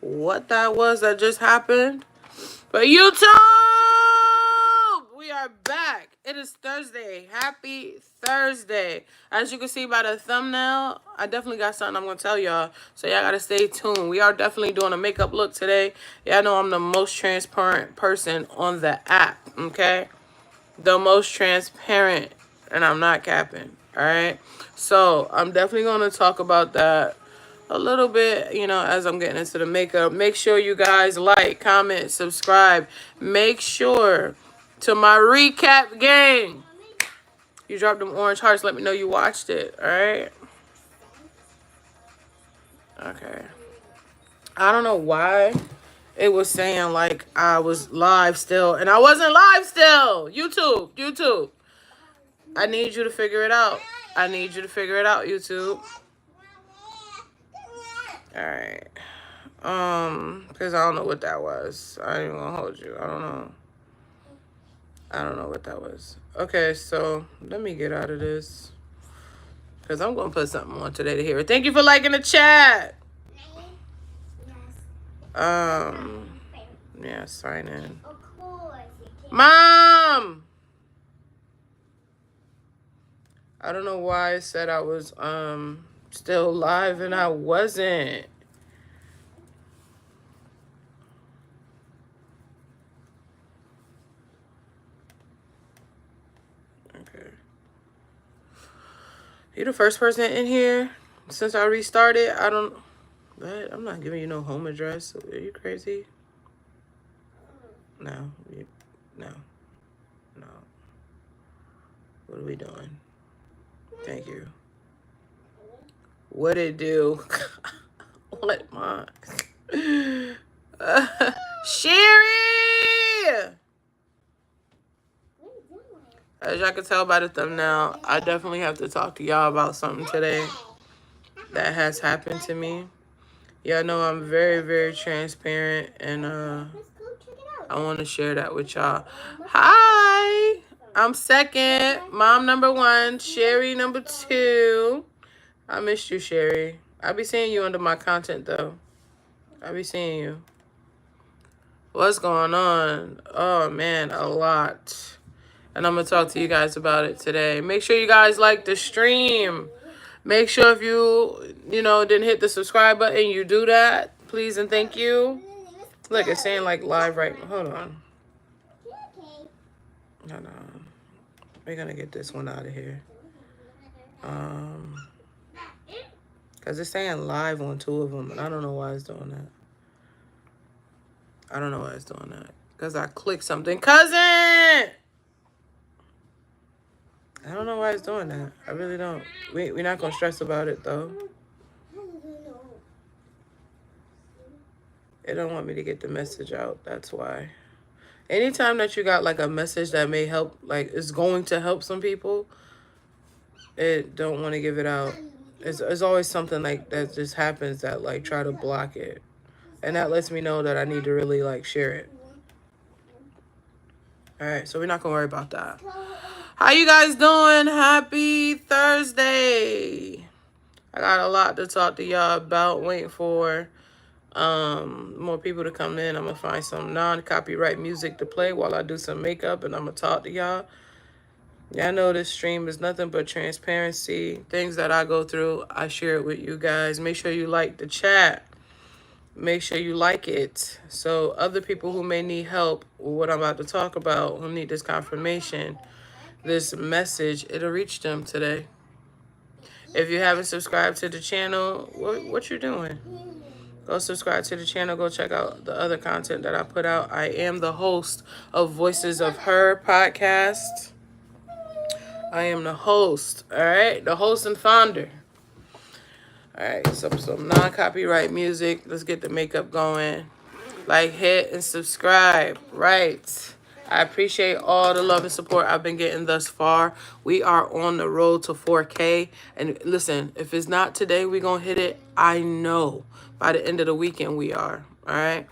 what that was that just happened. But YouTube, we are back. It is Thursday. Happy Thursday. As you can see by the thumbnail, I definitely got something I'm going to tell y'all. So y'all got to stay tuned. We are definitely doing a makeup look today. Y'all know I'm the most transparent person on the app, okay? The most transparent, and I'm not capping, all right? So I'm definitely going to talk about that a little bit, you know, as I'm getting into the makeup. Make sure you guys like, comment, subscribe. Make sure to my recap gang, you drop them orange hearts. Let me know you watched it, all right? Okay. I don't know why it was saying like I was live still, and I wasn't live still. YouTube. I need you to figure it out. I need you to figure it out, YouTube. All right. Because I don't know what that was. I ain't even gonna hold you. I don't know what that was. Okay, so let me get out of this. Because I'm gonna put something on today to hear it. Thank you for liking the chat. Yeah, sign in. Mom! I don't know why it said I was still live and I wasn't. Okay. You the first person in here since I restarted. I don't. What? I'm not giving you no home address. Are you crazy? No. No. What are we doing? Thank you. What it do? What my Sherry! As y'all can tell by the thumbnail, I definitely have to talk to y'all about something today that has happened to me. Y'all know I'm very, very transparent, and I want to share that with y'all. Hi! I'm second. Mom number 1. Sherry number 2. I missed you, Sherry. I'll be seeing you under my content, though. I'll be seeing you. What's going on? Oh, man, a lot. And I'm going to talk to you guys about it today. Make sure you guys like the stream. Make sure if you didn't hit the subscribe button, you do that. Please and thank you. Look, it's saying like live right now. Hold on. Hold on. We're going to get this one out of here. Because it's saying live on 2 of them, and I don't know why it's doing that. I don't know why it's doing that. Because I clicked something. Cousin! I don't know why it's doing that. I really don't. We're not going to stress about it, though. It don't want me to get the message out. That's why. Anytime that you got, like, a message that may help, like, is going to help some people, it don't want to give it out. It's always something, like, that just happens that, like, try to block it. And that lets me know that I need to really, like, share it. All right, so we're not going to worry about that. How you guys doing? Happy Thursday. I got a lot to talk to y'all about. Waiting for more people to come in. I'm going to find some non-copyright music to play while I do some makeup, and I'm going to talk to y'all. Y'all know this stream is nothing but transparency. Things that I go through, I share it with you guys. Make sure you like the chat. Make sure you like it so other people who may need help with what I'm about to talk about, who need this confirmation, this message, it'll reach them today. If you haven't subscribed to the channel, what you doing? Go subscribe to the channel. Go check out the other content that I put out. I am the host of Voices of Her podcast. I am the host, all right? The host and founder. All right, some non-copyright music. Let's get the makeup going. Like, hit, and subscribe. Right. I appreciate all the love and support I've been getting thus far. We are on the road to 4K. And listen, if it's not today, we're going to hit it. I know by the end of the weekend we are. All right.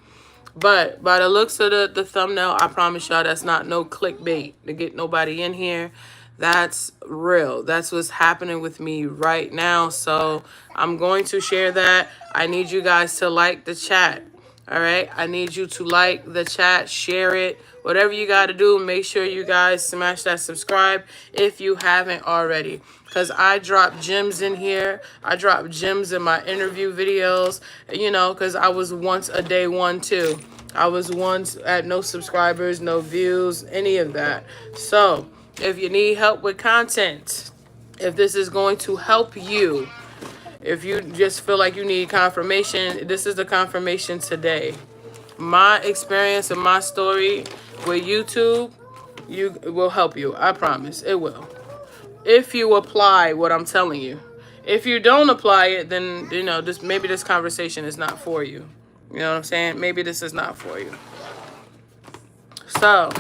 But by the looks of the thumbnail, I promise y'all that's not no clickbait to get nobody in here. That's real. That's what's happening with me right now. So I'm going to share that. I need you guys to like the chat. All right. I need you to like the chat, share it, whatever you got to do. Make sure you guys smash that subscribe if you haven't already. Because I drop gems in here. I drop gems in my interview videos, you know, because I was once a day one too. I was once at no subscribers, no views, any of that. So if you need help with content, if this is going to help you, if you just feel like you need confirmation, this is the confirmation today. My experience and my story with YouTube, you will help you. I promise it will. If you apply what I'm telling you. If you don't apply it, then you know this. Maybe this conversation is not for you. You know what I'm saying? Maybe this is not for you. So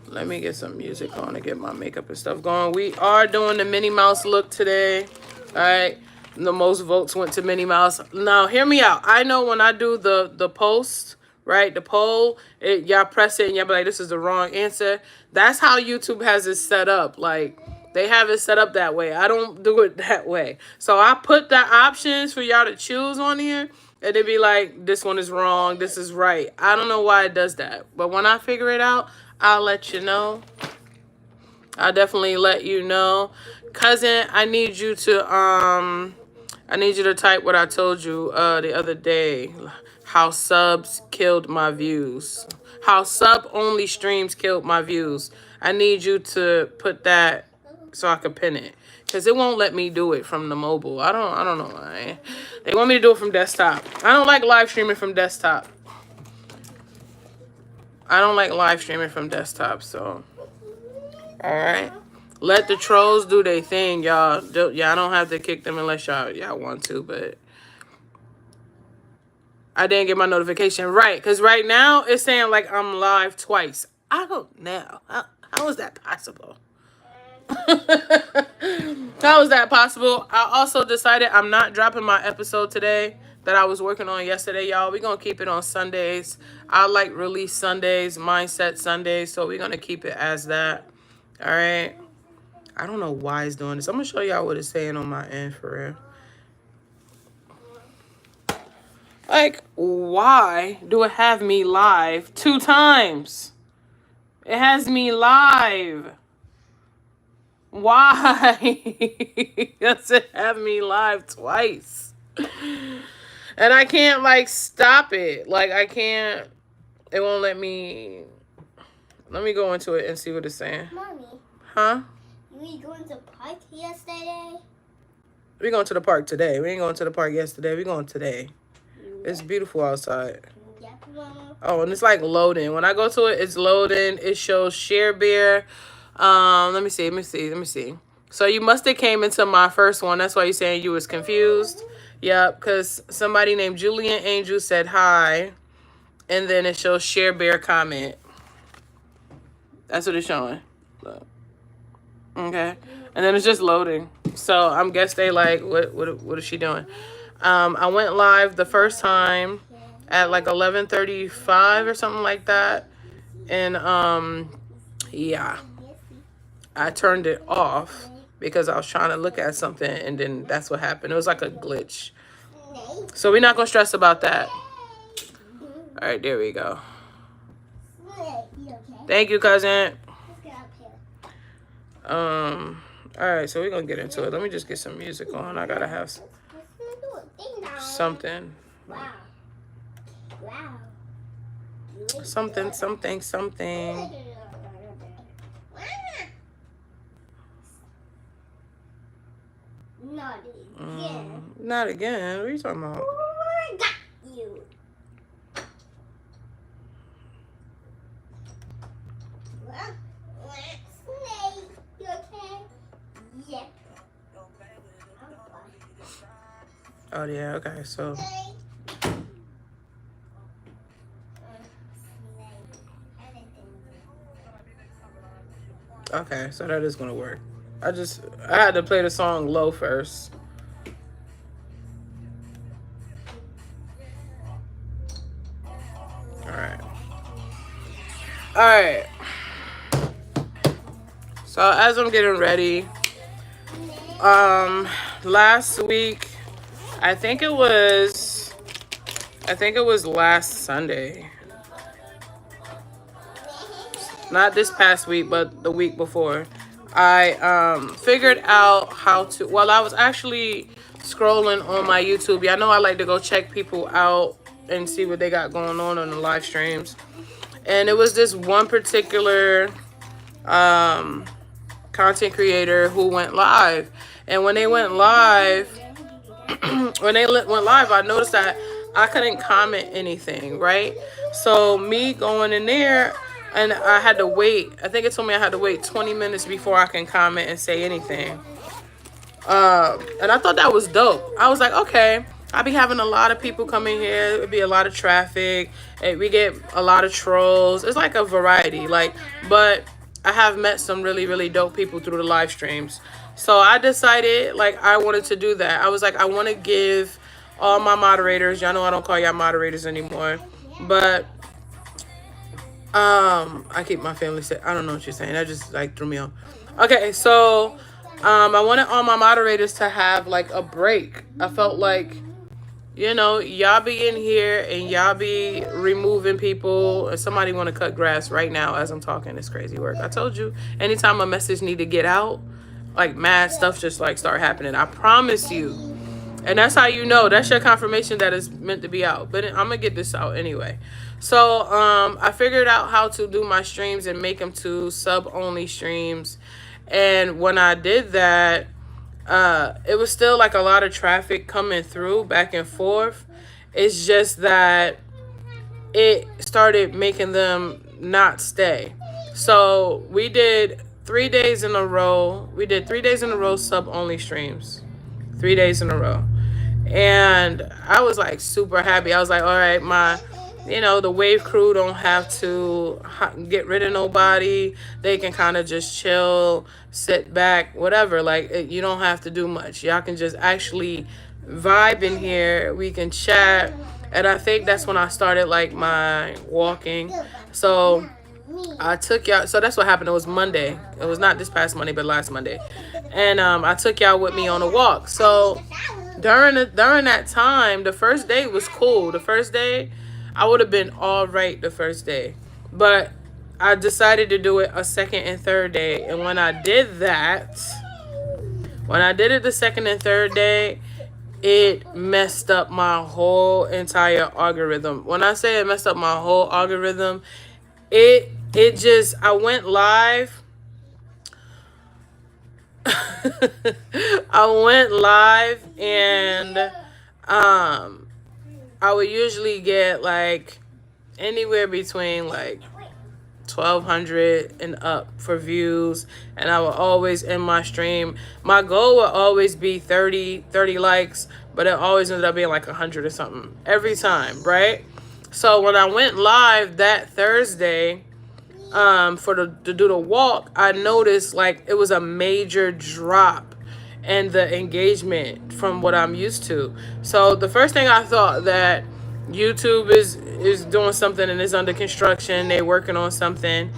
let me get some music on to get my makeup and stuff going. We are doing the Minnie Mouse look today. All right. The most votes went to Minnie Mouse. Now, hear me out. I know when I do the post, right, the poll, y'all press it and y'all be like, this is the wrong answer. That's how YouTube has it set up. Like, they have it set up that way. I don't do it that way. So I put the options for y'all to choose on here, and it'd be like, this one is wrong, this is right. I don't know why it does that. But when I figure it out, I'll let you know. I'll definitely let you know. Cousin, I need you to type what I told you the other day. How subs killed my views. How sub only streams killed my views. I need you to put that so I can pin it. Because it won't let me do it from the mobile. I don't know why. They want me to do it from desktop. I don't like live streaming from desktop. I don't like live streaming from desktop, so. Alright. Let the trolls do their thing, y'all. Y'all don't have to kick them unless y'all want to, but I didn't get my notification right. Because right now, it's saying like I'm live twice. I don't know. How is that possible? How is that possible? I also decided I'm not dropping my episode today that I was working on yesterday, y'all. We're going to keep it on Sundays. I like release Sundays, mindset Sundays. So we're going to keep it as that. All right. I don't know why it's doing this. I'm going to show y'all what it's saying on my end for real. Like, why do it have me live 2 times? It has me live. Why does it have me live twice? And I can't, like, stop it. Like, I can't. It won't let me. Let me go into it and see what it's saying. Mommy. Huh? We going to the park yesterday? We're going to the park today. We ain't going to the park yesterday. We're going today. It's beautiful outside. Yep, Mama. Oh, and it's like loading. When I go to it, it's loading. It shows share beer. Let me see. So you must have came into my first one. That's why you're saying you was confused. Yep, because somebody named Julian Angel said hi. And then it shows share beer comment. That's what it's showing. Look. Okay. And then it's just loading. So I'm guess they like, what is she doing? I went live the first time at like 11:35 or something like that. And yeah. I turned it off because I was trying to look at something, and then that's what happened. It was like a glitch. So we're not going to stress about that. All right, there we go. Thank you, cousin. All right, so we're going to get into it. Let me just get some music on. I got to have something. Something. Not again. Not again. What are you talking about? I got you. Snake, you okay? Yeah. Oh, yeah. Okay, so. Okay, so that is going to work. I had to play the song low first. All right. So as I'm getting ready, last week, I think it was I think it was last Sunday. Not this past week, but the week before. I figured out how to, while I was actually scrolling on my YouTube. Yeah, I know I like to go check people out and see what they got going on the live streams. And it was this one particular content creator who went live. And when they went live, went live, I noticed that I couldn't comment anything, right? So me going in there, and I had to wait. I think it told me I had to wait 20 minutes before I can comment and say anything. And I thought that was dope. I was like, okay, I be having a lot of people come in here. It'd be a lot of traffic. And we get a lot of trolls. It's like a variety. But I have met some really, really dope people through the live streams. So I decided, I wanted to do that. I was like, I want to give all my moderators. Y'all know I don't call y'all moderators anymore. But I keep my family safe. I don't know what you're saying. That just threw me off. Okay, so I wanted all my moderators to have a break. I felt like, y'all be in here and y'all be removing people. If somebody want to cut grass right now as I'm talking, it's crazy work. I told you, anytime a message need to get out, mad stuff just start happening. I promise you. And that's how you know. That's your confirmation that it's meant to be out. But I'm going to get this out anyway. So I figured out how to do my streams and make them to sub-only streams. And when I did that, it was still a lot of traffic coming through back and forth. It's just that it started making them not stay. So we did 3 days in a row. We did 3 days in a row sub-only streams. 3 days in a row. And I was super happy. I was like, all right, the wave crew don't have to get rid of nobody. They can kind of just chill, sit back, whatever. You don't have to do much. Y'all can just actually vibe in here. We can chat. And I think that's when I started my walking. So I took y'all. So that's what happened. It was Monday. It was not this past Monday, but last Monday. And I took y'all with me on a walk. So during that time, the first day was cool. The first day, I would have been all right the first day. But I decided to do it a second and third day. And when I did it the second and third day, it messed up my whole entire algorithm. When I say it messed up my whole algorithm, it just, I went live. I went live and I would usually get anywhere between 1,200 and up for views, and I would always end my stream. My goal would always be 30 likes, but it always ended up being 100 or something every time, right? So when I went live that Thursday to do the walk, I noticed it was a major drop in the engagement from what I'm used to. So the first thing I thought that YouTube is doing something and is under construction. They working on something.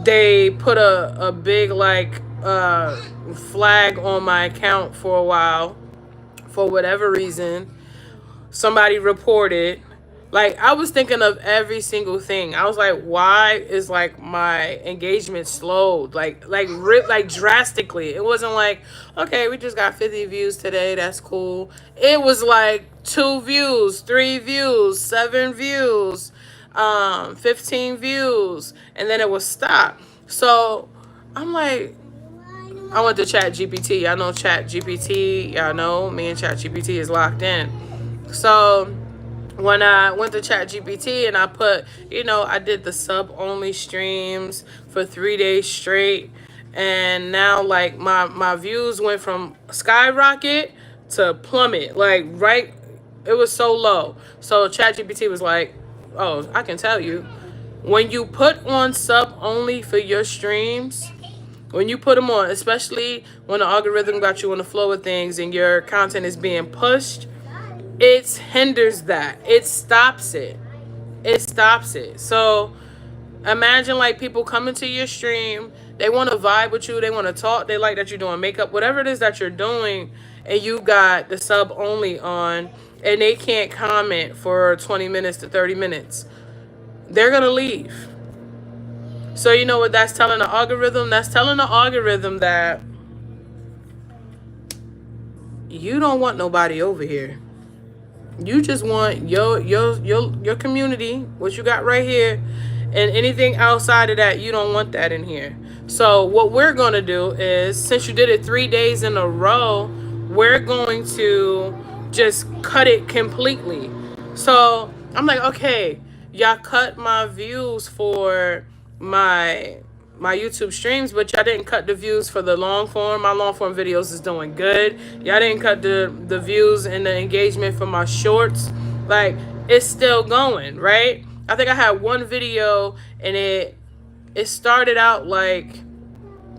They put a big flag on my account for a while for whatever reason. Somebody reported. I was thinking of every single thing. I was like, why is my engagement slowed? Drastically. It wasn't okay, we just got 50 views today. That's cool. It was 2 views, 3 views, 7 views, 15 views, and then it would stop. So I'm I went to Chat GPT. Y'all know Chat GPT. Y'all know me and Chat GPT is locked in. So when I went to Chat GPT and I put, I did the sub-only streams for 3 days straight. And now, my views went from skyrocket to plummet. Right, it was so low. So Chat GPT was oh, I can tell you. When you put on sub-only for your streams, when you put them on, especially when the algorithm got you in the flow of things and your content is being pushed, it hinders that. It stops it. It stops it. So imagine people coming to your stream. They want to vibe with you. They want to talk. They like that you're doing makeup. Whatever it is that you're doing, and you got the sub only on, and they can't comment for 20 minutes to 30 minutes, they're going to leave. So you know what that's telling the algorithm? That's telling the algorithm that you don't want nobody over here. You just want your community, what you got right here, and anything outside of that, you don't want that in here. So what we're going to do is, since you did it 3 days in a row, we're going to just cut it completely. So I'm like, okay, y'all cut my views for my YouTube streams, but y'all didn't cut the views for the long form. My long form videos is doing good. Y'all didn't cut the views and the engagement for my shorts. Like, it's still going, right? I think I had one video and it started out like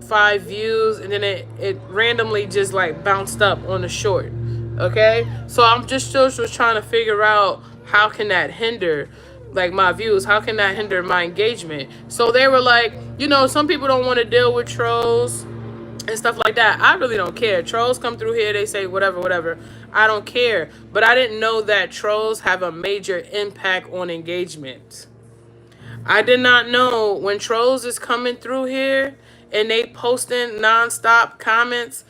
5 views, and then it randomly just like bounced up on the short. Okay, so I'm just still was trying to figure out how can that hinder like my views, how can that hinder my engagement. So they were like, some people don't want to deal with trolls and stuff like that. I really don't care. Trolls come through here, they say whatever, I don't care. But I didn't know that trolls have a major impact on engagement. I did not know when trolls is coming through here and they posting nonstop comments,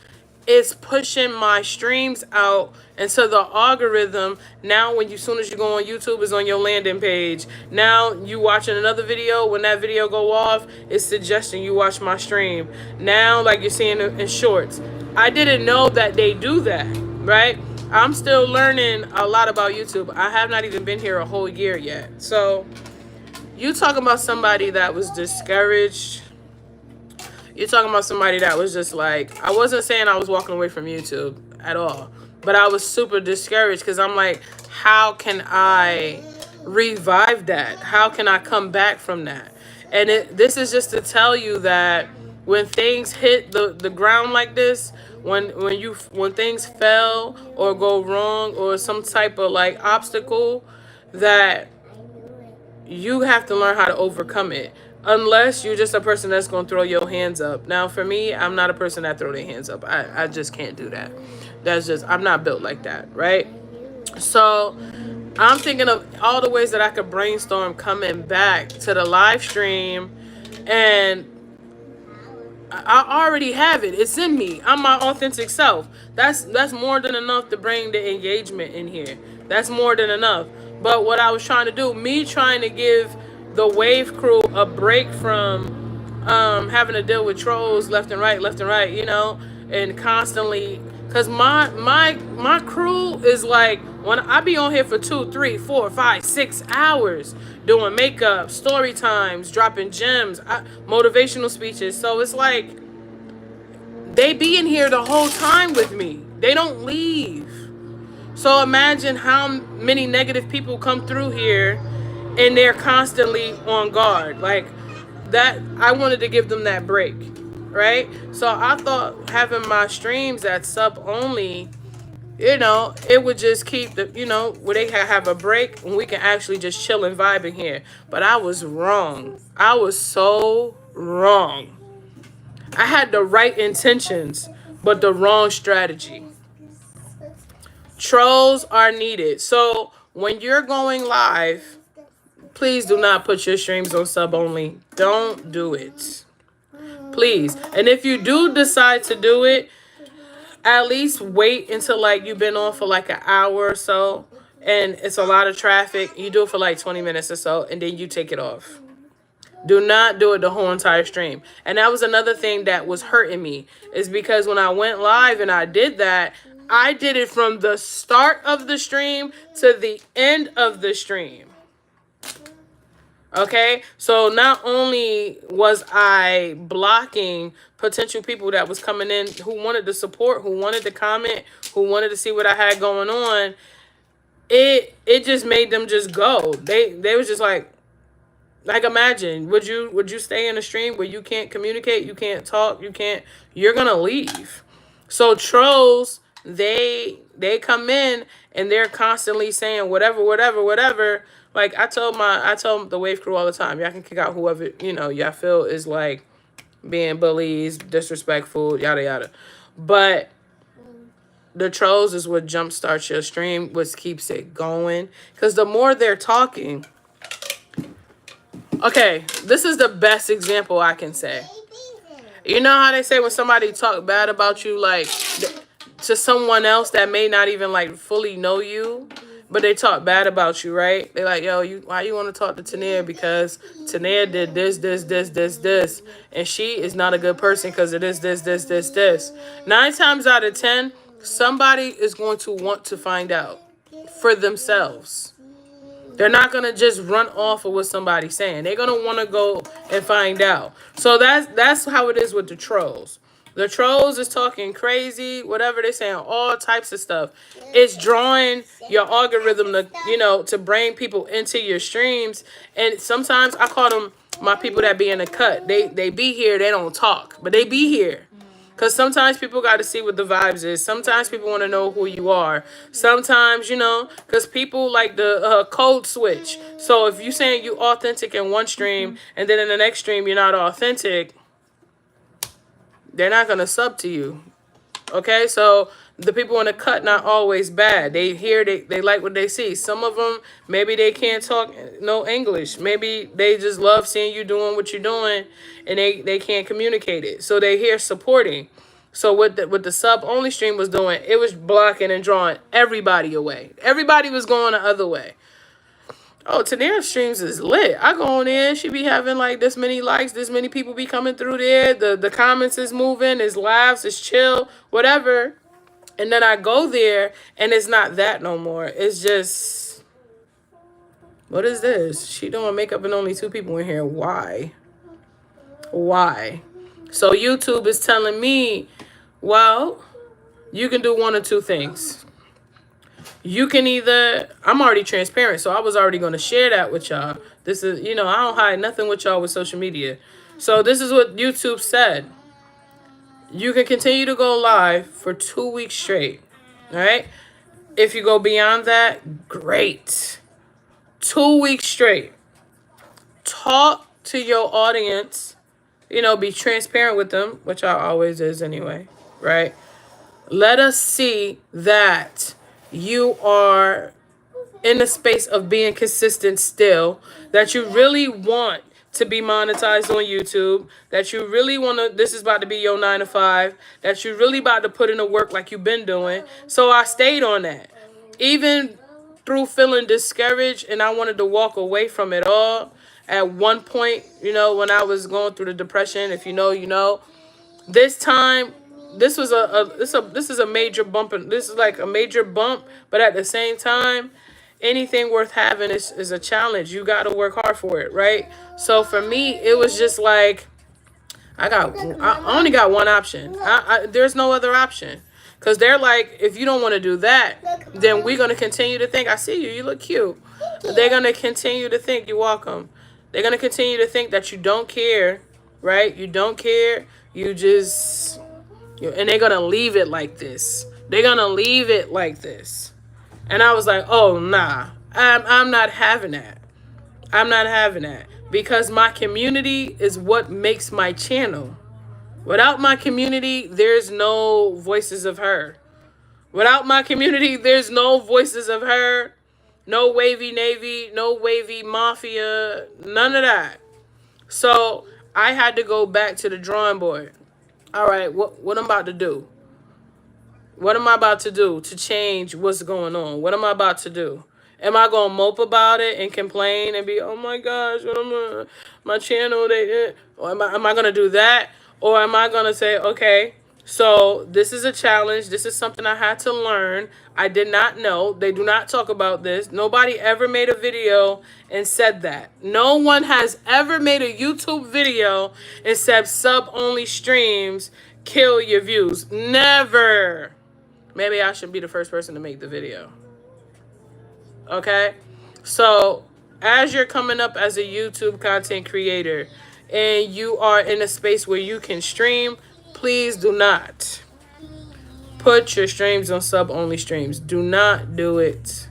it's pushing my streams out into the algorithm. Now when soon as you go on YouTube, it's on your landing page. Now you watching another video, when that video go off, it's suggesting you watch my stream. Now like you're seeing in shorts. I didn't know that they do that, right? I'm still learning a lot about YouTube. I have not even been here a whole year yet. So you talking about somebody that was discouraged. You're talking about somebody that was just like, I wasn't saying I was walking away from YouTube at all, but I was super discouraged because I'm like, how can I revive that? How can I come back from that? And this is just to tell you that when things hit the ground like this, when things fail or go wrong or some type of like obstacle, that you have to learn how to overcome it. Unless you're just a person that's going to throw your hands up. Now, for me, I'm not a person that throw their hands up. I just can't do that. I'm not built like that, right? So I'm thinking of all the ways that I could brainstorm coming back to the live stream. And I already have it. It's in me. I'm my authentic self. That's more than enough to bring the engagement in here. That's more than enough. But what I was trying to do, me trying to give the wave crew a break from having to deal with trolls left and right, and constantly, because my crew is like, when I be on here for 2, 3, 4, 5, 6 hours doing makeup, story times, dropping gems, motivational speeches. So it's like they be in here the whole time with me. They don't leave. So imagine how many negative people come through here and they're constantly on guard. Like that, I wanted to give them that break, right? So I thought having my streams at sub only, it would just keep where they have a break and we can actually just chill and vibe in here. But I was wrong. I was so wrong. I had the right intentions, but the wrong strategy. Trolls are needed. So when you're going live, please do not put your streams on sub only. Don't do it. Please. And if you do decide to do it, at least wait until like you've been on for like an hour or so and it's a lot of traffic. You do it for like 20 minutes or so and then you take it off. Do not do it the whole entire stream. And that was another thing that was hurting me, is because when I went live and I did that, I did it from the start of the stream to the end of the stream. Okay, so not only was I blocking potential people that was coming in who wanted to support, who wanted to comment, who wanted to see what I had going on, it just made them just go. They was just like imagine, would you stay in a stream where you can't communicate, you can't talk, you're gonna leave. So trolls, they come in and they're constantly saying whatever. Like I tell the wave crew all the time, y'all can kick out whoever y'all feel is like being bullies, disrespectful, yada yada. But The trolls is what jumpstarts your stream, what keeps it going. Because the more they're talking, okay, this is the best example I can say. You know how they say when somebody talk bad about you, like to someone else that may not even like fully know you, but they talk bad about you, right? They're like, yo, why you want to talk to Tania? Because Tania did this, and she is not a good person because it is this. 9 times out of 10, somebody is going to want to find out for themselves. They're not going to just run off of what somebody's saying. They're going to want to go and find out. So that's how it is with the trolls. The trolls is talking crazy, whatever they're saying, all types of stuff. It's drawing your algorithm to bring people into your streams. And sometimes I call them my people that be in the cut. They be here, they don't talk, but they be here. Because sometimes people got to see what the vibes is. Sometimes people want to know who you are. Sometimes, because people like the code switch. So if you saying you authentic in one stream and then in the next stream you're not authentic, they're not going to sub to you. Okay, so the people in the cut not always bad. They hear, they like what they see. Some of them, maybe they can't talk no English. Maybe they just love seeing you doing what you're doing and they can't communicate it. So they hear supporting. So what the sub only stream was doing, it was blocking and drawing everybody away. Everybody was going the other way. Oh, Tania's streams is lit. I go on in, she be having like this many likes, this many people be coming through there. The comments is moving, it's laughs, it's chill, whatever. And then I go there and it's not that no more. It's just, what is this? She doing makeup and only 2 people in here. Why? So YouTube is telling me, well, you can do one or 2 things. You can either, I'm already transparent, so I was already going to share that with y'all. This is, I don't hide nothing with y'all with social media. So this is what YouTube said. You can continue to go live for 2 weeks straight. All right? If you go beyond that, great. 2 weeks straight. Talk to your audience. Be transparent with them, which I always is anyway, right? Let us see that you are in a space of being consistent still, that you really want to be monetized on YouTube, that you really want to, this is about to be your 9 to 5, that you really about to put in the work like you've been doing. So I stayed on that. Even through feeling discouraged and I wanted to walk away from it all. At one point, when I was going through the depression, if you know, this time, this is a major bump. This is like a major bump, but at the same time, anything worth having is a challenge. You got to work hard for it, right? So for me, it was just like, I only got one option. There's no other option. Because they're like, if you don't want to do that, then we're going to continue to think, I see you, you look cute. They're going to continue to think, you're welcome. They're going to continue to think that you don't care, right? You don't care. You just, and they're going to leave it like this. They're going to leave it like this. And I was like, oh, nah, I'm not having that. I'm not having that. Because my community is what makes my channel. Without my community, there's no voices of her. Without my community, there's no voices of her. No wavy Navy, no wavy Mafia, none of that. So I had to go back to the drawing board. All right, what I'm about to do? What am I about to do to change what's going on? What am I about to do? Am I going to mope about it and complain and be, oh my gosh, my channel, or am I going to do that? Or am I going to say, okay, so this is a challenge. This is something I had to learn. I did not know. They do not talk about this. Nobody ever made a video and said that. No one has ever made a YouTube video and said sub-only streams kill your views. Never. Maybe I should be the first person to make the video. Okay? So as you're coming up as a YouTube content creator and you are in a space where you can stream, please do not put your streams on sub-only streams. Do not do it.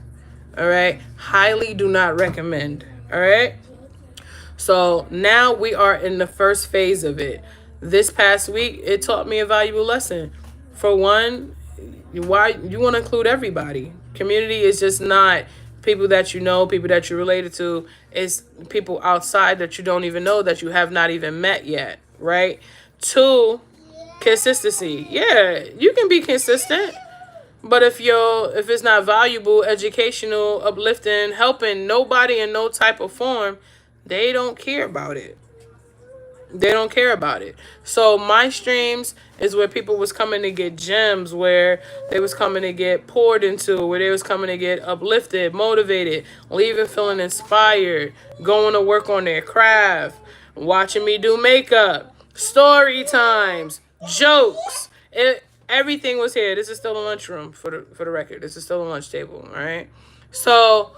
All right? Highly do not recommend. All right? So now we are in the first phase of it. This past week, it taught me a valuable lesson. For one, Why you want to include everybody? Community is just not people that you know, people that you're related to. It's people outside that you don't even know, that you have not even met yet, right? Two, consistency. Yeah, you can be consistent, but if it's not valuable, educational, uplifting, helping nobody in no type of form, they don't care about it. They don't care about it. So my streams is where people was coming to get gems, where they was coming to get poured into, where they was coming to get uplifted, motivated, leaving feeling inspired, going to work on their craft, watching me do makeup, story times, jokes. Everything was here. This is still a lunchroom for the record. This is still a lunch table, all right? So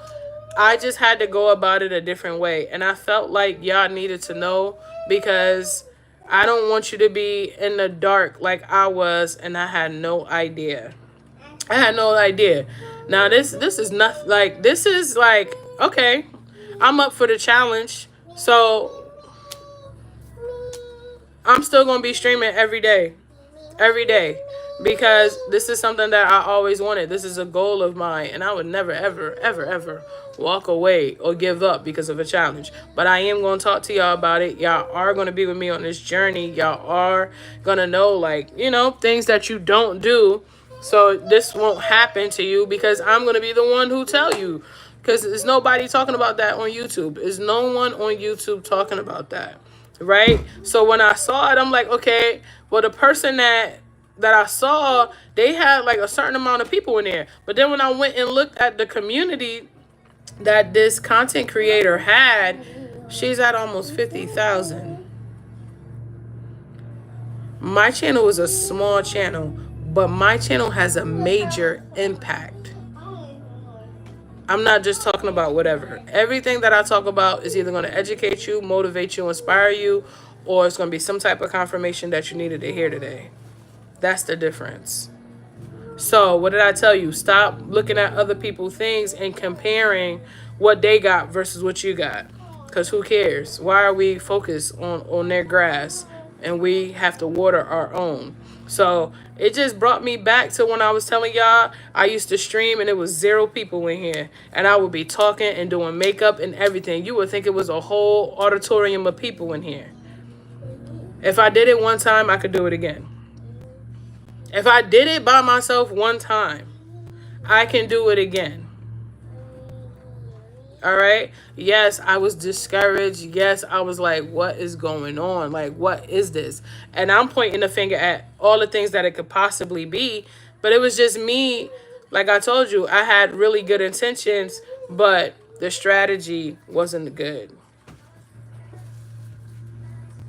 I just had to go about it a different way. And I felt like y'all needed to know, because I don't want you to be in the dark like I was and I had no idea. I had no idea. Now this is not like, this is like, okay, I'm up for the challenge. So I'm still gonna be streaming every day. Every day. Because this is something that I always wanted. This is a goal of mine. And I would never, ever, ever, ever walk away or give up because of a challenge. But I am going to talk to y'all about it. Y'all are going to be with me on this journey. Y'all are going to know, like, things that you don't do. So this won't happen to you, because I'm going to be the one who tell you. Because there's nobody talking about that on YouTube. There's no one on YouTube talking about that. Right? So when I saw it, I'm like, okay, well, the person that I saw, they had like a certain amount of people in there. But then when I went and looked at the community that this content creator had, she's at almost 50,000. My channel is a small channel, but my channel has a major impact. I'm not just talking about whatever. Everything that I talk about is either going to educate you, motivate you, inspire you, or it's going to be some type of confirmation that you needed to hear today. That's the difference. So what did I tell you? Stop looking at other people's things and comparing what they got versus what you got. Because who cares? Why are we focused on their grass and we have to water our own? So it just brought me back to when I was telling y'all I used to stream and it was 0 people in here. And I would be talking and doing makeup and everything. You would think it was a whole auditorium of people in here. If I did it one time, I could do it again. If I did it by myself one time, I can do it again. All right? Yes, I was discouraged. Yes, I was like, what is going on? Like, what is this? And I'm pointing the finger at all the things that it could possibly be. But it was just me. Like I told you, I had really good intentions, but the strategy wasn't good.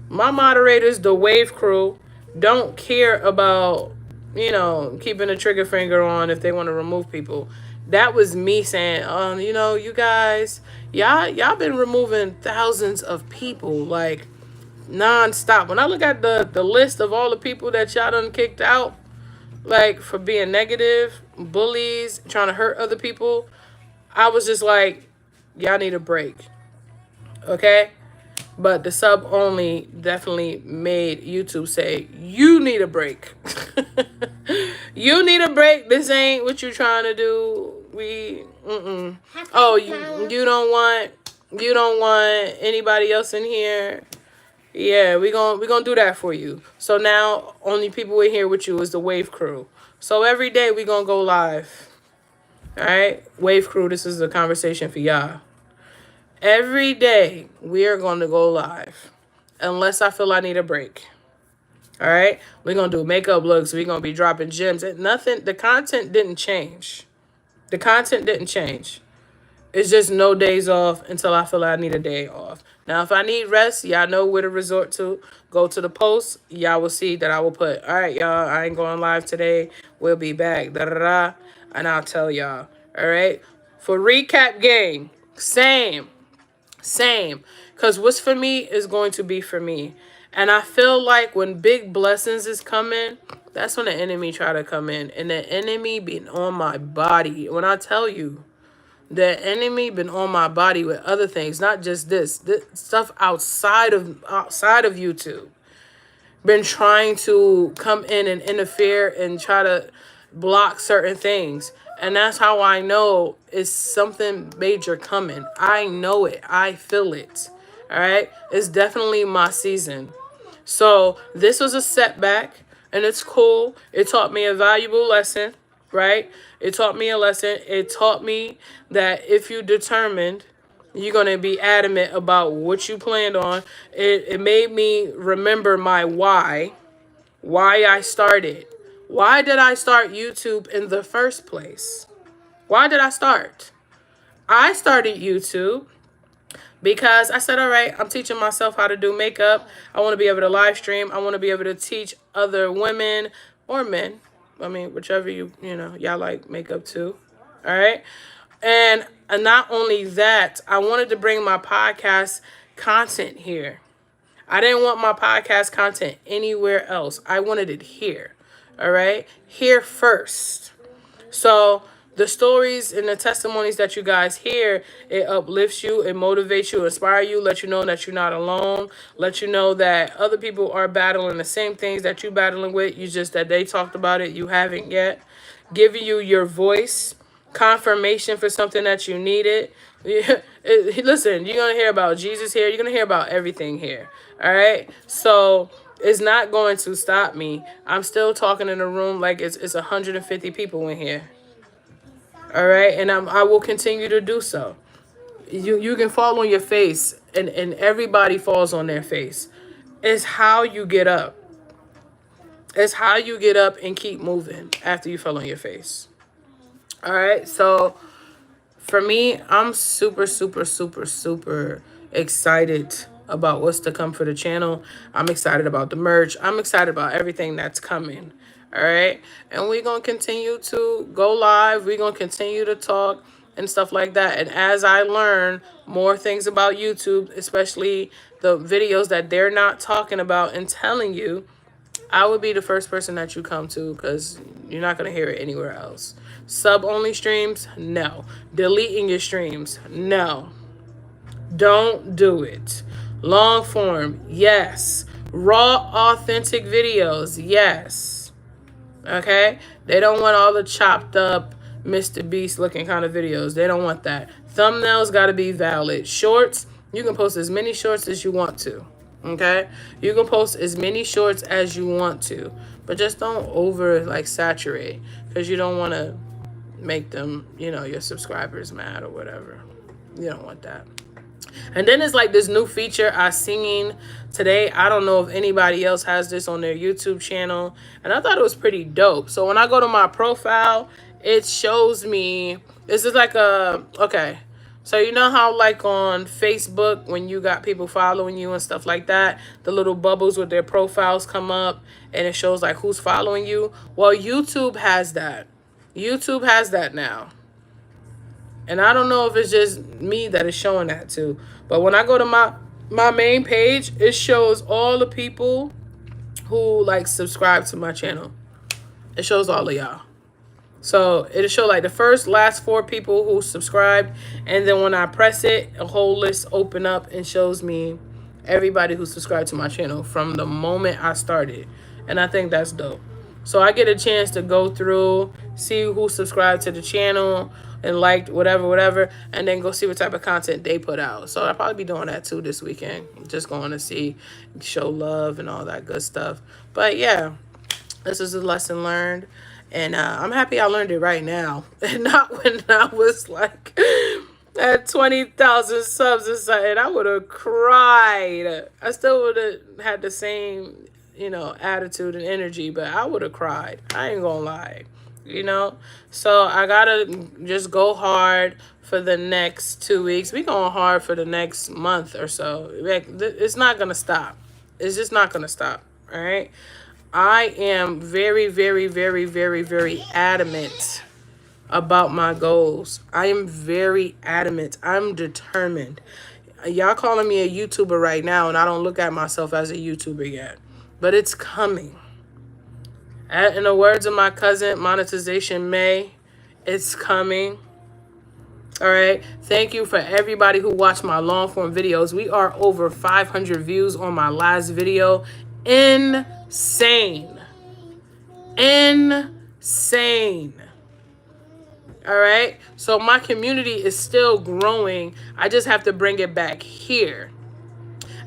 My moderators, the Wave Crew, don't care about, keeping a trigger finger on if they want to remove people. That was me saying, you guys, y'all been removing thousands of people, like, nonstop. When I look at the list of all the people that y'all done kicked out, like, for being negative, bullies, trying to hurt other people, I was just like, y'all need a break. Okay? But the sub only definitely made YouTube say, you need a break. You need a break. This ain't what you're trying to do. Oh, you don't want anybody else in here. Yeah, we gonna do that for you. So now only people in here with you is the Wave Crew. So every day we gonna go live. All right, Wave Crew, this is a conversation for y'all. Every day we are going to go live unless I feel I need a break. All right. We're going to do makeup looks. We're going to be dropping gems. Nothing. The content didn't change. The content didn't change. It's just no days off until I feel I need a day off. Now, if I need rest, y'all know where to resort to. Go to the post. Y'all will see that I will put, all right, y'all, I ain't going live today. We'll be back. Da-da-da. And I'll tell y'all. All right. For recap gang, same. Because what's for me is going to be for me. And I feel like when big blessings is coming, that's when the enemy try to come in. And the enemy been on my body. When I tell you, the enemy been on my body with other things, not just this stuff outside of YouTube. Been trying to come in and interfere and try to block certain things. And that's how I know it's something major coming. I know it. I feel it. All right. It's definitely my season. So this was a setback, and it's cool. It taught me a valuable lesson, right? It taught me a lesson. It taught me that if you determined, you're going to be adamant about what you planned on. It made me remember my why I started. Why did I start YouTube in the first place? Why did I start? I started YouTube because I said, all right, I'm teaching myself how to do makeup. I want to be able to live stream. I want to be able to teach other women or men. I mean, whichever y'all like makeup too. All right. And not only that, I wanted to bring my podcast content here. I didn't want my podcast content anywhere else. I wanted it here. All right. Here first. So the stories and the testimonies that you guys hear, it uplifts you, it motivates you, inspire you, let you know that you're not alone, let you know that other people are battling the same things that you're battling with. You just that they talked about it, you haven't yet. Giving you your voice, confirmation for something that you needed. Listen, you're going to hear about Jesus here. You're going to hear about everything here. All right. So it's not going to stop me. I'm still talking in a room like it's 150 people in here. All right. And I will continue to do so. You can fall on your face, and everybody falls on their face. It's how you get up. It's how you get up and keep moving after you fell on your face. All right. So for me, I'm super, super, super, super excited about what's to come for the channel. I'm excited about the merch. I'm excited about everything that's coming. All right. And we're going to continue to go live. We're going to continue to talk and stuff like that. And as I learn more things about YouTube, especially the videos that they're not talking about and telling you, I would be the first person that you come to, because you're not going to hear it anywhere else. Sub-only streams? No. Deleting your streams? No. Don't do it. Long form? Yes. Raw, authentic videos? Yes. Okay? They don't want all the chopped up Mr. Beast looking kind of videos. They don't want that. Thumbnails got to be valid. Shorts? You can post as many shorts as you want to. Okay, you can post as many shorts as you want to, but just don't over saturate, because you don't want to make them, your subscribers mad or whatever. You don't want that. And then it's like this new feature I seen today. I don't know if anybody else has this on their YouTube channel, and I thought it was pretty dope. So when I go to my profile, it shows me, this is like okay. So you know how on Facebook, when you got people following you and stuff like that, the little bubbles with their profiles come up and it shows who's following you? Well, YouTube has that. YouTube has that now. And I don't know if it's just me that is showing that too. But when I go to my main page, it shows all the people who subscribe to my channel. It shows all of y'all. So it'll show the last 4 people who subscribed. And then when I press it, a whole list open up and shows me everybody who subscribed to my channel from the moment I started. And I think that's dope. So I get a chance to go through, see who subscribed to the channel and liked whatever, and then go see what type of content they put out. So I'll probably be doing that too this weekend. Just going to see, show love and all that good stuff. But yeah, this is a lesson learned. And I'm happy I learned it right now, and not when I was at 20,000 subs or something. I would have cried. I still would have had the same, attitude and energy, but I would have cried. I ain't gonna lie, So I gotta just go hard for the next 2 weeks. We going hard for the next month or so. It's not gonna stop. It's just not gonna stop. All right. I am very, very, very, very, very adamant about my goals. I am very adamant. I'm determined. Y'all calling me a YouTuber right now, and I don't look at myself as a YouTuber yet. But it's coming. In the words of my cousin, Monetization May, it's coming. All right. Thank you for everybody who watched my long form videos. We are over 500 views on my last video. Insane. insane. All right. So my community is still growing. I just have to bring it back here.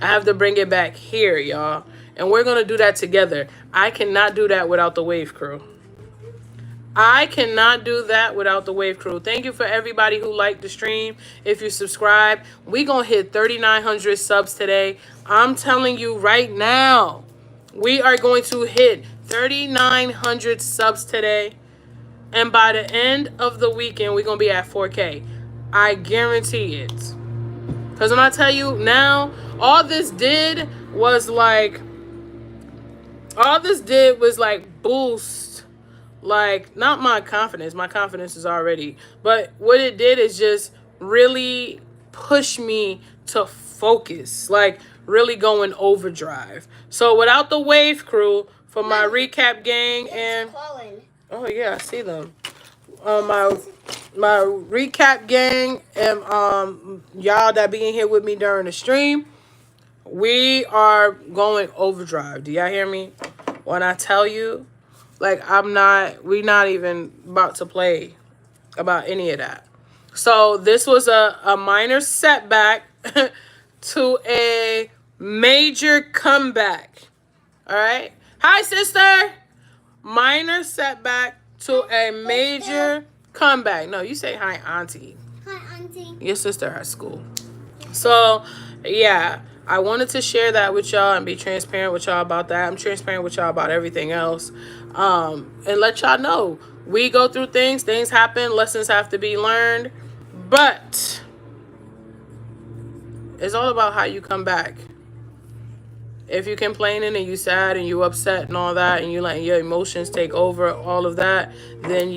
I have to bring it back here, y'all. And we're going to do that together. I cannot do that without the Wave Crew. I cannot do that without the Wave Crew. Thank you for everybody who liked the stream. If you subscribe, we going to hit 3,900 subs today. I'm telling you right now, we are going to hit 3,900 subs today. And by the end of the weekend, we're going to be at 4K. I guarantee it. Because when I tell you now, all this did was like boost, like, not my confidence. My confidence is already. But what it did is just really push me to focus. Like, really go in overdrive. So without the Wave Crew, for my recap gang and... Oh, yeah, I see them. My recap gang and y'all that be in here with me during the stream, we are going overdrive. Do y'all hear me? When I tell you, like, we not even about to play about any of that. So this was a minor setback to a major comeback. All right. Hi, sister. Minor setback to a major comeback. No, you say hi, auntie. Hi, auntie. Your sister at school. So, yeah, I wanted to share that with y'all and be transparent with y'all about that. I'm transparent with y'all about everything else. And let y'all know, we go through things happen, lessons have to be learned, but it's all about how you come back. If you're complaining and you sad and you upset and all that, and you letting your emotions take over all of that, then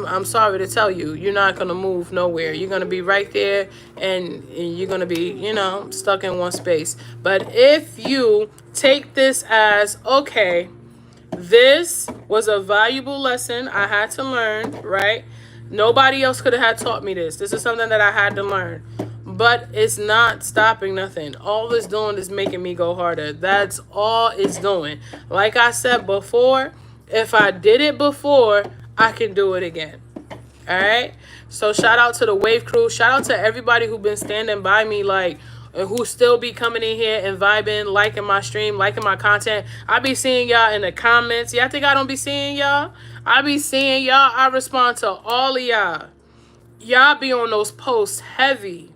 I'm sorry to tell you, you're not gonna move nowhere. You're gonna be right there, and you're gonna be, stuck in one space. But if you take this as, okay, this was a valuable lesson I had to learn, right? Nobody else could have had taught me this. This is something that I had to learn. But it's not stopping nothing. All it's doing is making me go harder. That's all it's doing. Like I said before, if I did it before, I can do it again. All right? So shout out to the Wave Crew. Shout out to everybody who been standing by me, like, and who still be coming in here and vibing, liking my stream, liking my content. I be seeing y'all in the comments. Y'all think I don't be seeing y'all? I be seeing y'all. I respond to all of y'all. Y'all be on those posts heavy.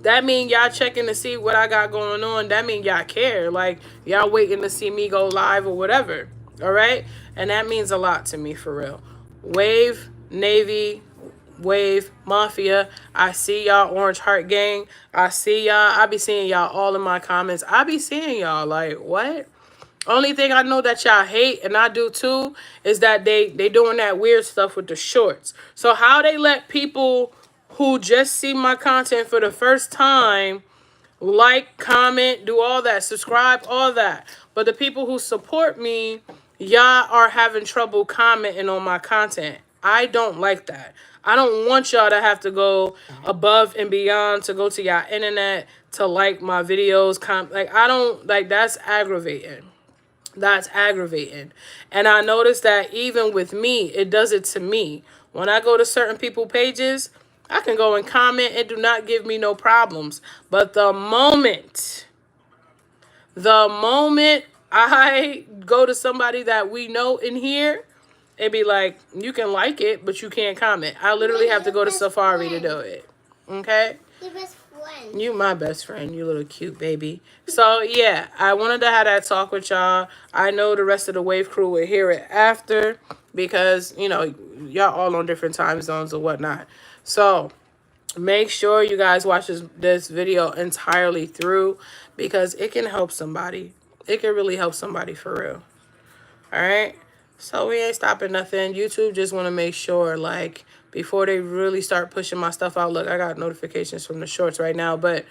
That mean y'all checking to see what I got going on. That mean y'all care. Like, y'all waiting to see me go live or whatever. All right? And that means a lot to me, for real. Wave, Navy, Wave, Mafia. I see y'all, Orange Heart Gang. I see y'all. I be seeing y'all all in my comments. I be seeing y'all like, what? Only thing I know that y'all hate, and I do too, is that they doing that weird stuff with the shorts. So how they let people who just see my content for the first time like, comment, do all that, subscribe, all that. But the people who support me, y'all are having trouble commenting on my content. I don't like that. I don't want y'all to have to go above and beyond to go to y'all internet to like my videos. I don't, like, that's aggravating. That's aggravating. And I noticed that even with me, it does it to me. When I go to certain people pages, I can go and comment. It do not give me no problems. But the moment I go to somebody that we know in here, it'd be like, you can like it, but you can't comment. I literally have to go to Safari to do it. Okay? Your best friend. You my best friend, you little cute baby. So, yeah, I wanted to have that talk with y'all. I know the rest of the Wave Crew will hear it after because, y'all all on different time zones or whatnot. So, make sure you guys watch this video entirely through because it can help somebody. It can really help somebody for real. All right? So, we ain't stopping nothing. YouTube just want to make sure, like, before they really start pushing my stuff out. Look, I got notifications from the shorts right now, but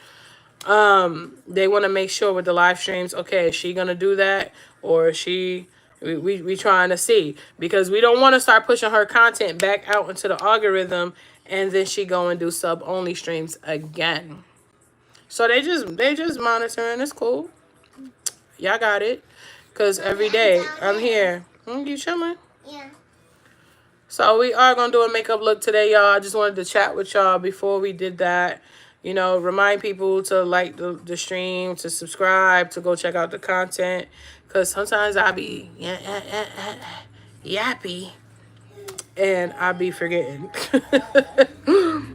they want to make sure with the live streams, okay, is she going to do that? Or is she... We trying to see, because we don't want to start pushing her content back out into the algorithm and then she go and do sub only streams again. So they just monitoring. It's cool. Y'all got it. Because every day I'm here. You chilling? Yeah. So we are going to do a makeup look today, y'all. I just wanted to chat with y'all before we did that. You know, remind people to like the stream, to subscribe, to go check out the content. Because sometimes I be yappy and I be forgetting.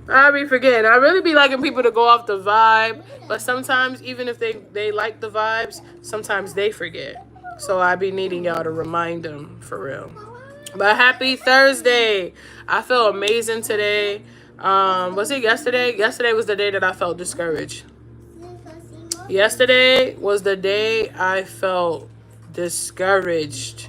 I be forgetting. I really be liking people to go off the vibe. But sometimes, even if they like the vibes, sometimes they forget. So I be needing y'all to remind them for real. But happy Thursday. I feel amazing today. Was it yesterday? Yesterday was the day that I felt discouraged. Yesterday was the day I felt discouraged.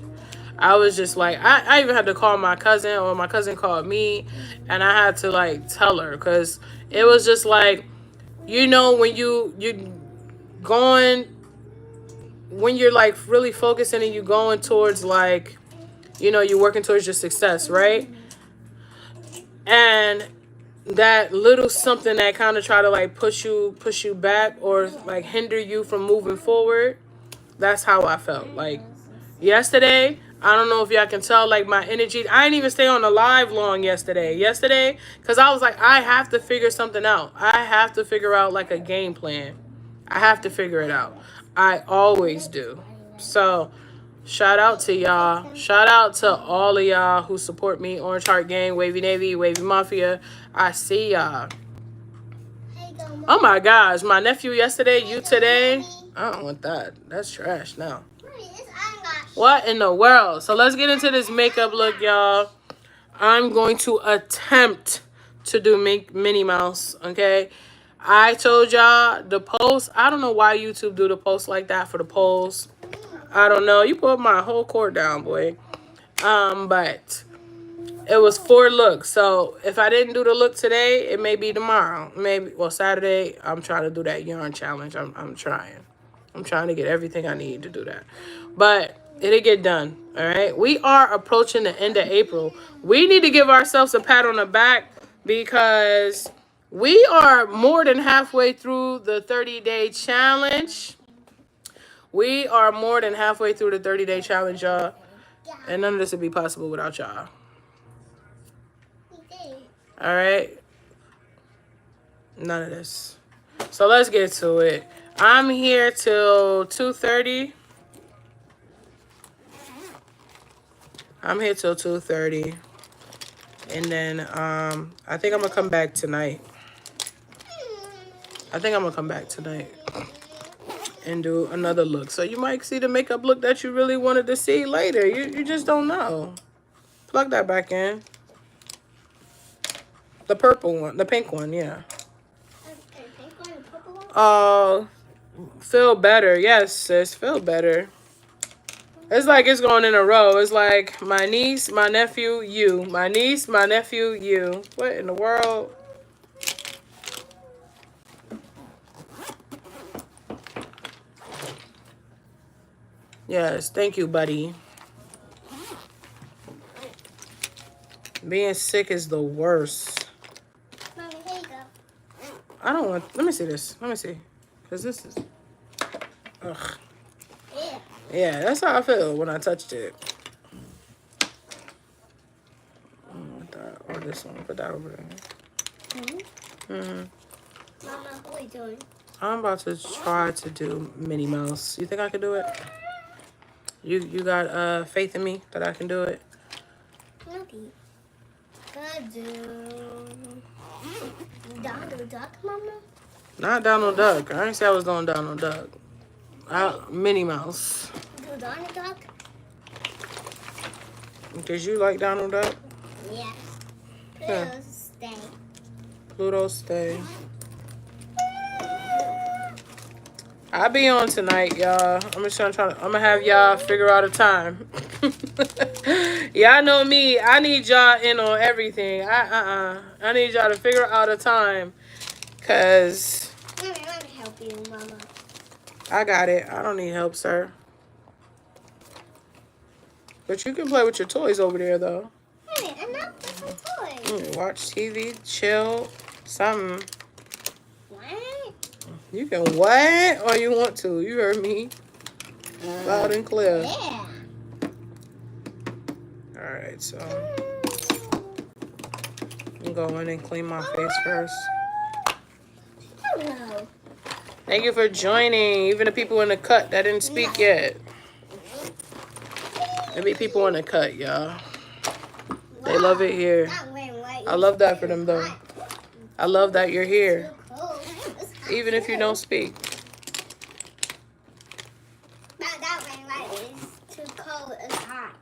I was just like, I even had to call my cousin, or my cousin called me, and I had to like tell her, because it was just like, you know, when you going, when you're like really focusing and you going towards like, you know, you're working towards your success, right? And that little something that kind of try to like push you back, or like hinder you from moving forward. That's how I felt. Like yesterday, I don't know if y'all can tell, like my energy. I didn't even stay on the live long yesterday. Because I was like, I have to figure something out. I have to figure out like a game plan. I have to figure it out. I always do. So shout out to y'all. Shout out to all of y'all who support me. Orange Heart Gang, Wavy Navy, Wavy Mafia. I see y'all. Oh my gosh, my nephew yesterday, you today. I don't want that. That's trash now. What in the world? So let's get into this makeup look, y'all. I'm going to attempt to do Minnie Mouse, okay? I told y'all the post. I don't know why YouTube do the post like that for the polls. I don't know. You put my whole cord down, boy. But it was 4 looks. So if I didn't do the look today, it may be tomorrow. Maybe, well, Saturday, I'm trying to do that yarn challenge. I'm trying. I'm trying to get everything I need to do that. But it'll get done, all right? We are approaching the end of April. We need to give ourselves a pat on the back, because we are more than halfway through the 30-day challenge. We are more than halfway through the 30-day challenge, y'all. And none of this would be possible without y'all. All right? None of this. So let's get to it. I'm here till 2:30. I'm here till 2:30. And then I think I'm going to come back tonight. And do another look. So you might see the makeup look that you really wanted to see later. You just don't know. Plug that back in. The purple one. The pink one, yeah. Oh, feel better. Yes, sis. Feel better. It's like it's going in a row. It's like my niece, my nephew, you. My niece, my nephew, you. What in the world? Yes, thank you, buddy. Being sick is the worst. Mommy, here you go. I don't want... Let me see this. Let me see. Because this is... Ugh. Yeah. Yeah, that's how I feel when I touched it. Or this one. Put that over there. Mama, what are you doing? I'm about to try to do Minnie Mouse. You think I can do it? You got faith in me that I can do it? Maybe. Could do. Donald Duck, Mama? Not Donald Duck. I didn't say I was doing Donald Duck. Minnie Mouse. Do Donald Duck? Because you like Donald Duck? Yeah. Yeah. Pluto stay. Pluto stay. I'll be on tonight, y'all. I'm gonna have y'all figure out a time. Y'all know me. I need y'all in on everything. I need y'all to figure out a time. Cause Let me help you, Mama. I got it. I don't need help, sir. But you can play with your toys over there, though. Hey, I'm not with my toys. Watch TV, chill, something. What? You can what? Or you want to. You heard me. Loud and clear. Yeah. Alright, so I'm going in and clean my face first. Hello. Thank you for joining. Even the people in the cut that didn't speak yet. There be people in the cut, y'all. They love it here. I love that for them, though. I love that you're here. Even if you don't speak. It's too cold. It's hot.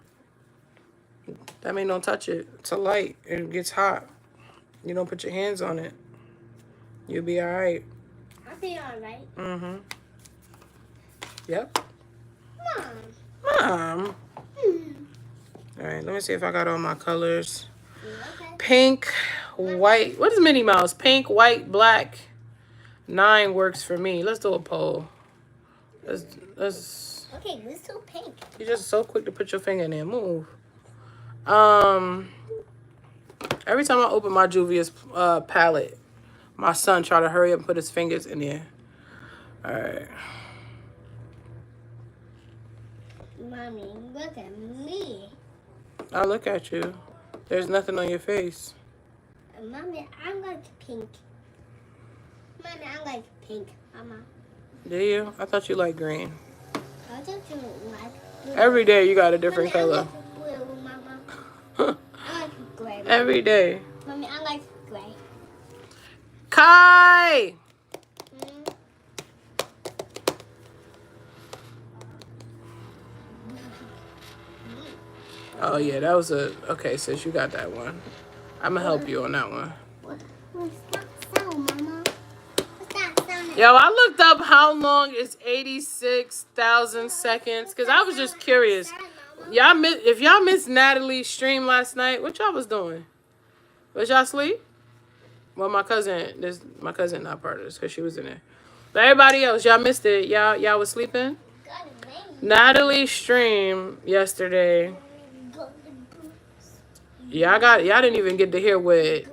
That mean don't touch it. It's a light. It gets hot. You don't put your hands on it. You'll be alright. I'll be alright. Mm-hmm. Yep. Mom. Alright, let me see if I got all my colors. Okay. Pink, white. What is Minnie Mouse? Pink, white, black. 9 works for me. Let's do a poll. Let's. Okay, let's do pink. You're just so quick to put your finger in there. Move. Every time I open my Juvia's palette, my son try to hurry up and put his fingers in there. All right. Mommy, look at me. I look at you. There's nothing on your face. Mommy, I like pink. Mommy, I like pink, Mama. Do you? I thought you liked green. I thought you like blue. Every day you got a different Mommy, color. I like blue, Mama. I like gray. Mama. Every day. Mommy, I like gray. Kai! Oh, yeah, that was a... Okay, sis, you got that one. I'm going to help you on that one. What's that sound, Mama? What's that sound? Yo, I looked up how long is 86,000 seconds because I was just curious. If y'all missed Natalie's stream last night, what y'all was doing? Was y'all asleep? Well, my cousin not part of this because she was in there. But everybody else, y'all missed it. Y'all was sleeping? Natalie's stream yesterday. Y'all didn't even get to hear what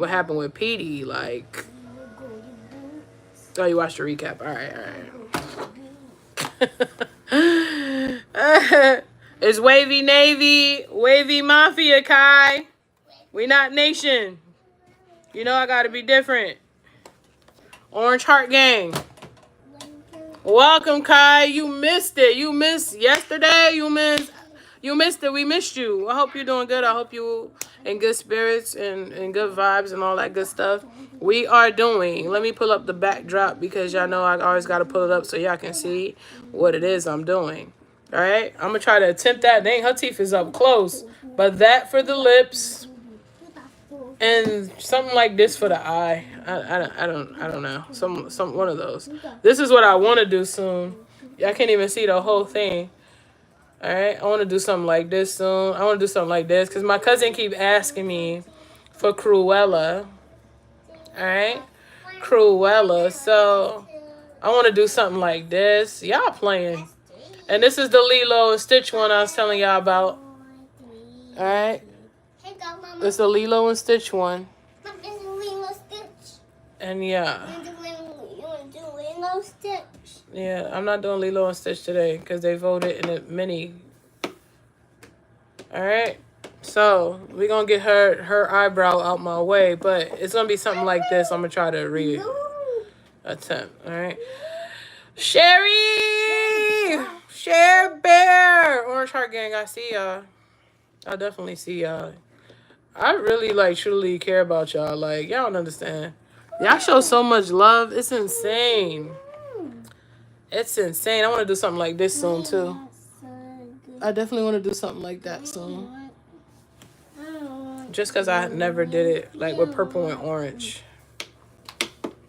happened with Petey. Like, oh, you watched the recap. All right. It's Wavy Navy, Wavy Mafia, Kai. We not nation. You know I gotta be different. Orange Heart Gang. Welcome, Kai. You missed it. You missed yesterday. You missed it. We missed you. I hope you're doing good. I hope you in good spirits and good vibes and all that good stuff. We are doing. Let me pull up the backdrop because y'all know I always got to pull it up so y'all can see what it is I'm doing. All right. I'm going to try to attempt that. Dang, her teeth is up close. But that for the lips and something like this for the eye. I don't know. Some one of those. This is what I want to do soon. Y'all can't even see the whole thing. All right, I want to do something like this soon. I want to do something like this because my cousin keep asking me for Cruella. All right, Cruella. So I want to do something like this. Y'all playing. And this is the Lilo and Stitch one I was telling y'all about. All right. This is the Lilo and Stitch one. And yeah. You want to do Lilo Stitch? Yeah, I'm not doing Lilo and Stitch today because they voted in a mini. All right. So we're going to get her eyebrow out my way, but it's going to be something like this. I'm going to try to attempt. All right. Sherry! Share Bear! Orange Heart Gang, I see y'all. I definitely see y'all. I really, truly care about y'all. Like, y'all don't understand. Y'all show so much love. It's insane. It's insane. I want to do something like this soon, too. I definitely want to do something like that soon. Just because I never did it, like, with purple and orange.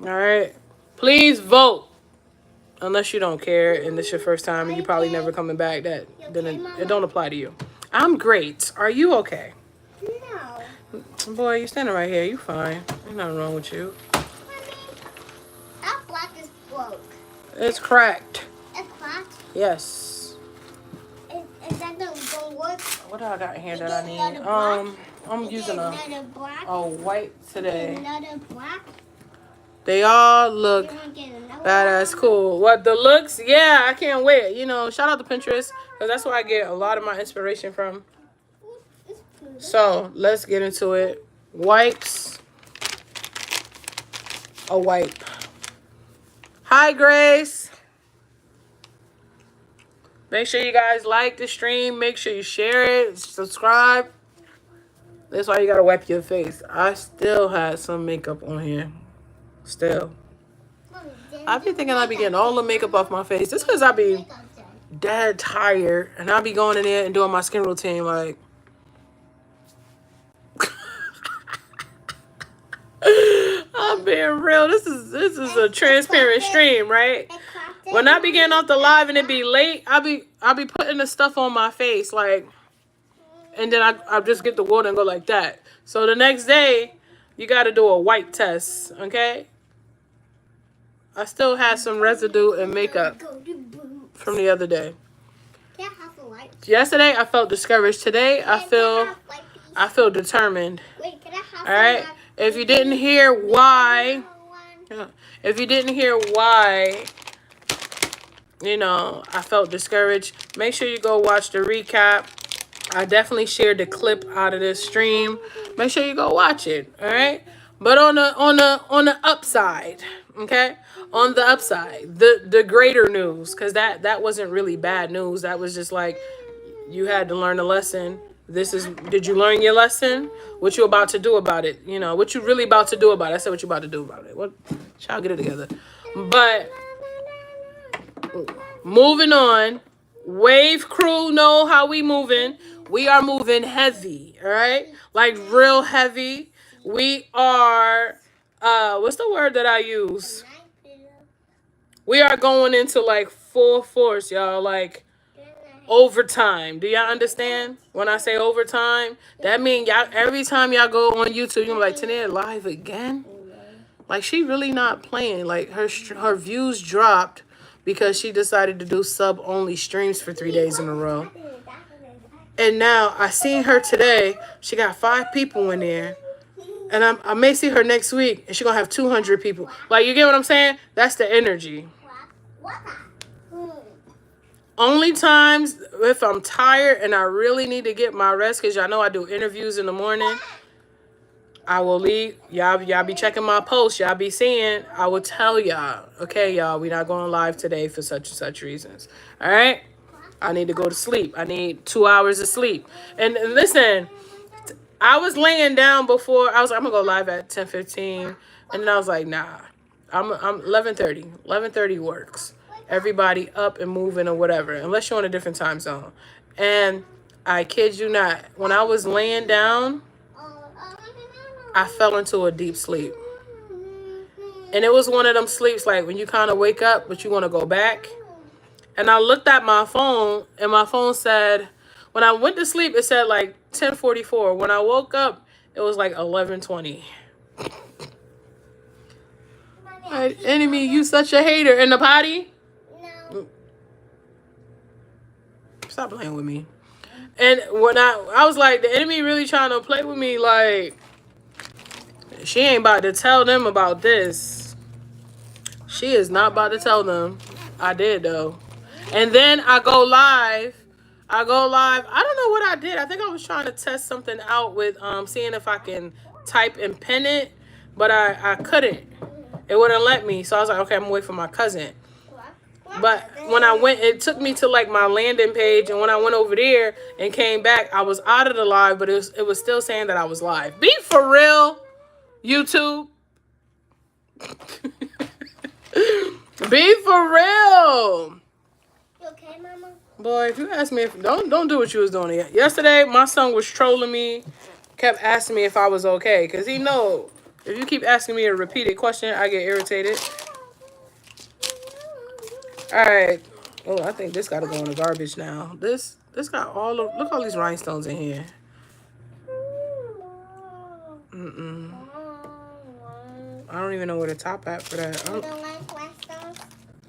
All right. Please vote. Unless you don't care and this your first time and you're probably never coming back, then it don't apply to you. I'm great. Are you okay? No. Boy, you're standing right here. You fine. Ain't nothing wrong with you. That block is broke. It's cracked. It's cracked? Yes. Is that going to work? What do I got in here that I need? I'm using a white today. Another black? They all look badass cool. What, the looks? Yeah, I can't wait. You know, shout out to Pinterest because that's where I get a lot of my inspiration from. So let's get into it. Wipes. A wipe. Hi, Grace. Make sure you guys like the stream. Make sure you share it. Subscribe. That's why you gotta wipe your face. I still had some makeup on here. Still. I be thinking I be getting all the makeup off my face. Just because I be dead tired. And I be going in there and doing my skin routine like... I'm being real. This is a transparent stream, right? When I be getting off the live and it be late, I be putting the stuff on my face like, and then I just get the water and go like that. So the next day, you got to do a wipe test, okay? I still have some residue and makeup from the other day. Yesterday I felt discouraged. Today I feel determined. All right. If you didn't hear why, you know, I felt discouraged, make sure you go watch the recap. I definitely shared the clip out of this stream. Make sure you go watch it. All right. But on the upside, okay, on the upside, the greater news, because that wasn't really bad news. That was just like you had to learn a lesson. Did you learn your lesson? What you about to do about it? You know, what you really about to do about it? I said what you about to do about it. What? Y'all get it together. But moving on. Wave crew know how we moving. We are moving heavy, all right? Like real heavy. We are, what's the word that I use? We are going into like full force, y'all. Like overtime. Do y'all understand when I say overtime? That means y'all, every time y'all go on YouTube, you're like, Tania live again? Like she really not playing. Like her views dropped because she decided to do sub-only streams for 3 days in a row. And now I seen her today. She got 5 people in there. And I may see her next week and she's going to have 200 people. Like, you get what I'm saying? That's the energy. Only times if I'm tired and I really need to get my rest, because y'all know I do interviews in the morning, I will leave. Y'all be checking my posts. Y'all be seeing. I will tell y'all. Okay, y'all, we not going live today for such and such reasons. All right? I need to go to sleep. I need 2 hours of sleep. And listen, I was laying down before. I was like, I'm going to go live at 10:15. And then I was like, nah. I'm 11:30. 11:30 works. Everybody up and moving or whatever. Unless you're on a different time zone. And I kid you not. When I was laying down, I fell into a deep sleep. And it was one of them sleeps like when you kind of wake up, but you want to go back. And I looked at my phone, and my phone said, when I went to sleep, it said like 10:44. When I woke up, it was like 11:20. Right, enemy, you such a hater. In the potty? No. Stop playing with me. And when I was like, the enemy really trying to play with me, like, she ain't about to tell them about this. She is not about to tell them. I did, though. And then I go live. I don't know what I did. I think I was trying to test something out with seeing if I can type and pin it. But I couldn't. It wouldn't let me. So I was like, okay, I'm going to wait for my cousin. But when I went, it took me to like my landing page. And when I went over there and came back, I was out of the live. But it was still saying that I was live. Be for real, YouTube. Be for real. You okay, Mama? Boy, if you ask me, don't do what you was doing yesterday. My son was trolling me, kept asking me if I was okay, cause he know if you keep asking me a repeated question, I get irritated. All right. Oh, I think this gotta go in the garbage now. This got look all these rhinestones in here. I don't even know where the top at for that. You don't like rhinestones?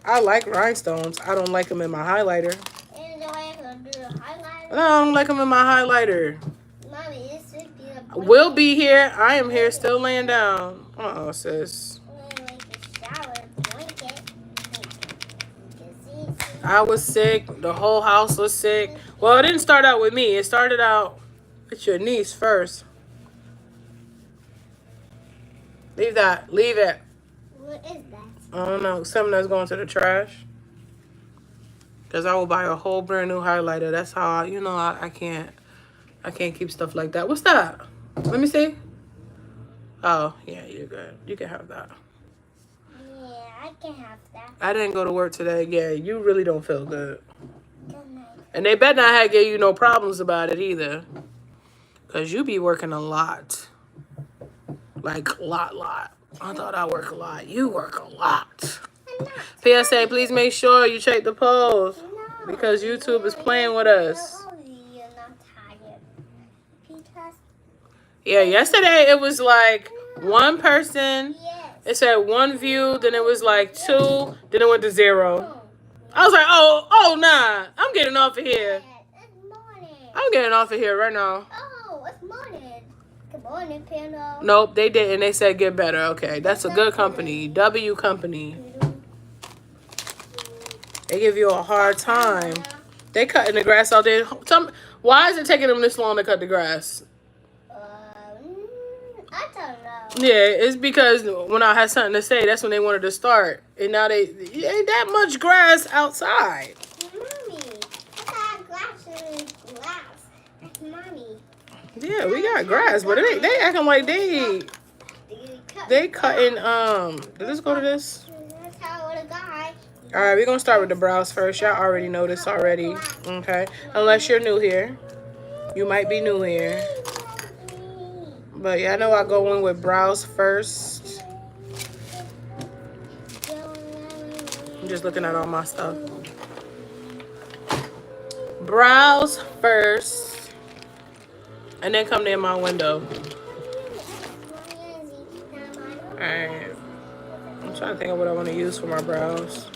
I like rhinestones. I don't like them in my highlighter. You don't like to do the highlighter? No, I don't like them in my highlighter. Mommy, this should be a We'll be here. I am here still laying down. Uh-oh, sis. I was sick. The whole house was sick. Well, it didn't start out with me. It started out It's your niece first. Leave that. Leave it. What is that? I don't know. Something that's going to the trash. Because I will buy a whole brand new highlighter. That's how I can't keep stuff like that. What's that? Let me see. Oh, yeah, you're good. You can have that. Yeah, I can have that. I didn't go to work today. Yeah, you really don't feel good. Good night. And they better not have gave you no problems about it either. Because you be working a lot. Like, lot. I thought I work a lot. You work a lot. PSA, please make sure you check the polls. Because YouTube is playing with us. You're not tired. Because Yeah, yesterday it was like one person. yes. It said one view, then it was like 2, then it went to 0. I was like, oh, nah. I'm getting off of here. It's morning. I'm getting off of here right now. Oh, it's morning. Good morning, Panda. Nope, they didn't. They said get better. Okay, that's a good company. W company. They give you a hard time. They cutting the grass all day. Why is it taking them this long to cut the grass? I don't know. Yeah, it's because when I had something to say, that's when they wanted to start. And now they ain't that much grass outside. Mommy, I got grass in glass. That's mommy. Yeah, we got grass, but they acting like they cutting did this go to this? That's how the guy. Alright, we're gonna start with the brows first. Y'all already know this already. Okay. Unless you're new here. You might be new here. But yeah, I know I go in with brows first. I'm just looking at all my stuff. Brows first. And then come near my window. Alright. I'm trying to think of what I want to use for my brows.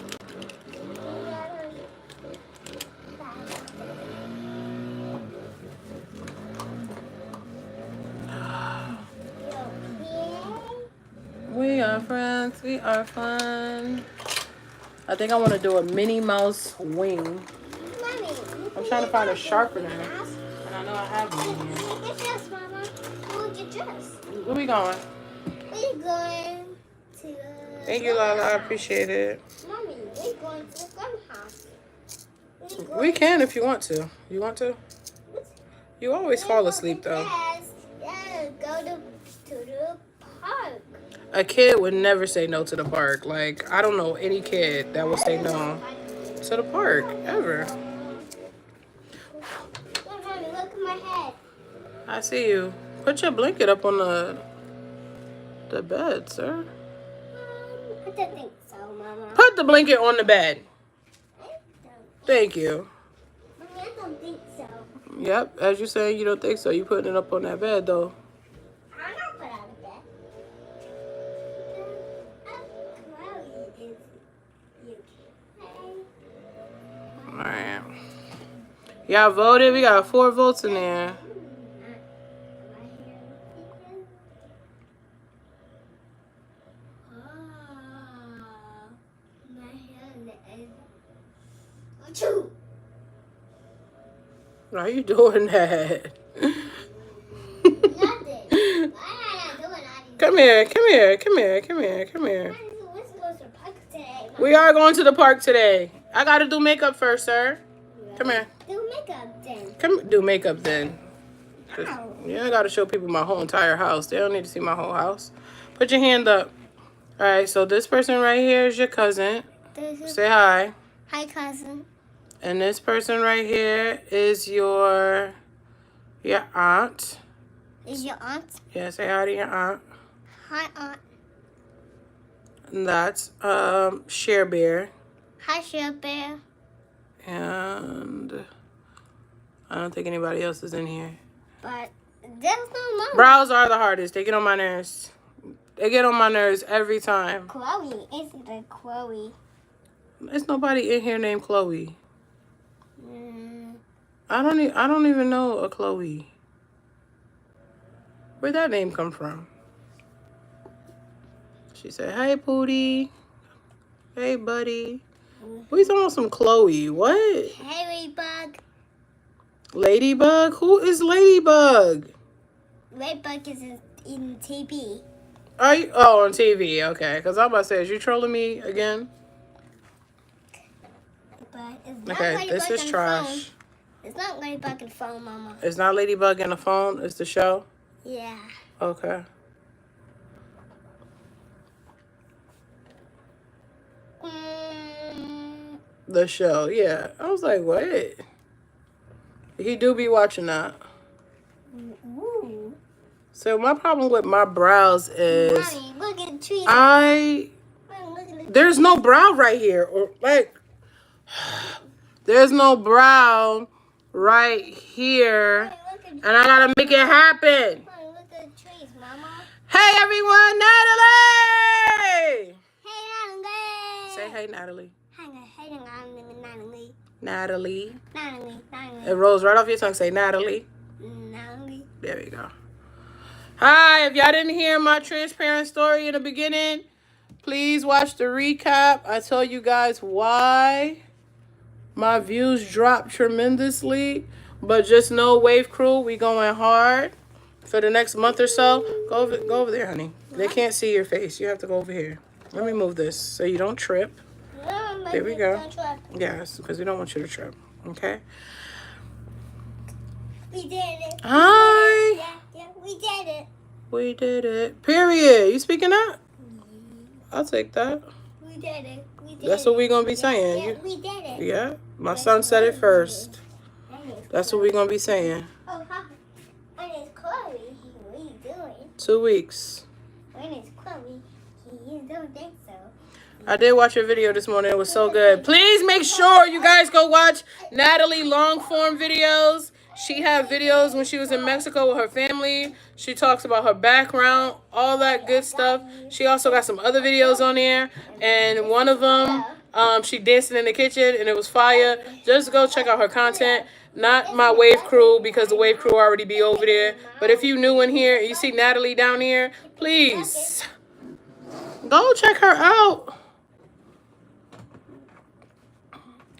We are friends. We are fun. I think I want to do a Minnie Mouse wing. I'm trying to find a sharpener. And I know I have one here. Look at this, Mama. Where'd you dress? Where we going? We're going to. Thank you, Lala. I appreciate it. Mommy, we're going to the gunhouse. We can if you want to. You want to? You always fall asleep, though. Yeah, go to the park. A kid would never say no to the park. Like, I don't know any kid that would say no to the park, ever. Look, Mommy, look at my head. I see you. Put your blanket up on the bed, sir. I don't think so, Mama. Put the blanket on the bed. I don't. Thank you. Mommy, I don't think so. Yep, as you saying you don't think so. You putting it up on that bed, though. I'm not put out of bed. Alright. Y'all voted? We got 4 votes in there. Why are you doing that? Nothing. Come here, come here, come here, come here, come here. Let's go to the park today. We are going to the park today. I gotta do makeup first, sir. Come here. Do makeup then. Come do makeup then. Ow. Yeah, I gotta show people my whole entire house. They don't need to see my whole house. Put your hand up. Alright, so this person right here is your cousin. Say hi. Hi, cousin. And this person right here is your aunt. Is your aunt? Yeah, say hi to your aunt. Hi, aunt. And that's Share Bear. Hi, Share Bear. And I don't think anybody else is in here. But there's no mom. Brows are the hardest. They get on my nerves. They get on my nerves every time. Chloe. Isn't it Chloe? There's nobody in here named Chloe. Mm. I don't even know a Chloe. Where'd that name come from? She said, "Hey, Pootie. Hey, buddy." We talking about some Chloe. What? Hey, Bug. Ladybug? Who is Ladybug? Ladybug is in TV. Are you? Oh, on TV. Okay. Because I'm about to say, is you trolling me again? But it's not Okay, Ladybug this is on the trash. phone. It's not Ladybug on the phone, Mama. It's not Ladybug in the phone. It's the show. Yeah. Okay. The show. Yeah. I was like, what? He do be watching that. Ooh. So my problem with my brows is Mommy, look at the trees. Mommy, look at the there's no brow right here, or like there's no brow right here, Mommy, look at and I gotta make it happen. Mommy, look at the trees, Mama. Hey everyone, Natalie! Hey, Natalie. Say hey, Natalie. Hey, Natalie. Natalie. Natalie. It rolls right off your tongue. Say Natalie. Natalie. There we go. Hi, if y'all didn't hear my transparent story in the beginning, please watch the recap. I tell you guys why my views dropped tremendously. But just know, Wave Crew, we going hard for the next month or so. Go over there, honey. They can't see your face. You have to go over here. Let me move this so you don't trip. There we go. Yes, because we don't want you to trip. Okay? We did it. Hi. Yeah, we did it. We did it. Period. You speaking that? I'll take that. We did it. That's what we going to be saying. Yeah, we did it. Yeah. My son said it first. That's what we going to be saying. Oh, hi. My name's Chloe. What are you doing? 2 weeks. My name's Chloe. You don't think so. I did watch your video this morning. It was so good. Please make sure you guys go watch Natalie long form videos. She had videos when she was in Mexico with her family. She talks about her background, all that good stuff. She also got some other videos on there. And one of them, she dancing in the kitchen and it was fire. Just go check out her content. Not my Wave Crew because the Wave Crew already be over there. But if you new in here and you see Natalie down here, please go check her out.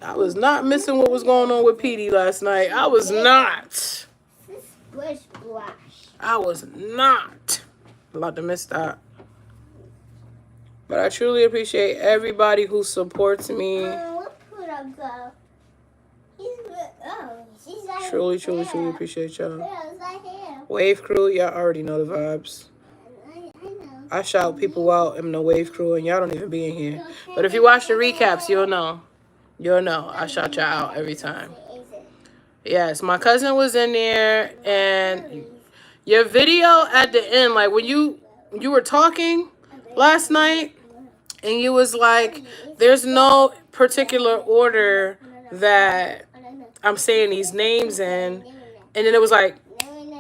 I was not missing what was going on with Petey last night. I was not. Bush blush. I was not about to miss that. But I truly appreciate everybody who supports me. What put I go? She's like Truly appreciate y'all. right here. Wave Crew, y'all already know the vibes. I know. I shout people out in the Wave Crew and y'all don't even be in here. But if you watch the recaps, you'll know. You'll know. I shout y'all out every time. Yes, my cousin was in there and your video at the end, like when you were talking last night and you was like, there's no particular order that I'm saying these names in. And then it was like,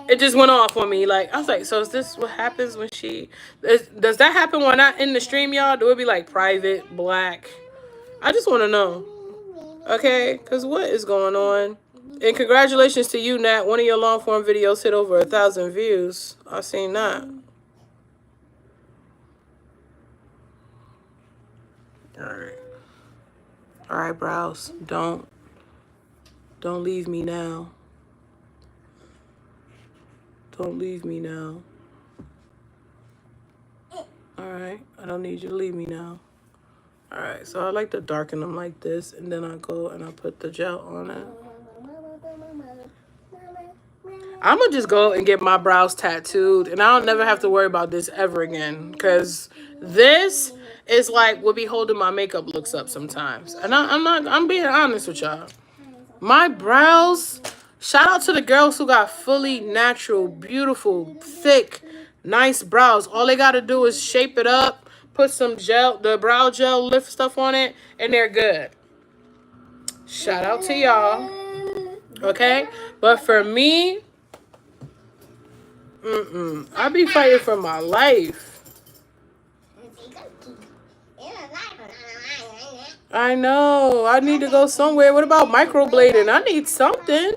it just went off on me. Like, I was like, so is this what happens when does that happen when I'm in the stream, y'all? Do it be like private, black? I just want to know. Okay, because what is going on? And congratulations to you, Nat. One of your long form videos hit over 1,000 views. I seen that. All right, brows. Don't leave me now. Don't leave me now. All right, I don't need you to leave me now. All right, so I like to darken them like this, and then I go and I put the gel on it. I'm going to just go and get my brows tattooed, and I'll never have to worry about this ever again, because this is like what be holding my makeup looks up sometimes. And I'm being honest with y'all. My brows, shout out to the girls who got fully natural, beautiful, thick, nice brows. All they got to do is shape it up, put some gel, the brow gel lift stuff on it, and they're good. Shout out to y'all. Okay? But for me, I be fighting for my life. I know. I need to go somewhere. What about microblading? I need something.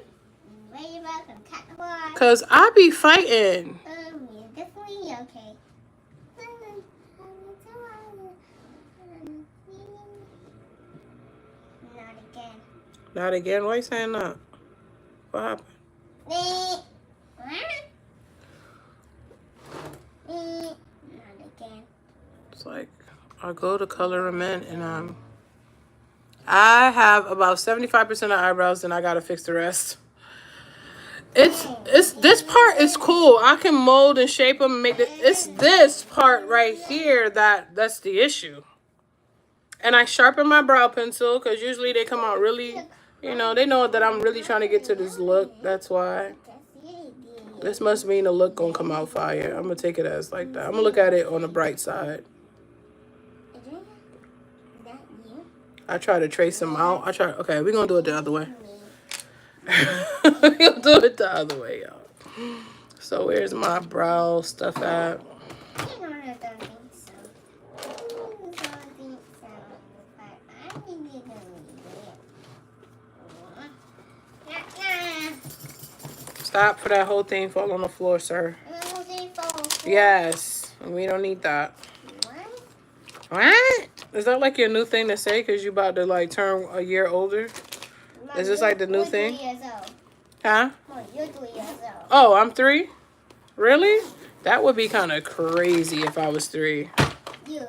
Because I be fighting. Definitely okay. Not again. Not again? Why you saying that? What happened? Not again. It's like I go to color them in and I have about 75% of eyebrows and I gotta fix the rest. It's this part is cool. I can mold and shape them and make it. It's this part right here that's the issue. And I sharpen my brow pencil because usually they come out really, you know, they know that I'm really trying to get to this look. That's why. This must mean the look gonna come out fire. I'm gonna take it as like that. I'm gonna look at it on the bright side. I try to trace them out. Okay, we're gonna do it the other way. We're gonna do it the other way, y'all. So where's my brow stuff at? Stop for that whole thing fall on the floor, sir. Yes, we don't need that. What? Is that like your new thing to say because you about to like turn a year older? Is this like the new thing? Huh? You're 3 years old. Oh, I'm 3? Really? That would be kind of crazy if I was 3. You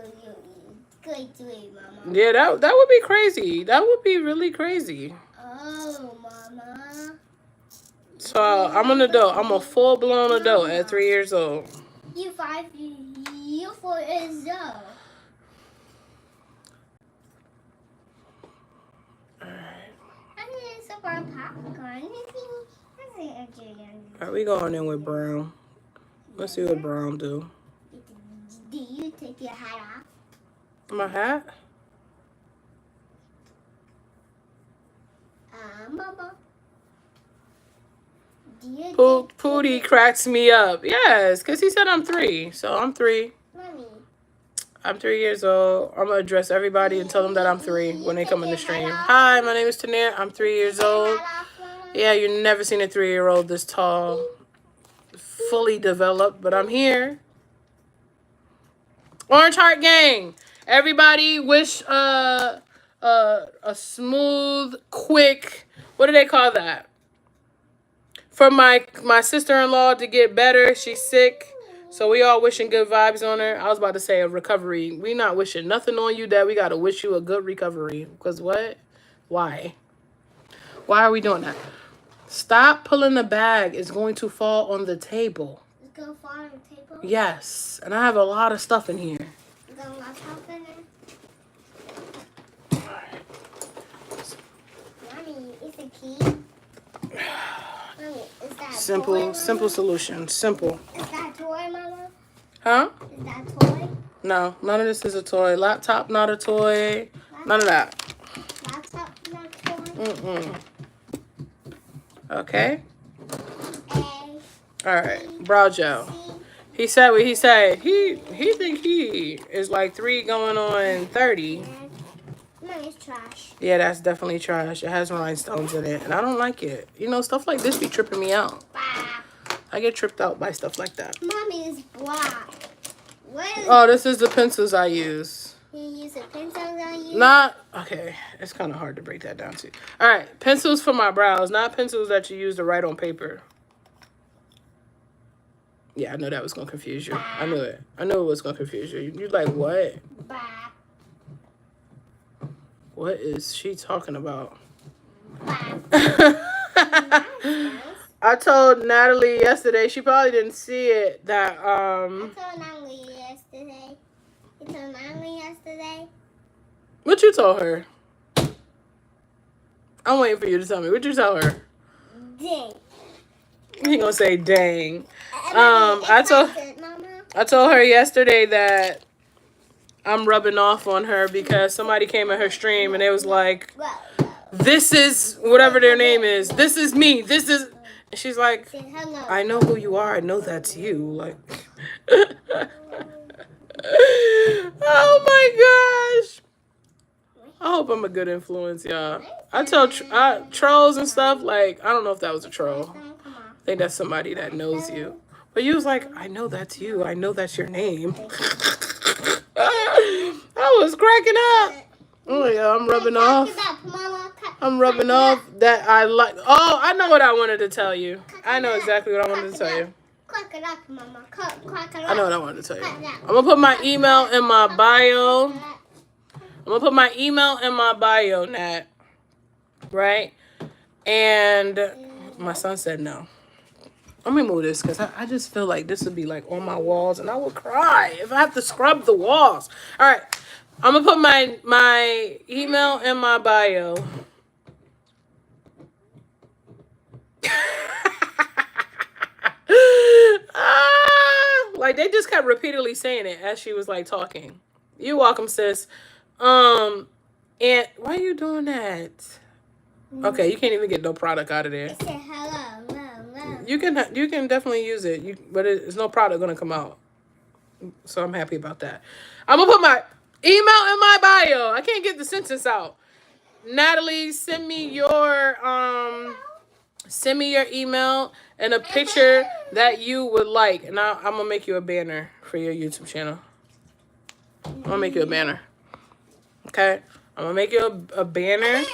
good 3, Mama. Yeah, that would be crazy. That would be really crazy. Oh, Mama. So I'm an adult. I'm a full-blown adult at 3 years old. You 5. You 4 years old. Popcorn. Alright, we going in with brown. Let's see what brown do. Do you take your hat off? My hat? Mama. Pootie cracks me up. Yes, because he said I'm 3. So I'm 3. Mommy. I'm 3 years old. I'm going to address everybody and tell them that I'm 3 when they come in the stream. Hi, my name is Tanir. I'm 3 years old. Yeah, you've never seen a 3-year-old this tall, fully developed, but I'm here. Orange Heart Gang. Everybody wish a smooth, quick, what do they call that? For my sister-in-law to get better. She's sick. So we all wishing good vibes on her. I was about to say a recovery. We not wishing nothing on you, Dad. We got to wish you a good recovery. Because what? Why? Why are we doing that? Stop pulling the bag. It's going to fall on the table. It's going to fall on the table? Yes. And I have a lot of stuff in here. Is there a lot of stuff in there? Mommy, is the key? Mommy, is that simple, toy, simple solution. Simple. Is that a toy, Mama? Huh? Is that a toy? No, none of this is a toy. Laptop, not a toy. None of that. Laptop, not a toy? Mm-mm. Okay. A. All right. Brow gel. He said what he said. He think he is like 3 going on 30. It's trash. Yeah, that's definitely trash. It has rhinestones in it, and I don't like it. You know, stuff like this be tripping me out. Bah. I get tripped out by stuff like that. Mommy is black. Oh, this is the pencils I use. You use the pencils I use? Not, okay, it's kind of hard to break that down too. All right, pencils for my brows, not pencils that you use to write on paper. Yeah, I know that was going to confuse you. I knew it. I knew it was going to confuse you. You're like, what? Bah. What is she talking about? I told Natalie yesterday, she probably didn't see it, that, I told Natalie yesterday. You told Natalie yesterday? What you told her? I'm waiting for you to tell me. What you tell her? Dang. He gonna say dang. I told her yesterday that I'm rubbing off on her because somebody came in her stream and it was like, this is whatever their name is. This is me. This is. And she's like, I know who you are. I know that's you. Like, oh my gosh. I hope I'm a good influence, y'all. I tell trolls and stuff, like, I don't know if that was a troll. I think that's somebody that knows you. But you was like, I know that's you. I know that's your name. I was cracking up. Oh, yeah, I'm rubbing off. Mama, cut I'm rubbing off that I like. Oh, I know what I wanted to tell you. I know exactly what I wanted to tell you. Crack it up, Mama. Crack it up. I know what I wanted to tell you. I'm gonna put my email in my bio. I'm gonna put my email in my bio, Nat. Right? And my son said no. Let me move this because I just feel like this would be like on my walls and I would cry if I have to scrub the walls. All right. I'm gonna put my email in my bio. Like they just kept repeatedly saying it as she was like talking. You're welcome, sis. And why are you doing that? Okay, you can't even get no product out of there. It said hello, hello. You can definitely use it. But there's no product gonna come out. So I'm happy about that. I'm gonna put my email in my bio. I can't get the sentence out. Natalie, send me your email and a picture that you would like, and I'm gonna make you a banner for your YouTube channel. I'm gonna make you a banner. Okay, I'm gonna make you a banner.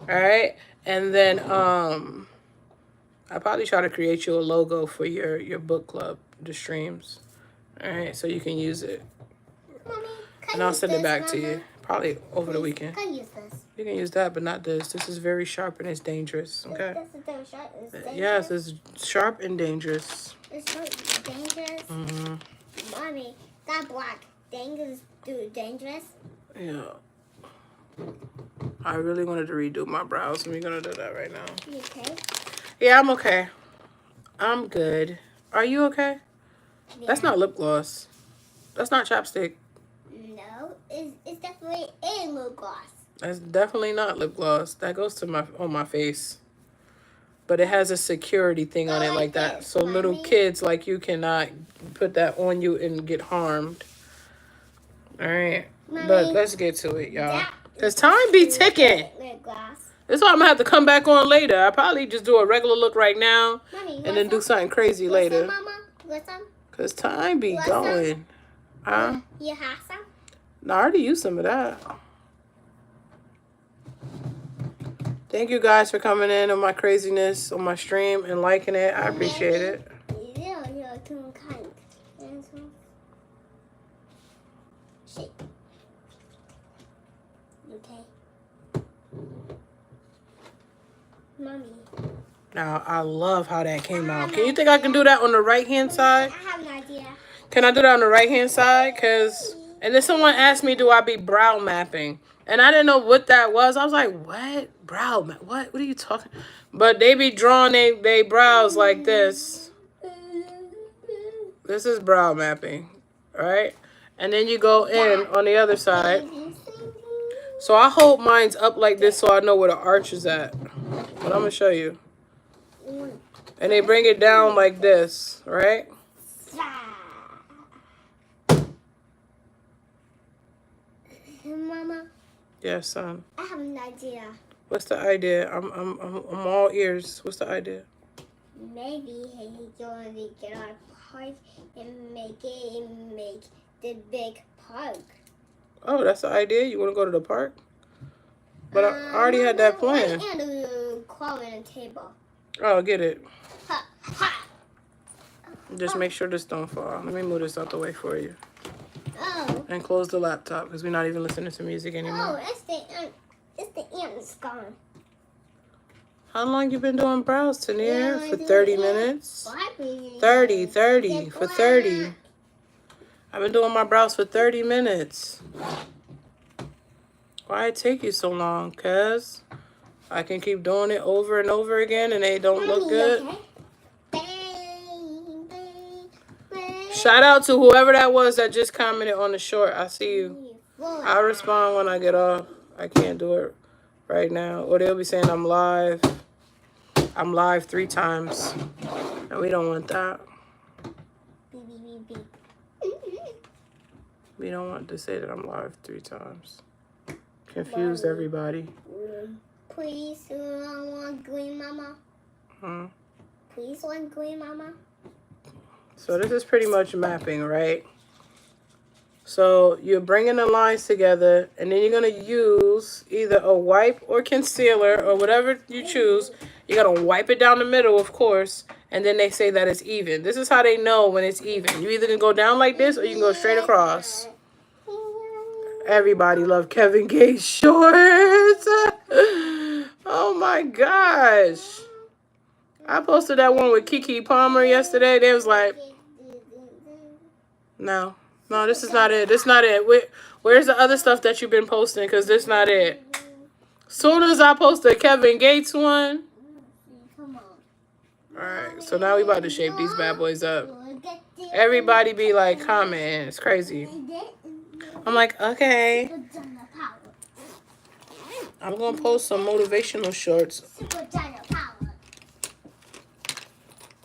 All right, and then I'll probably try to create you a logo for your book club, the streams. All right, so you can use it. Mommy, And I'll send it back to you. Probably over the Please, weekend. Can I use this? You can use that, but not this. This is very sharp and it's dangerous. Okay? This is very sharp. It's dangerous. Yes, it's sharp and dangerous. It's sharp, dangerous. Mm-hmm. Mommy, that black dangerous, dude, dangerous. Yeah. I really wanted to redo my brows, and we're gonna do that right now. You okay? Yeah, I'm okay. I'm good. Are you okay? Yeah. That's not lip gloss. That's not chapstick. No, it's definitely a lip gloss. That's definitely not lip gloss. That goes to on my face. But it has a security thing on it like that. So little kids like you cannot put that on you and get harmed. All right. But let's get to it, y'all. Because time be ticking. Lip gloss. That's why I'm going to have to come back on later. I'll probably just do a regular look right now. Mommy, and then do something crazy later. Listen, Mama? Listen. Because time be going. Huh? You have some? No, I already used some of that. Thank you guys for coming in on my craziness on my stream and liking it. I appreciate it. Yeah, you're too kind. Shit. Okay. Mommy. Now, I love how that came out. Can you think I can do that on the right-hand side? I have an idea. Can I do that on the right-hand side? And then someone asked me, do I be brow mapping? And I didn't know what that was. I was like, what? Brow map? What are you talking? But they be drawing they brows like this. This is brow mapping, right? And then you go in on the other side. So I hold mine's up like this so I know where the arch is at. But I'm going to show you. And they bring it down like this, right? Mama. Yes, son. I have an idea. What's the idea? I'm all ears. What's the idea? Maybe he's going to get our park and make the big park. Oh, that's the idea? You want to go to the park? But I already had that plan. And a clown and a table. Oh, get it. Ha, ha. Just make sure this don't fall. Let me move this out the way for you. Oh. And close the laptop because we're not even listening to music anymore. Oh, it's the ant is gone. How long you been doing brows, Tanier? For 30 minutes? 30 for 30. I've been doing my brows for 30 minutes. Why it take you so long? Cause I can keep doing it over and over again and they don't look good. Shout out to whoever that was that just commented on the short. I see you. I'll respond when I get off. I can't do it right now. Or they'll be saying I'm live. I'm live 3 times. And we don't want that. We don't want to say that I'm live 3 times. Confuse everybody. Please, want green mama? Please, want green mama? So this is pretty much mapping, right? So you're bringing the lines together, and then you're going to use either a wipe or concealer or whatever you choose. You're going to wipe it down the middle, of course, and then they say that it's even. This is how they know when it's even. You either can go down like this or you can go straight across. Everybody love Kevin Gates shorts. Oh my gosh. I posted that one with Keke Palmer yesterday. They was like, no, this is not it. This is not it. Where's the other stuff that you've been posting? Because this is not it. Soon as I post the Kevin Gates one. Alright, so now we about to shape these bad boys up. Everybody be like commenting. It's crazy. I'm like, okay. I'm going to post some motivational shorts.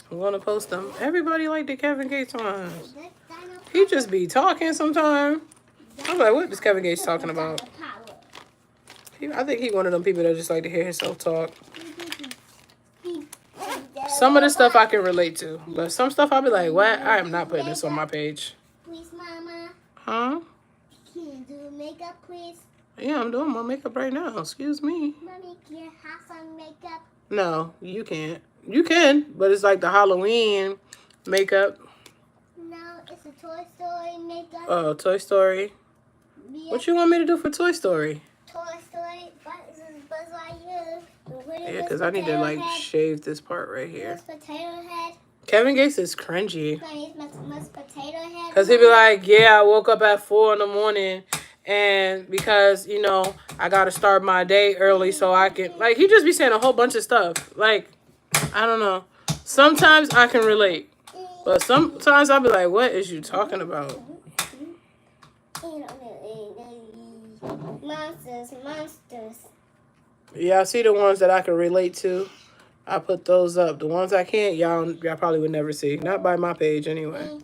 I'm going to post them. Everybody like the Kevin Gates ones. He just be talking sometimes. I'm like, what is Kevin Gates talking about? I think he one of them people that just like to hear himself talk. Some of the stuff I can relate to. But some stuff I'll be like, what? I am not putting this on my page. Please, Mama. Huh? Can you do makeup, please? Yeah, I'm doing my makeup right now. Excuse me. Mommy, can you have some makeup? No, you can't. You can, but it's like the Halloween makeup. No, it's a Toy Story makeup. Oh, Toy Story. Yeah. What you want me to do for Toy Story? Toy Story, Buzz Lightyear. Yeah, because I need to like shave this part right here. Potato Head. Kevin Gates is cringy. Potato Head. Because he'd be like, yeah, I woke up at 4 in the morning. And because, you know, I got to start my day early so I can... Like, he just be saying a whole bunch of stuff. Like, I don't know. Sometimes I can relate. But sometimes I'll be like, what is you talking about? Monsters. Yeah, I see the ones that I can relate to. I put those up. The ones I can't, y'all probably would never see. Not by my page, anyway.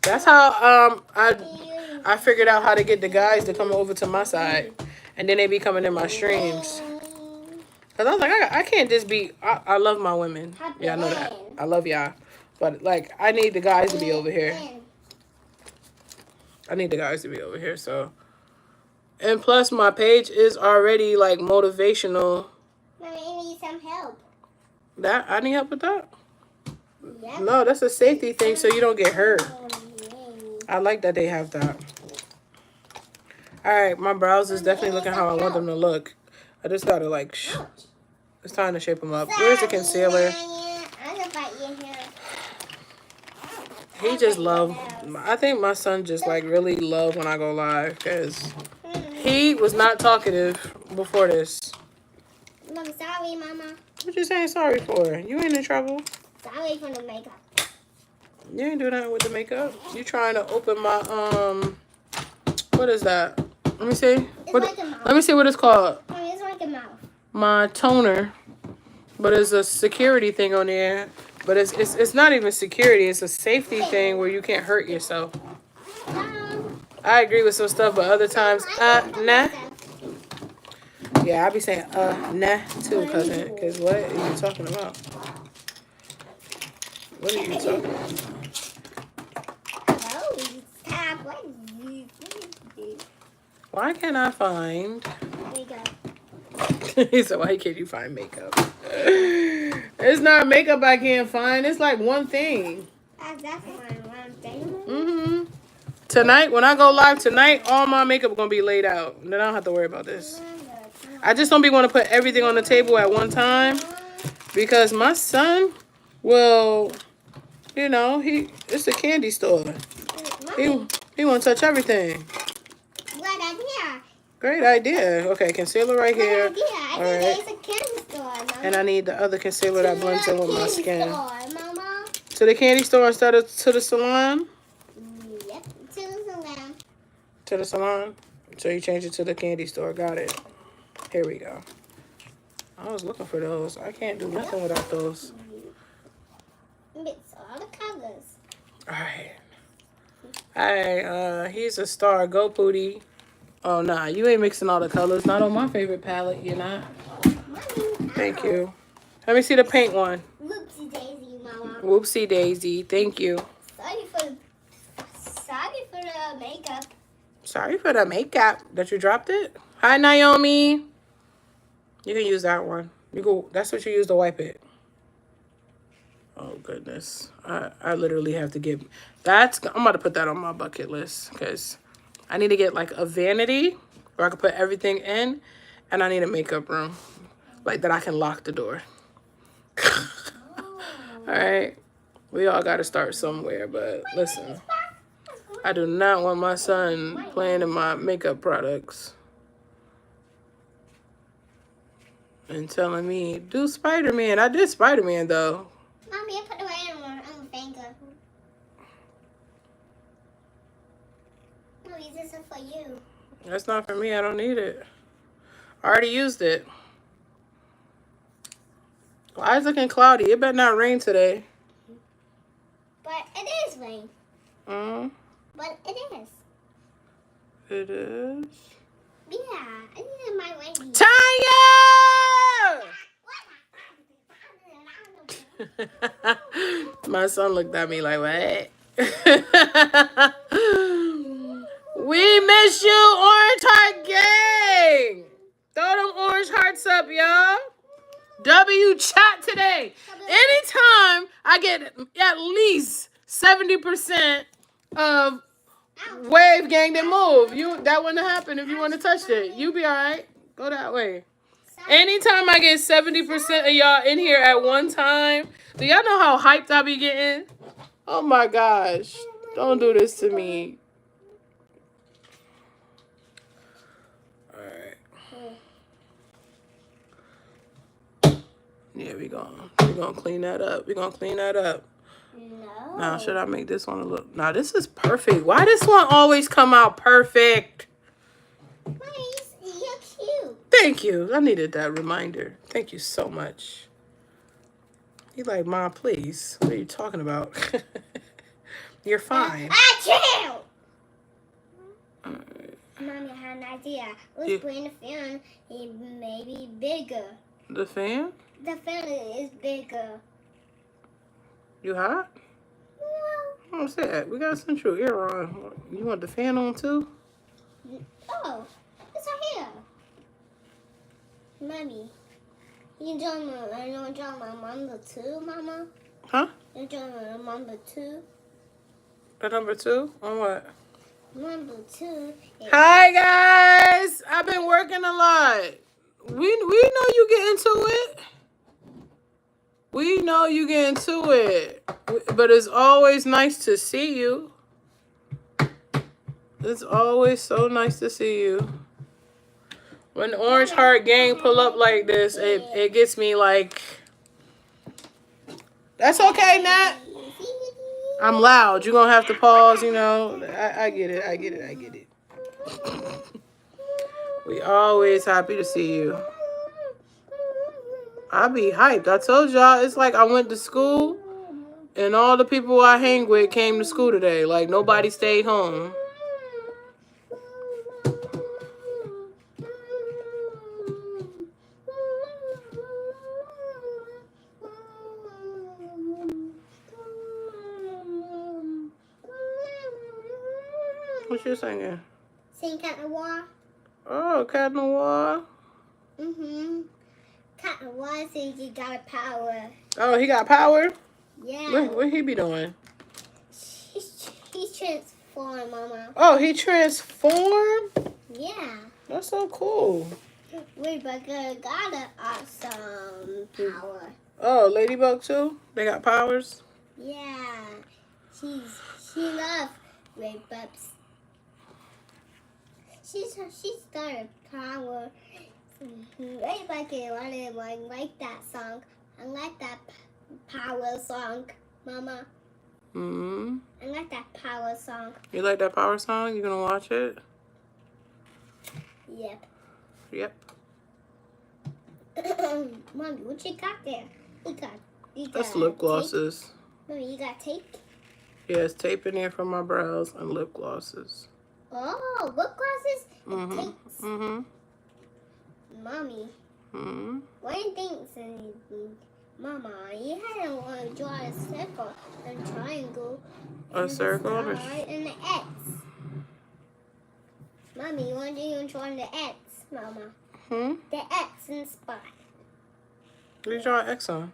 That's how I figured out how to get the guys to come over to my side, and then they be coming in my streams. Cause I was like, I can't just be. I love my women. Yeah, I know that. I love y'all, but like, I need the guys to be over here. I need the guys to be over here. So, and plus, my page is already like motivational. I need some help. That I need help with that. Yep. No, that's a safety thing, so you don't get hurt. I like that they have that. All right, my brows is definitely looking how I want them to look. I just gotta like, it's time to shape them up. Where's the concealer? He just love. I think my son just like really love when I go live because he was not talkative before this. I'm sorry, Mama. What you saying sorry for? You ain't in trouble. Sorry for the makeup. You ain't doing nothing with the makeup. You trying to open my what is that? Let me see. Let me see what it's called. It's like a mouth. My toner, but it's a security thing on there. But it's not even security. It's a safety thing where you can't hurt yourself. I agree with some stuff, but other times, nah. Yeah, I be saying nah too, cousin. Cause what are you talking about? What are you talking about? Why can't I find? He said, why can't you find makeup? It's not makeup I can't find. It's like one thing. Tonight, when I go live tonight, all my makeup is going to be laid out. Then I don't have to worry about this. I just don't be want to put everything on the table at one time. Because my son will, you know, it's a candy store. He want to touch everything. Great idea. Okay, concealer right here. All right. And I need the other concealer that blends in with my skin. To the candy store instead of to the salon? Yep, to the salon. To the salon? So you change it to the candy store. Got it. Here we go. I was looking for those. I can't do nothing without those. Mix all the colors. Alright, he's a star. Go, Pootie. Oh, nah, you ain't mixing all the colors. Not on my favorite palette, you're not. Thank you. Let me see the paint one. Whoopsie Mama. Whoopsie daisy. Thank you. Sorry for the makeup. Sorry for the makeup that you dropped it. Hi, Naomi. You can use that one. You go. That's what you use to wipe it. Oh goodness. I literally have to get. I'm about to put that on my bucket list because I need to get like a vanity where I can put everything in, and I need a makeup room like that I can lock the door. All right. We all got to start somewhere, but listen. I do not want my son playing in my makeup products and telling me, do Spider-Man. I did Spider-Man, though. Mommy, I put the right on my finger. Mommy, this is for you. That's not for me. I don't need it. I already used it. Why is it looking cloudy? It better not rain today. But it is rain. But it is. It is. Yeah, I need my rain. Tanya! My son looked at me like, what? We miss you, Orange Heart Gang! Throw them orange hearts up, y'all. W chat today. Anytime I get at least 70% of Wave Gang that move, that wouldn't happen if you want to touch it. You be all right. Go that way. Anytime I get 70% of y'all in here at one time, do y'all know how hyped I be getting? Oh my gosh. Don't do this to me. Alright. Yeah, we gonna clean that up. We gonna clean that up. No. Now, should I make this one a little... Now, this is perfect. Why this one always come out perfect? You're cute. Thank you. I needed that reminder. Thank you so much. You like, Mom, please. What are you talking about? You're fine. Achoo! Mommy, I had an idea. Let's bring the fan maybe bigger. The fan? The fan is bigger. You hot? I don't say that. We got a central ear on. You want the fan on too? Oh, it's right here. Mommy, you join my number 2, Mama? Huh? You join my number 2? The number 2? On what? Number 2. Hi guys! I've been working a lot. We know you get into it. We know you get into it. But it's always nice to see you. It's always so nice to see you. When the Orange Heart Gang pull up like this, it gets me like... That's okay, Nat. I'm loud. You're going to have to pause, you know. I get it. I get it. I get it. We always happy to see you. I be hyped. I told y'all, it's like I went to school and all the people I hang with came to school today. Like, nobody stayed home. What you singing? Sing Cat Noir. Oh, Cat Noir. Cat Noir says you got power. Oh, he got power? Yeah. What he be doing? He's transformed, Mama. Oh, he transformed? Yeah. That's so cool. Ladybug got an awesome power. Oh, Ladybug too? They got powers? Yeah. She loves Ladybugs. She's got a power. Ladybug like that song. I like that power song, Mama. I like that power song. You like that power song? You gonna watch it? Yep. Yep. Mommy, what you got there? You got That's lip glosses. Tape? Mommy, you got tape? Yeah, it's tape in there for my brows and lip glosses. Oh, lip glosses and tapes. Mommy. What do you think, Mama, you had one draw a circle, a triangle, A circle? a star, and an X. Mommy, you want to draw the X, Mama? The X and spot. What are you drawing X on?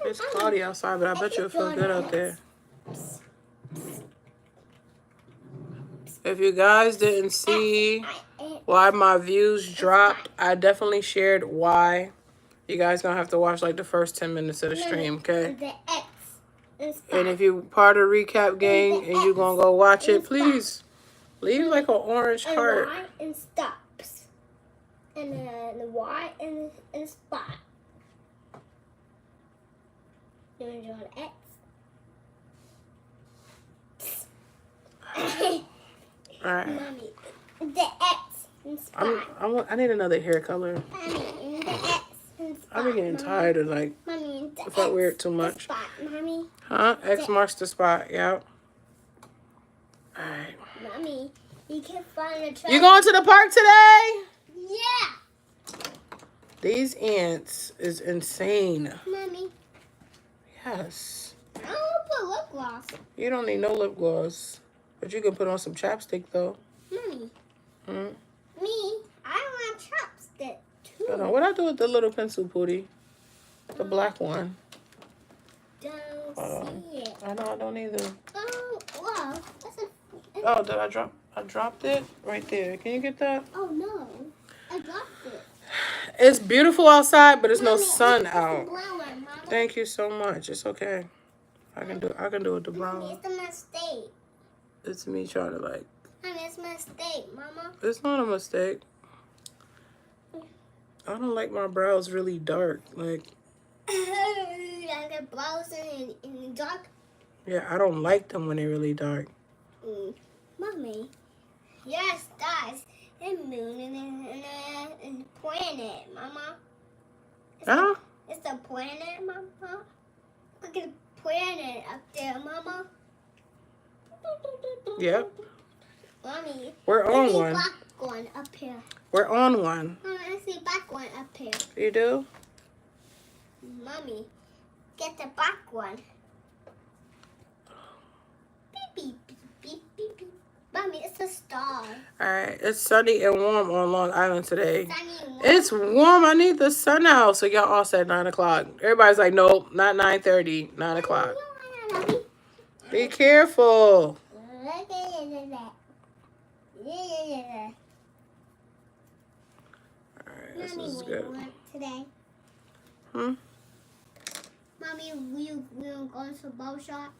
It's cloudy outside, but I bet you it'll feel good out there. If you guys didn't see why my views dropped, I definitely shared why. You guys gonna have to watch like the first 10 minutes of the stream, okay? The X and spot. And if you part of recap gang and you gonna go watch it, please leave like an orange heart. Y and stops. And then the Y and spot. You want to draw the X? All right. Mommy, the X and spot. I need another hair color. Mommy, the X and spot. I'm getting tired of like. Mommy, the If I wear it too much. Spot, Mommy. Huh? X marks the spot. Yep. All right. Mommy, you can find a treasure. You going to the park today? Yeah. These ants is insane. Mommy. Yes. I don't want to put lip gloss. You don't need no lip gloss. But you can put on some chapstick, though. Mommy. Hmm? Me, I want chopstick, too. I don't know. What I do with the little pencil pooty? The black one. Don't see it. I know, I don't either. Oh, wow. Oh, did I drop? I dropped it right there. Can you get that? Oh, no. I dropped it. It's beautiful outside, but there's no Mommy, sun it's out. the brown one, Mama. Thank you so much. It's okay. I can do it with the brown. Mommy, it's a mistake. It's me trying to like. Mommy, it's a mistake, Mama. It's not a mistake. I don't like my brows really dark. Like. Like the brows in the dark. Yeah, I don't like them when they're really dark. Mommy, yes, stars, and moon, and planet, Mama. Huh? It's a planet, Mama. Look at the planet up there, Mama. Yep. Mommy. We're on one. Black one up here. We're on one. Mama, I see black one up here. You do? Mommy, get the black one. Beep, beep, beep, beep, beep, beep. Mommy, it's a star. Alright, it's sunny and warm on Long Island today. Sunny and warm. It's warm. I need the sun out. So y'all all said 9 o'clock. Everybody's like, nope, not 9:30, 9 o'clock. Be careful. Alright, this is good. Today. Hmm? Mommy, we will go to the barber shop.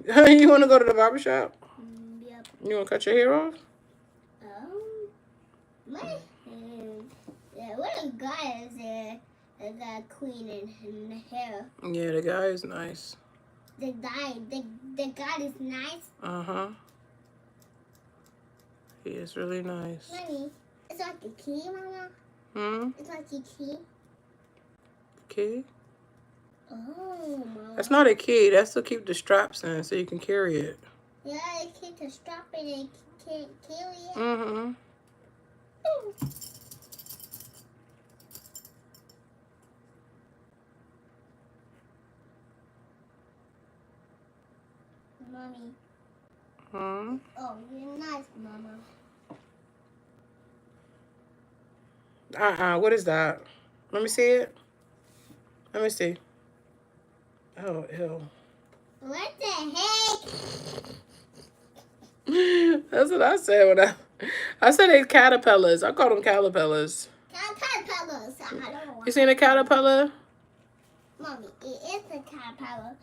You want to go to the barber shop? Yep. You want to cut your hair off? My what a guy is there that queen in the hair. Yeah, the guy is nice. The guy is nice. Uh-huh. He is really nice. Mommy, it's like a key, Mama. Hmm? It's like a key. Key? Oh, Mama. That's not a key. That's to keep the straps in so you can carry it. Yeah, it keep the strap and it can't carry it. Mm-hmm. Mommy. Hmm? Oh, you're nice, Mama. What is that? Let me see it. Let me see. Oh, ew. What the heck? That's what I said when I said they caterpillars. I call them caterpillars. Caterpillars. I don't know. You seen a caterpillar? Mommy, it is a caterpillar.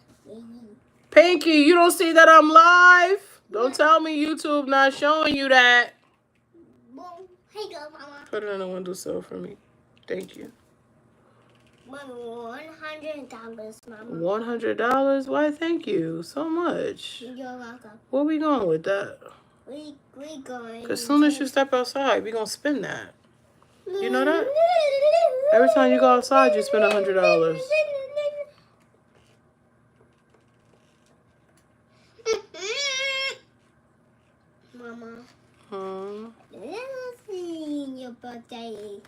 Pinky, you don't see that I'm live? Don't tell me YouTube not showing you that. Boom. Here you go, Mama. Put it on the windowsill for me. Thank you. Mommy, $100, Mama. $100? Why, thank you so much. You're welcome. Where we going with that? We going. Because as soon as you step outside, we going to spend that. You know that? Every time you go outside, you spend $100. Mama. Hmm. Let's see your birthday.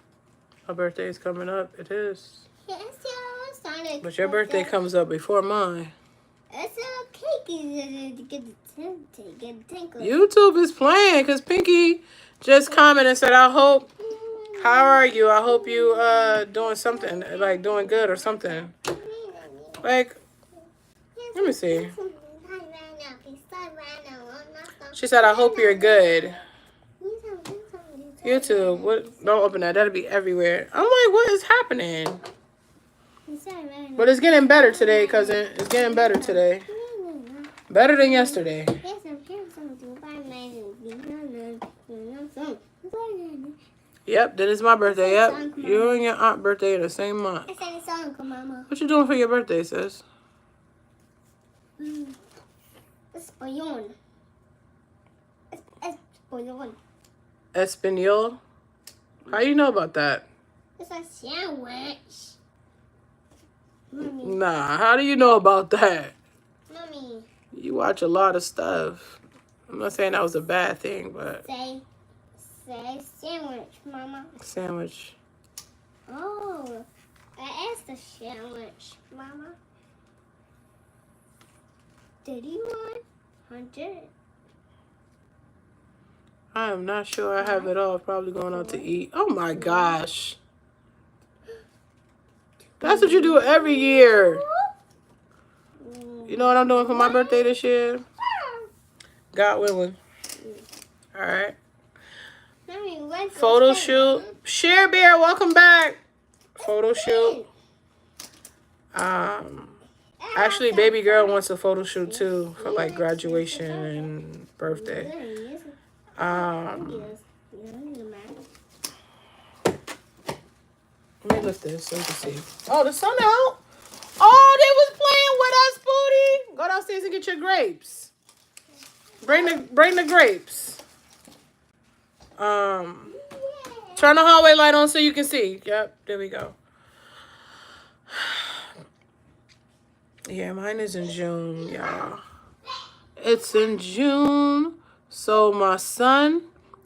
My birthday is coming up. It is. Yeah, it's Sonic. But your birthday comes up before mine. It's a cake. Get the tinkle. YouTube is playing because Pinky just commented and said, I hope, how are you? I hope you doing something, like doing good or something. Like, let me see. She said, I hope you're good. YouTube, what? Don't open that. That'll be everywhere. I'm like, what is happening? But it's getting better today, cousin. It's getting better today. Better than yesterday. Yep, then it's my birthday. Yep, you and your aunt's birthday in the same month. What you doing for your birthday, sis? Español. Espanol? How you know about that? It's a sandwich. Mommy. Nah, how do you know about that? Mommy. You watch a lot of stuff. I'm not saying that was a bad thing, but... Say sandwich, Mama. Sandwich. Oh, I asked a sandwich, Mama. 3100. I am not sure I have it all. Probably going out to eat. Oh my gosh. That's what you do every year. You know what I'm doing for my birthday this year? God willing. All right. Photo shoot. Share Bear, welcome back. Photo shoot. Actually, baby girl wants a photo shoot too for like graduation and birthday. Let me lift this so you can see. Oh, the sun out. Oh, they was playing with us, booty. Go downstairs and get your grapes. Bring the grapes. Turn the hallway light on so you can see. Yep, there we go. Yeah, mine is in June, y'all. It's in June. So my son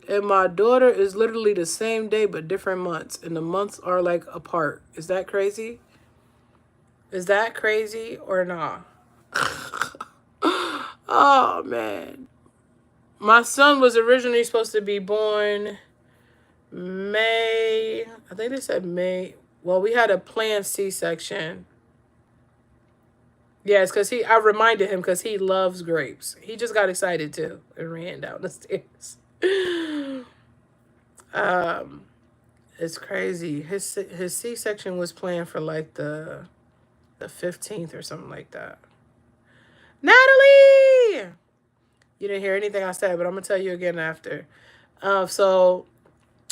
and my daughter is literally the same day but different months. And the months are like apart. Is that crazy? Is that crazy or not? Oh, man. My son was originally supposed to be born May. I think they said May. Well, we had a planned C-section. Yes, because I reminded him because he loves grapes. He just got excited too and ran down the stairs. It's crazy. His C-section was planned for like the 15th or something like that. Natalie! You didn't hear anything I said, but I'm going to tell you again after. So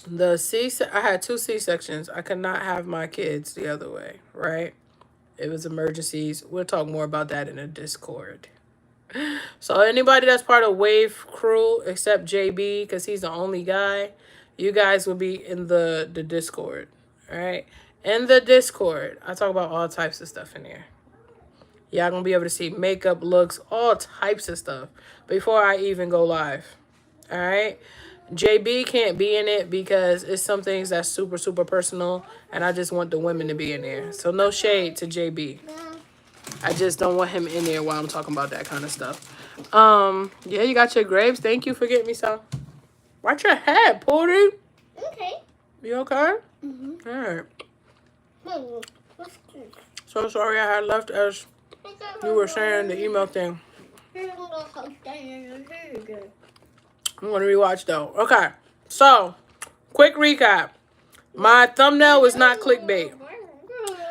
I had 2 C-sections. I could not have my kids the other way, right? It was emergencies. We'll talk more about that in a Discord. So anybody that's part of Wave Crew, except JB, because he's the only guy, you guys will be in the Discord, all right? In the Discord, I talk about all types of stuff in here. Y'all gonna be able to see makeup, looks, all types of stuff before I even go live, all right? JB can't be in it because it's some things that's super, super personal, and I just want the women to be in there. So no shade to JB. I just don't want him in there while I'm talking about that kind of stuff. Yeah, you got your grapes. Thank you for getting me some. Watch your head, Pooty. Okay. You okay? Mm-hmm. All right. So sorry I had left as you were saying the email thing. I'm going to rewatch though. Okay. So, quick recap. My thumbnail was not clickbait.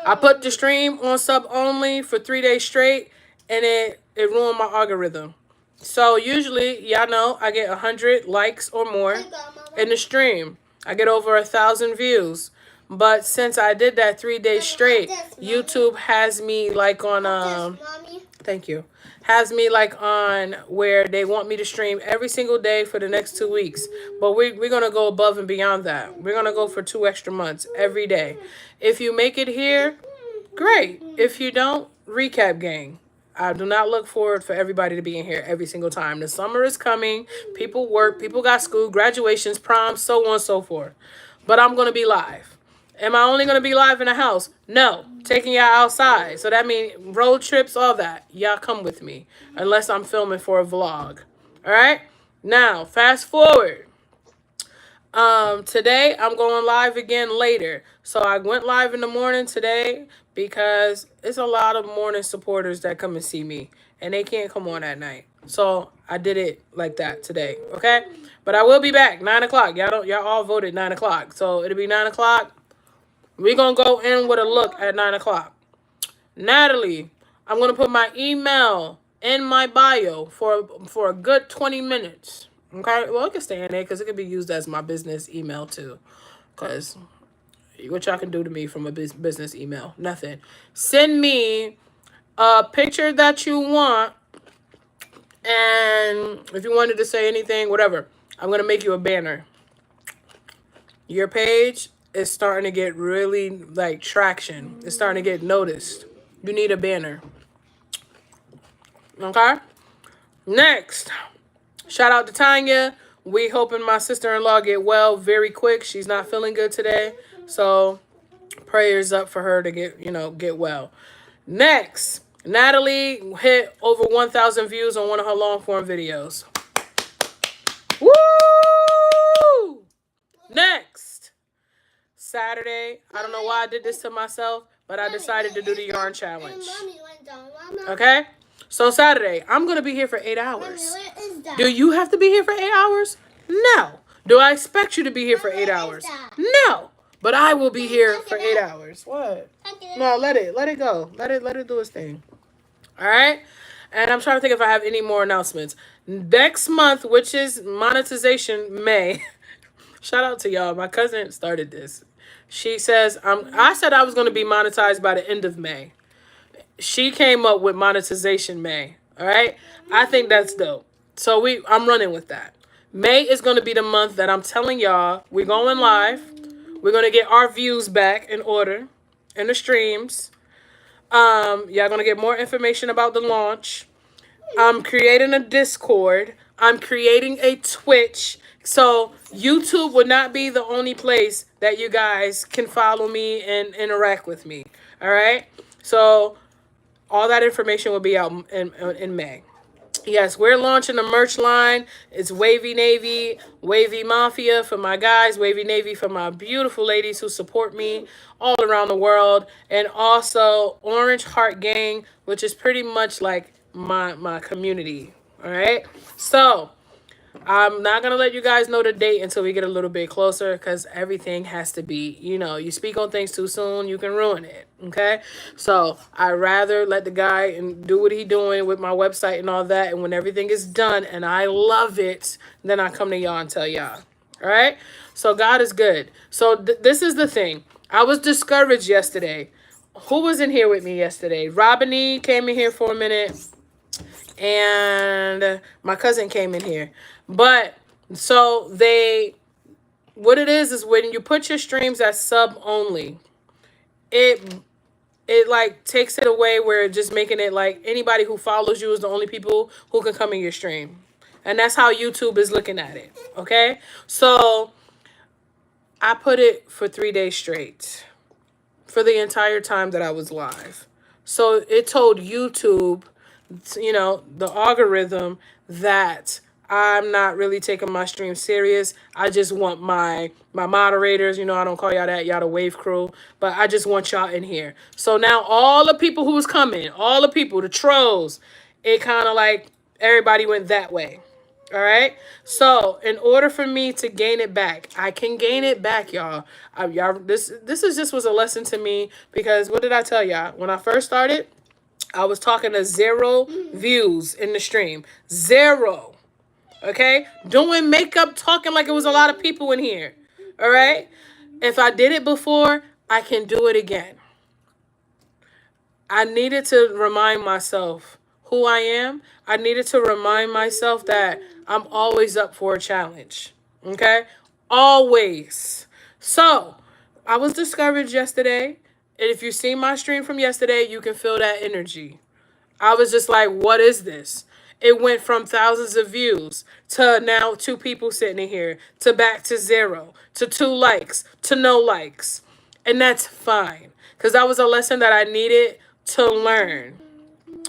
I put the stream on sub only for 3 days straight, and it ruined my algorithm. So usually, y'all know, I get 100 likes or more in the stream. I get over 1,000 views. But since I did that 3 days straight, YouTube has me like on thank you. Has me like on where they want me to stream every single day for the next 2 weeks. But we're going to go above and beyond that. We're going to go for 2 extra months every day. If you make it here, great. If you don't, recap gang. I do not look forward for everybody to be in here every single time. The summer is coming. People work. People got school, graduations, proms, so on and so forth. but I'm going to be live. Am I only going to be live in the house? No. Taking y'all outside. So that means road trips, all that. Y'all come with me. Unless I'm filming for a vlog. All right? Now, fast forward. Today I'm going live again later. So I went live in the morning today because it's a lot of morning supporters that come and see me. And they can't come on at night. So I did it like that today. Okay? But I will be back 9 o'clock. Y'all all voted 9 o'clock. So it'll be 9 o'clock. We're going to go in with a look at 9 o'clock. Natalie, I'm going to put my email in my bio for a good 20 minutes. Okay? Well, it can stay in there because it can be used as my business email too. Because what y'all can do to me from a business email? Nothing. Send me a picture that you want. And if you wanted to say anything, whatever, I'm going to make you a banner. Your page is starting to get really, like, traction. It's starting to get noticed. You need a banner. Okay? Next. Shout out to Tanya. We hoping my sister-in-law get well very quick. She's not feeling good today. So, prayers up for her to get well. Next. Natalie hit over 1,000 views on one of her long-form videos. Woo! Next. Saturday. I don't know why I did this to myself, but I decided to do the yarn challenge. Okay? So Saturday, I'm going to be here for 8 hours. Do you have to be here for 8 hours? No. Do I expect you to be here for 8 hours? No. But I will be here for 8 hours. What? No, let it go. Let it do its thing. All right? And I'm trying to think if I have any more announcements. Next month, which is Monetization May. Shout out to y'all. My cousin started this. She says, I said I was going to be monetized by the end of May. She came up with Monetization May. All right? I think that's dope. So I'm running with that. May is going to be the month that I'm telling y'all we're going live. We're going to get our views back in order in the streams. Y'all going to get more information about the launch. I'm creating a Discord. I'm creating a Twitch. So YouTube would not be the only place that you guys can follow me and interact with me. All right? So all that information will be out in May. Yes, we're launching a merch line. It's Wavy Navy, Wavy Mafia for my guys, Wavy Navy for my beautiful ladies who support me all around the world, and also Orange Heart Gang, which is pretty much like my community. All right, so I'm not going to let you guys know the date until we get a little bit closer because everything has to be, you speak on things too soon, you can ruin it, okay? So I'd rather let the guy and do what he doing with my website and all that, and when everything is done and I love it, then I come to y'all and tell y'all, all right? So God is good. So this is the thing. I was discouraged yesterday. Who was in here with me yesterday? Robiny came in here for a minute, and my cousin came in here. But so what it is when you put your streams as sub only, it like takes it away where it's just making it like anybody who follows you is the only people who can come in your stream. And that's how YouTube is looking at it. Okay. So I put it for 3 days straight for the entire time that I was live. So it told YouTube, the algorithm, that I'm not really taking my stream serious. I just want my moderators, I don't call y'all that, y'all the wave crew, but I just want y'all in here. So now all the people who was coming, all the people, the trolls, it kind of like everybody went that way. All right. So in order for me to gain it back, I can gain it back, y'all. This was a lesson to me because what did I tell y'all? When I first started, I was talking to 0 views in the stream. 0. Okay? Doing makeup, talking like it was a lot of people in here. All right? If I did it before, I can do it again. I needed to remind myself who I am. I needed to remind myself that I'm always up for a challenge. Okay? Always. So, I was discouraged yesterday. And if you see my stream from yesterday, you can feel that energy. I was just like, what is this? It went from thousands of views to now 2 people sitting in here to back to 0 to 2 likes to no likes. And that's fine. Because that was a lesson that I needed to learn.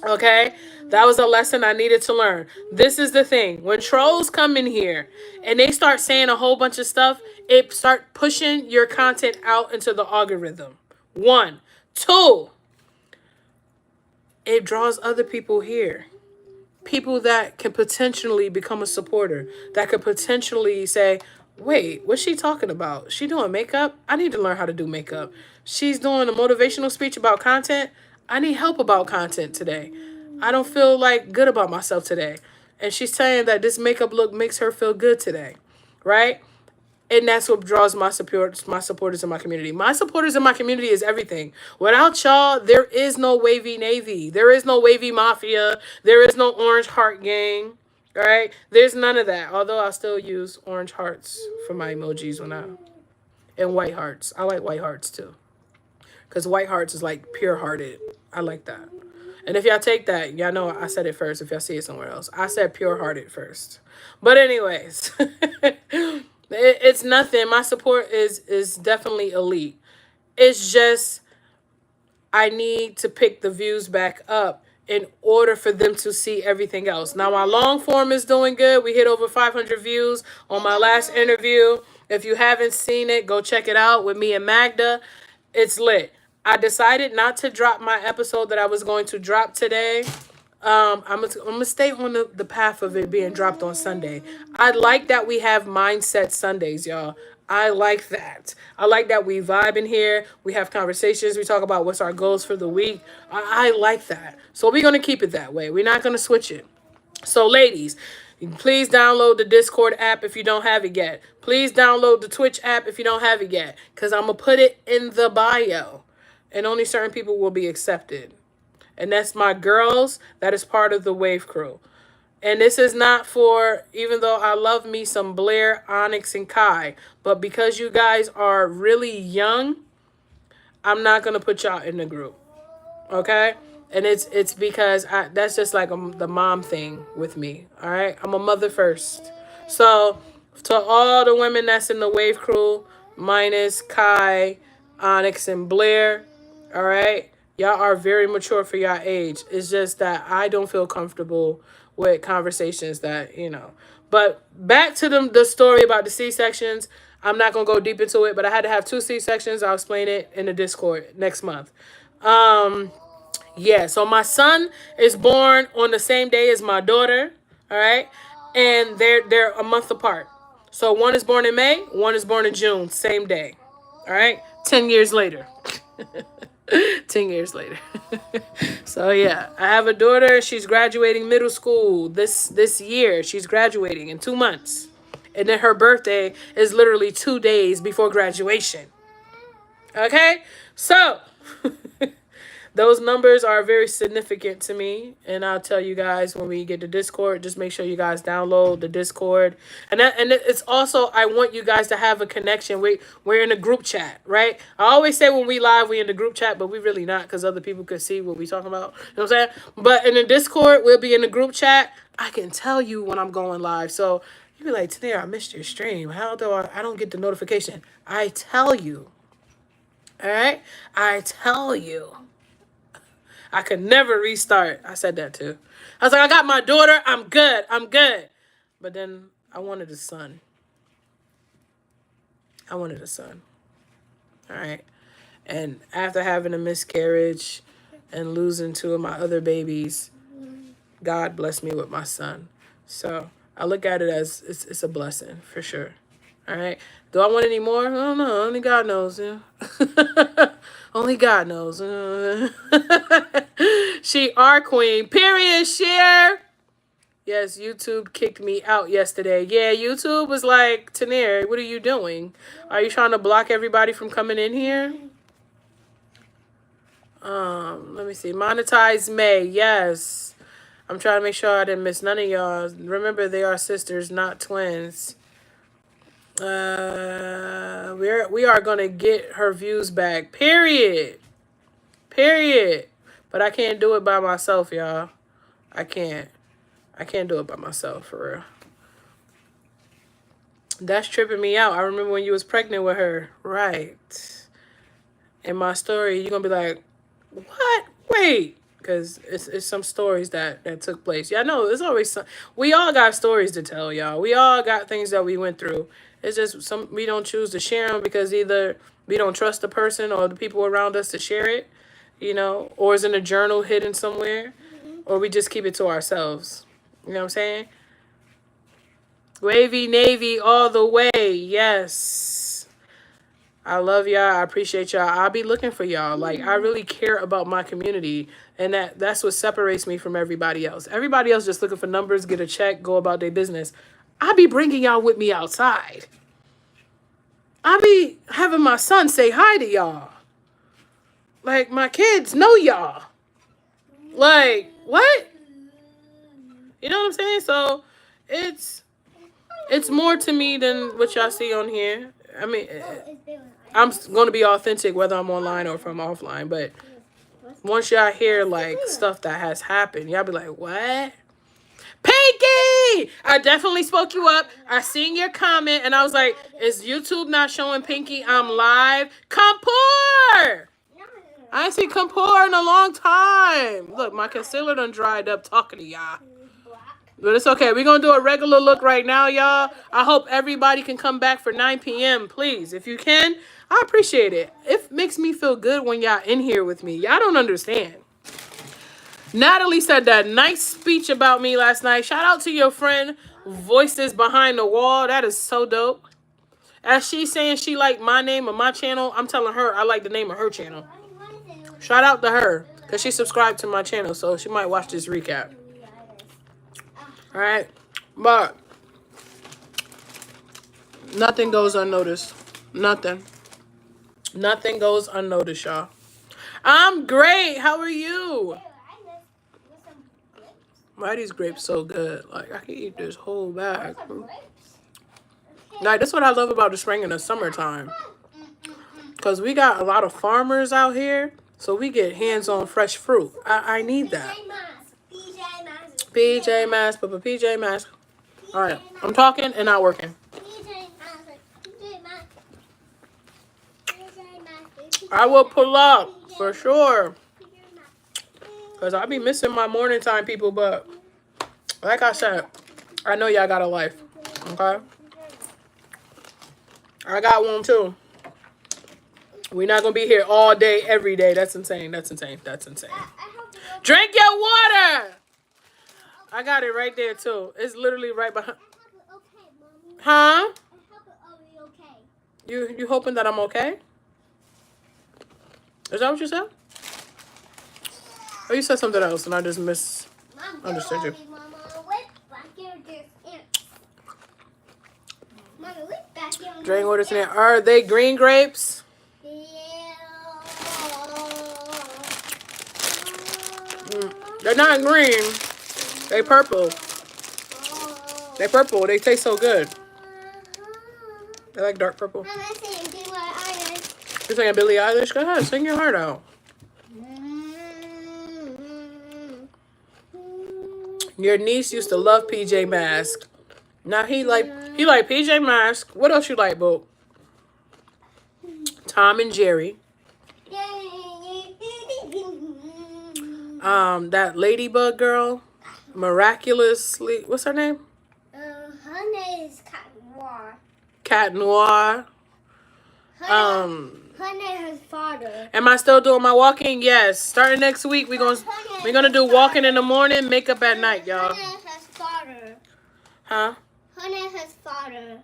Okay? That was a lesson I needed to learn. This is the thing. When trolls come in here and they start saying a whole bunch of stuff, it start pushing your content out into the algorithm. 1. 2. It draws other people here. People that can potentially become a supporter. That could potentially say, wait, what's she talking about? She doing makeup? I need to learn how to do makeup. She's doing a motivational speech about content. I need help about content today. I don't feel like good about myself today. And she's saying that this makeup look makes her feel good today. Right? And that's what draws my supporters in my community. My supporters in my community is everything. Without y'all, there is no Wavy Navy. There is no Wavy Mafia. There is no Orange Heart Gang. All right? There's none of that. Although I still use orange hearts for my emojis and white hearts. I like white hearts too. Because white hearts is like pure hearted. I like that. And if y'all take that, y'all know I said it first if y'all see it somewhere else. I said pure hearted first. But anyways, it's nothing. My support is definitely elite. It's just I need to pick the views back up in order for them to see everything else. Now, my long form is doing good. We hit over 500 views on my last interview. If you haven't seen it, go check it out with me and Magda. It's lit. I decided not to drop my episode that I was going to drop today. I'm gonna stay on the path of it being dropped on Sunday. I like that we have Mindset Sundays, y'all. I like that. I like that we vibe in here. We have conversations. We talk about what's our goals for the week. I like that. So we're going to keep it that way. We're not going to switch it. So ladies, please download the Discord app if you don't have it yet. Please download the Twitch app if you don't have it yet. Because I'm going to put it in the bio. And only certain people will be accepted. And that's my girls. That is part of the Wave Crew. And this is not for, even though I love me some Blair, Onyx, and Kai, but because you guys are really young, I'm not going to put y'all in the group. Okay? And it's because that's just like the mom thing with me. All right? I'm a mother first. So to all the women that's in the Wave Crew, minus Kai, Onyx, and Blair, all right? Y'all are very mature for your age. It's just that I don't feel comfortable with conversations that, But back to the story about the C-sections. I'm not going to go deep into it, but I had to have 2 C-sections. I'll explain it in the Discord next month. Yeah, so my son is born on the same day as my daughter, all right? And they're a month apart. So one is born in May, one is born in June, same day. All right? 10 years later. 10 years later. So yeah, I have a daughter. She's graduating middle school this year. She's graduating in 2 months. And then her birthday is literally 2 days before graduation. Okay? So those numbers are very significant to me, and I'll tell you guys when we get to Discord. Just make sure you guys download the Discord, and it's also I want you guys to have a connection. We're in a group chat, right? I always say when we live we in the group chat, but we really not because other people could see what we talking about. You know what I'm saying? But in the Discord, we'll be in the group chat. I can tell you when I'm going live, so you be like, "Today I missed your stream. How do I don't get the notification?" I tell you. All right, I tell you. I could never restart. I said that too. I was like, I got my daughter. I'm good. I'm good. But then I wanted a son. I wanted a son. All right. And after having a miscarriage and losing 2 of my other babies, God blessed me with my son. So I look at it as it's a blessing for sure. All right. Do I want any more? I don't know. Only God knows. Yeah. Only God knows. She our queen. Period. Share. Yes, YouTube kicked me out yesterday. Yeah, YouTube was like, Tanir, what are you doing? Are you trying to block everybody from coming in here? Let me see. Monetize May. Yes. I'm trying to make sure I didn't miss none of y'all. Remember, they are sisters, not twins. We are gonna get her views back. Period. Period. But I can't do it by myself, y'all. I can't. I can't do it by myself, for real. That's tripping me out. I remember when you was pregnant with her. Right. In my story, you're going to be like, what? Wait. Because it's some stories that took place. Yeah, I know. It's always some. We all got stories to tell, y'all. We all got things that we went through. It's just we don't choose to share them because either we don't trust the person or the people around us to share it, you know, or it's in a journal hidden somewhere, or we just keep it to ourselves. You know what I'm saying? Wavy Navy all the way. Yes. I love y'all. I appreciate y'all. I'll be looking for y'all. Like, I really care about my community. And that's what separates me from everybody else. Everybody else just looking for numbers, get a check, go about their business. I be bringing y'all with me outside. I be having my son say hi to y'all. Like, my kids know y'all. Like, what? You know what I'm saying? So, it's more to me than what y'all see on here. I mean, I'm going to be authentic whether I'm online or if I'm offline. But once y'all hear, like, stuff that has happened, y'all be like, what? Pinky! I definitely spoke you up. I seen your comment, and I was like, is YouTube not showing Pinky I'm live? Kapoor! I ain't seen Kapoor in a long time. Look, my concealer done dried up talking to y'all. But it's okay. We're going to do a regular look right now, y'all. I hope everybody can come back for 9 p.m., please. If you can, I appreciate it. It makes me feel good when y'all in here with me. Y'all don't understand. Natalie said that nice speech about me last night. Shout out to your friend, Voices Behind the Wall. That is so dope. As she's saying she liked my name of my channel, I'm telling her I like the name of her channel. Shout out to her, because she subscribed to my channel, so she might watch this recap. All right? But nothing goes unnoticed. Nothing. Nothing goes unnoticed, y'all. I'm great. How are you? Why are these grapes so good? Like, I can eat this whole bag. Like, that's what I love about the spring and the summertime. Because we got a lot of farmers out here, so we get hands-on fresh fruit. I need that. PJ Mask, Papa PJ Mask. All right, I'm talking and not working. I will pull up, for sure. Because I be missing my morning time, people, but like I said, I know y'all got a life, okay? I got one, too. We're not going to be here all day, every day. That's insane. That's insane. That's insane. Drink your water! I got it right there, too. It's literally right behind. Huh? You hoping that I'm okay? Is that what you said? Oh, you said something else, and I just misunderstood you. Drink water tonight. Are they green grapes? They're not green. They purple. They purple. They taste so good. They like dark purple. You're singing Billie Eilish? Go ahead, sing your heart out. Your niece used to love PJ Mask. Now he like PJ Mask. What else you like, boo? Tom and Jerry. That ladybug girl, miraculously. What's her name? Her name is Cat Noir. Cat Noir. Her name is father. Am I still doing my walking? Yes. Starting next week, we're gonna do walking in the morning, makeup at night, y'all. Her name is father. Huh? Her name is father.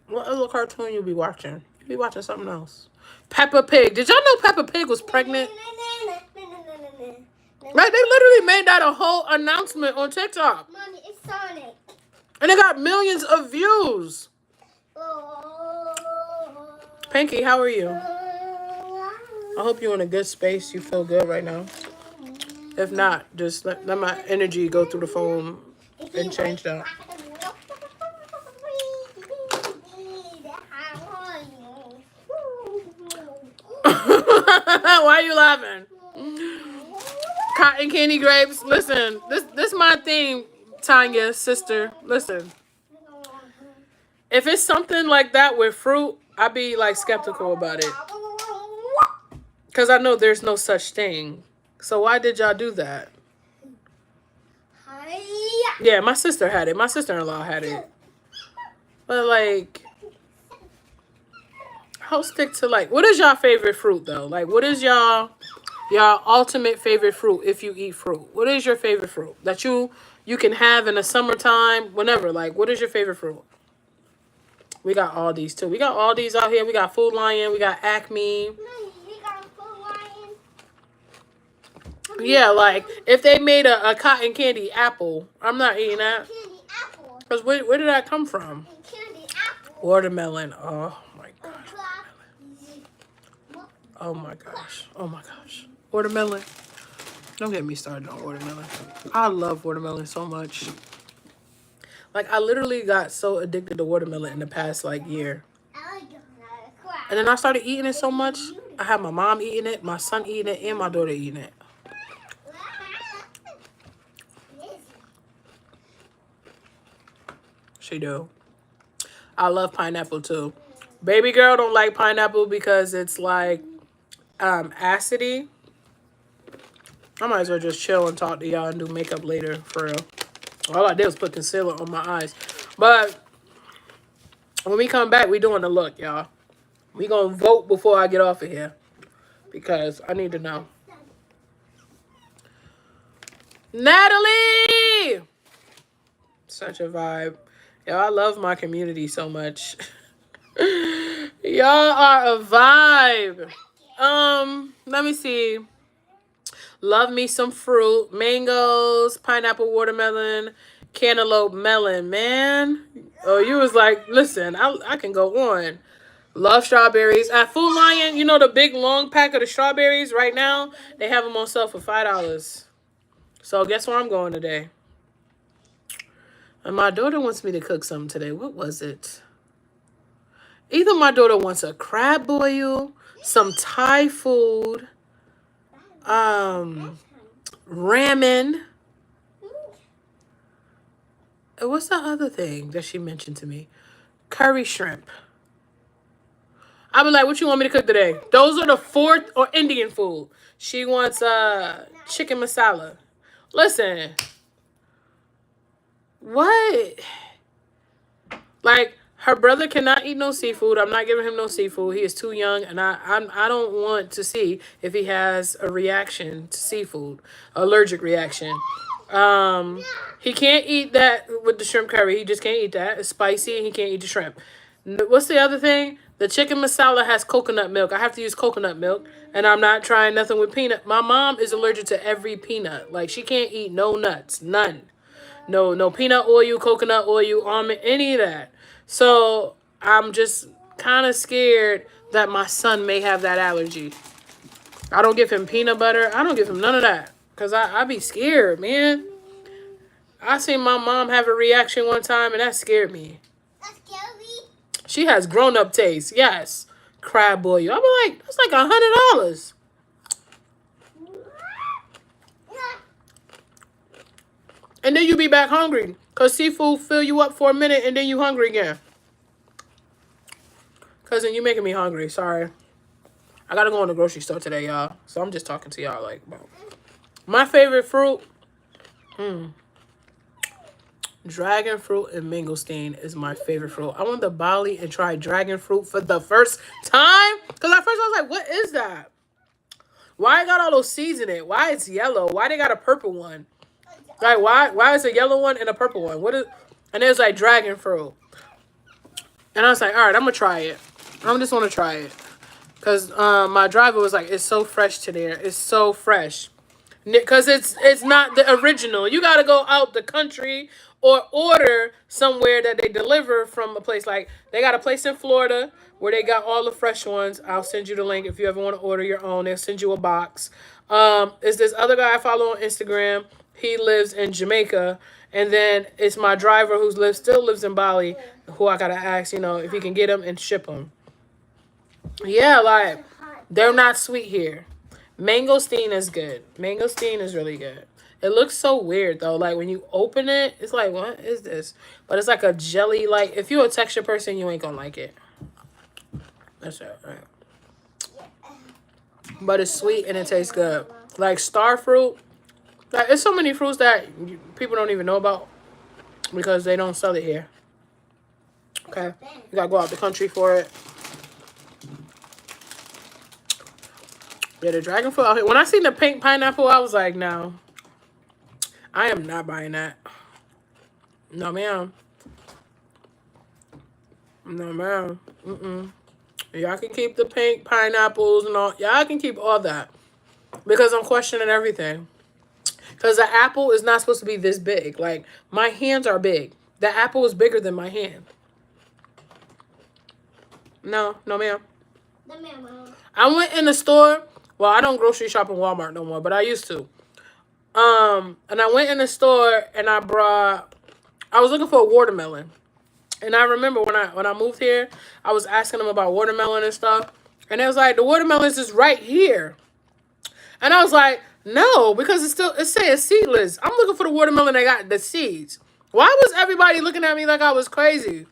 What other cartoon you be watching? You be watching something else. Peppa Pig. Did y'all know Peppa Pig was pregnant? Right, they literally made that a whole announcement on TikTok. Mommy, it's Sonic. And it got millions of views. Pinky, how are you? I hope you're in a good space. You feel good right now. If not, just let my energy go through the phone and change that. Why are you laughing? Cotton candy grapes. Listen, this my thing. Tanya, sister, listen. If it's something like that with fruit, I'd be like skeptical about it. Because I know there's no such thing. So why did y'all do that? Yeah, my sister had it. My sister-in-law had it. But like, I'll stick to like, what is y'all favorite fruit though? Like, what is y'all ultimate favorite fruit if you eat fruit? What is your favorite fruit that you can have in the summertime, whenever? Like, what is your favorite fruit? We got all these too. We got all these out here. We got Food Lion. We got Acme. Yeah, like if they made a cotton candy apple, I'm not eating that. Because where did that come from? Watermelon. Oh my gosh. Oh my gosh. Oh my gosh. Watermelon. Don't get me started on watermelon. I love watermelon so much. Like, I literally got so addicted to watermelon in the past, like, year. And then I started eating it so much. I had my mom eating it, my son eating it, and my daughter eating it. She do. I love pineapple, too. Baby girl don't like pineapple because it's, like, acidy. I might as well just chill and talk to y'all and do makeup later, for real. All I did was put concealer on my eyes. But when we come back, we doing the look, y'all. We gonna vote before I get off of here. Because I need to know. Natalie! Such a vibe. Y'all, I love my community so much. Y'all are a vibe. Let me see. Love me some fruit. Mangoes, pineapple, watermelon, cantaloupe, melon. Man. Oh, you was like, listen, I can go on. Love strawberries. At Food Lion, you know the big long pack of the strawberries right now? They have them on sale for $5. So guess where I'm going today? And my daughter wants me to cook something today. What was it? Either my daughter wants a crab boil, some Thai food, ramen. What's the other thing that she mentioned to me? Curry shrimp. I be like, what you want me to cook today? Those are the fourth, or Indian food. She wants chicken masala. Listen. What? Like, her brother cannot eat no seafood. I'm not giving him no seafood. He is too young, and I don't want to see if he has a reaction to seafood, allergic reaction. He can't eat that with the shrimp curry. He just can't eat that. It's spicy, and he can't eat the shrimp. What's the other thing? The chicken masala has coconut milk. I have to use coconut milk, and I'm not trying nothing with peanut. My mom is allergic to every peanut. Like, she can't eat no nuts, none. No peanut oil, coconut oil, almond, any of that. So I'm just kind of scared that my son may have that allergy. I don't give him peanut butter. I don't give him none of that. Because I be scared, man. I seen my mom have a reaction one time, and that scared me. That's scary. She has grown-up taste. Yes. Crab boil. I be like, that's like $100. And then you be back hungry. Because seafood fill you up for a minute and then you hungry again. Cousin, you making me hungry. Sorry. I got to go in the grocery store today, y'all. So I'm just talking to y'all like about my favorite fruit. Dragon fruit and mangosteen is my favorite fruit. I went to Bali and tried dragon fruit for the first time. Because at first I was like, what is that? Why it got all those seeds in it? Why it's yellow? Why they got a purple one? Like, why is a yellow one and a purple one? What is? And there's like dragon fruit. And I was like, all right, I'm going to try it. I just want to try it. Because my driver was like, it's so fresh to there. It's so fresh. Because it's not the original. You got to go out the country or order somewhere that they deliver from a place. Like, they got a place in Florida where they got all the fresh ones. I'll send you the link if you ever want to order your own. They'll send you a box. Is this other guy I follow on Instagram. He lives in Jamaica. And then it's my driver who still lives in Bali, who I got to ask, if he can get them and ship them. Yeah, like, they're not sweet here. Mangosteen is good. Mangosteen is really good. It looks so weird though. Like when you open it, it's like, what is this? But it's like a jelly. Like if you're a texture person, you ain't gonna like it. That's it. Right. But it's sweet and it tastes good. Like star fruit. Like there's so many fruits that people don't even know about because they don't sell it here. Okay, you gotta go out the country for it. Yeah, the dragon fruit out here. When I seen the pink pineapple, I was like, no, I am not buying that. No, ma'am. No, ma'am. Y'all can keep the pink pineapples and all. Y'all can keep all that. Because I'm questioning everything. Because the apple is not supposed to be this big. Like, my hands are big. The apple is bigger than my hand. No, no, ma'am. No, ma'am. I went in the store. Well, I don't grocery shop in Walmart no more, but I used to. And I went in the store and I was looking for a watermelon. And I remember when I moved here, I was asking them about watermelon and stuff. And it was like, the watermelon is right here. And I was like, no, because it's saying seedless. I'm looking for the watermelon that got the seeds. Why was everybody looking at me like I was crazy?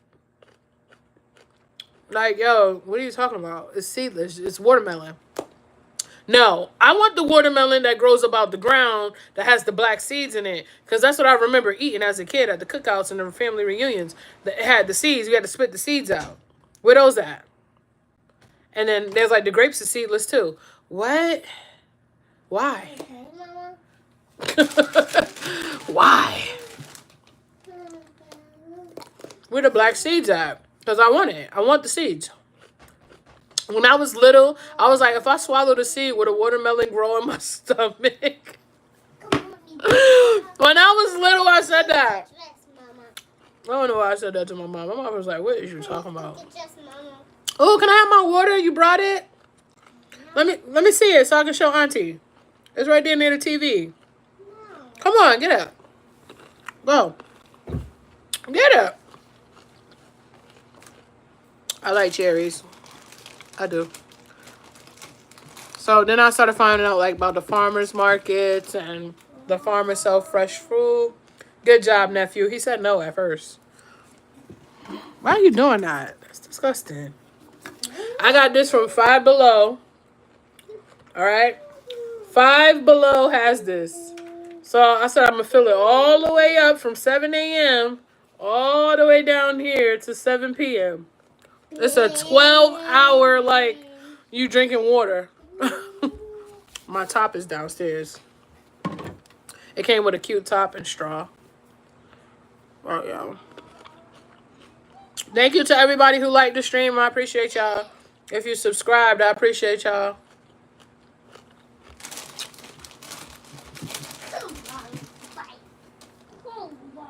Like, yo, what are you talking about? It's seedless. It's watermelon. No, I want the watermelon that grows above the ground that has the black seeds in it. Because that's what I remember eating as a kid at the cookouts and the family reunions. That had the seeds. You had to spit the seeds out. Where those at? And then there's like the grapes are seedless too. What? Why? Okay, Mama. Why? Where the black seeds at? Because I want it. I want the seeds. When I was little, I was like, if I swallow the seed, would a watermelon grow in my stomach? When I was little, I said that. I don't know why I said that to my mom. My mom was like, what is you talking about? Oh, can I have my water? You brought it? Let me see it so I can show Auntie. It's right there near the TV. Come on, get up. Go. Get up. I like cherries. I do. So then I started finding out like about the farmers markets and the farmers sell fresh fruit. Good job, nephew. He said no at first. Why are you doing that? That's disgusting. I got this from Five Below. All right. Five Below has this. So I said I'm going to fill it all the way up from 7 a.m. all the way down here to 7 p.m. It's a 12-hour, like, you drinking water. My top is downstairs. It came with a cute top and straw. Oh, yeah. Thank you to everybody who liked the stream. I appreciate y'all. If you subscribed, I appreciate y'all.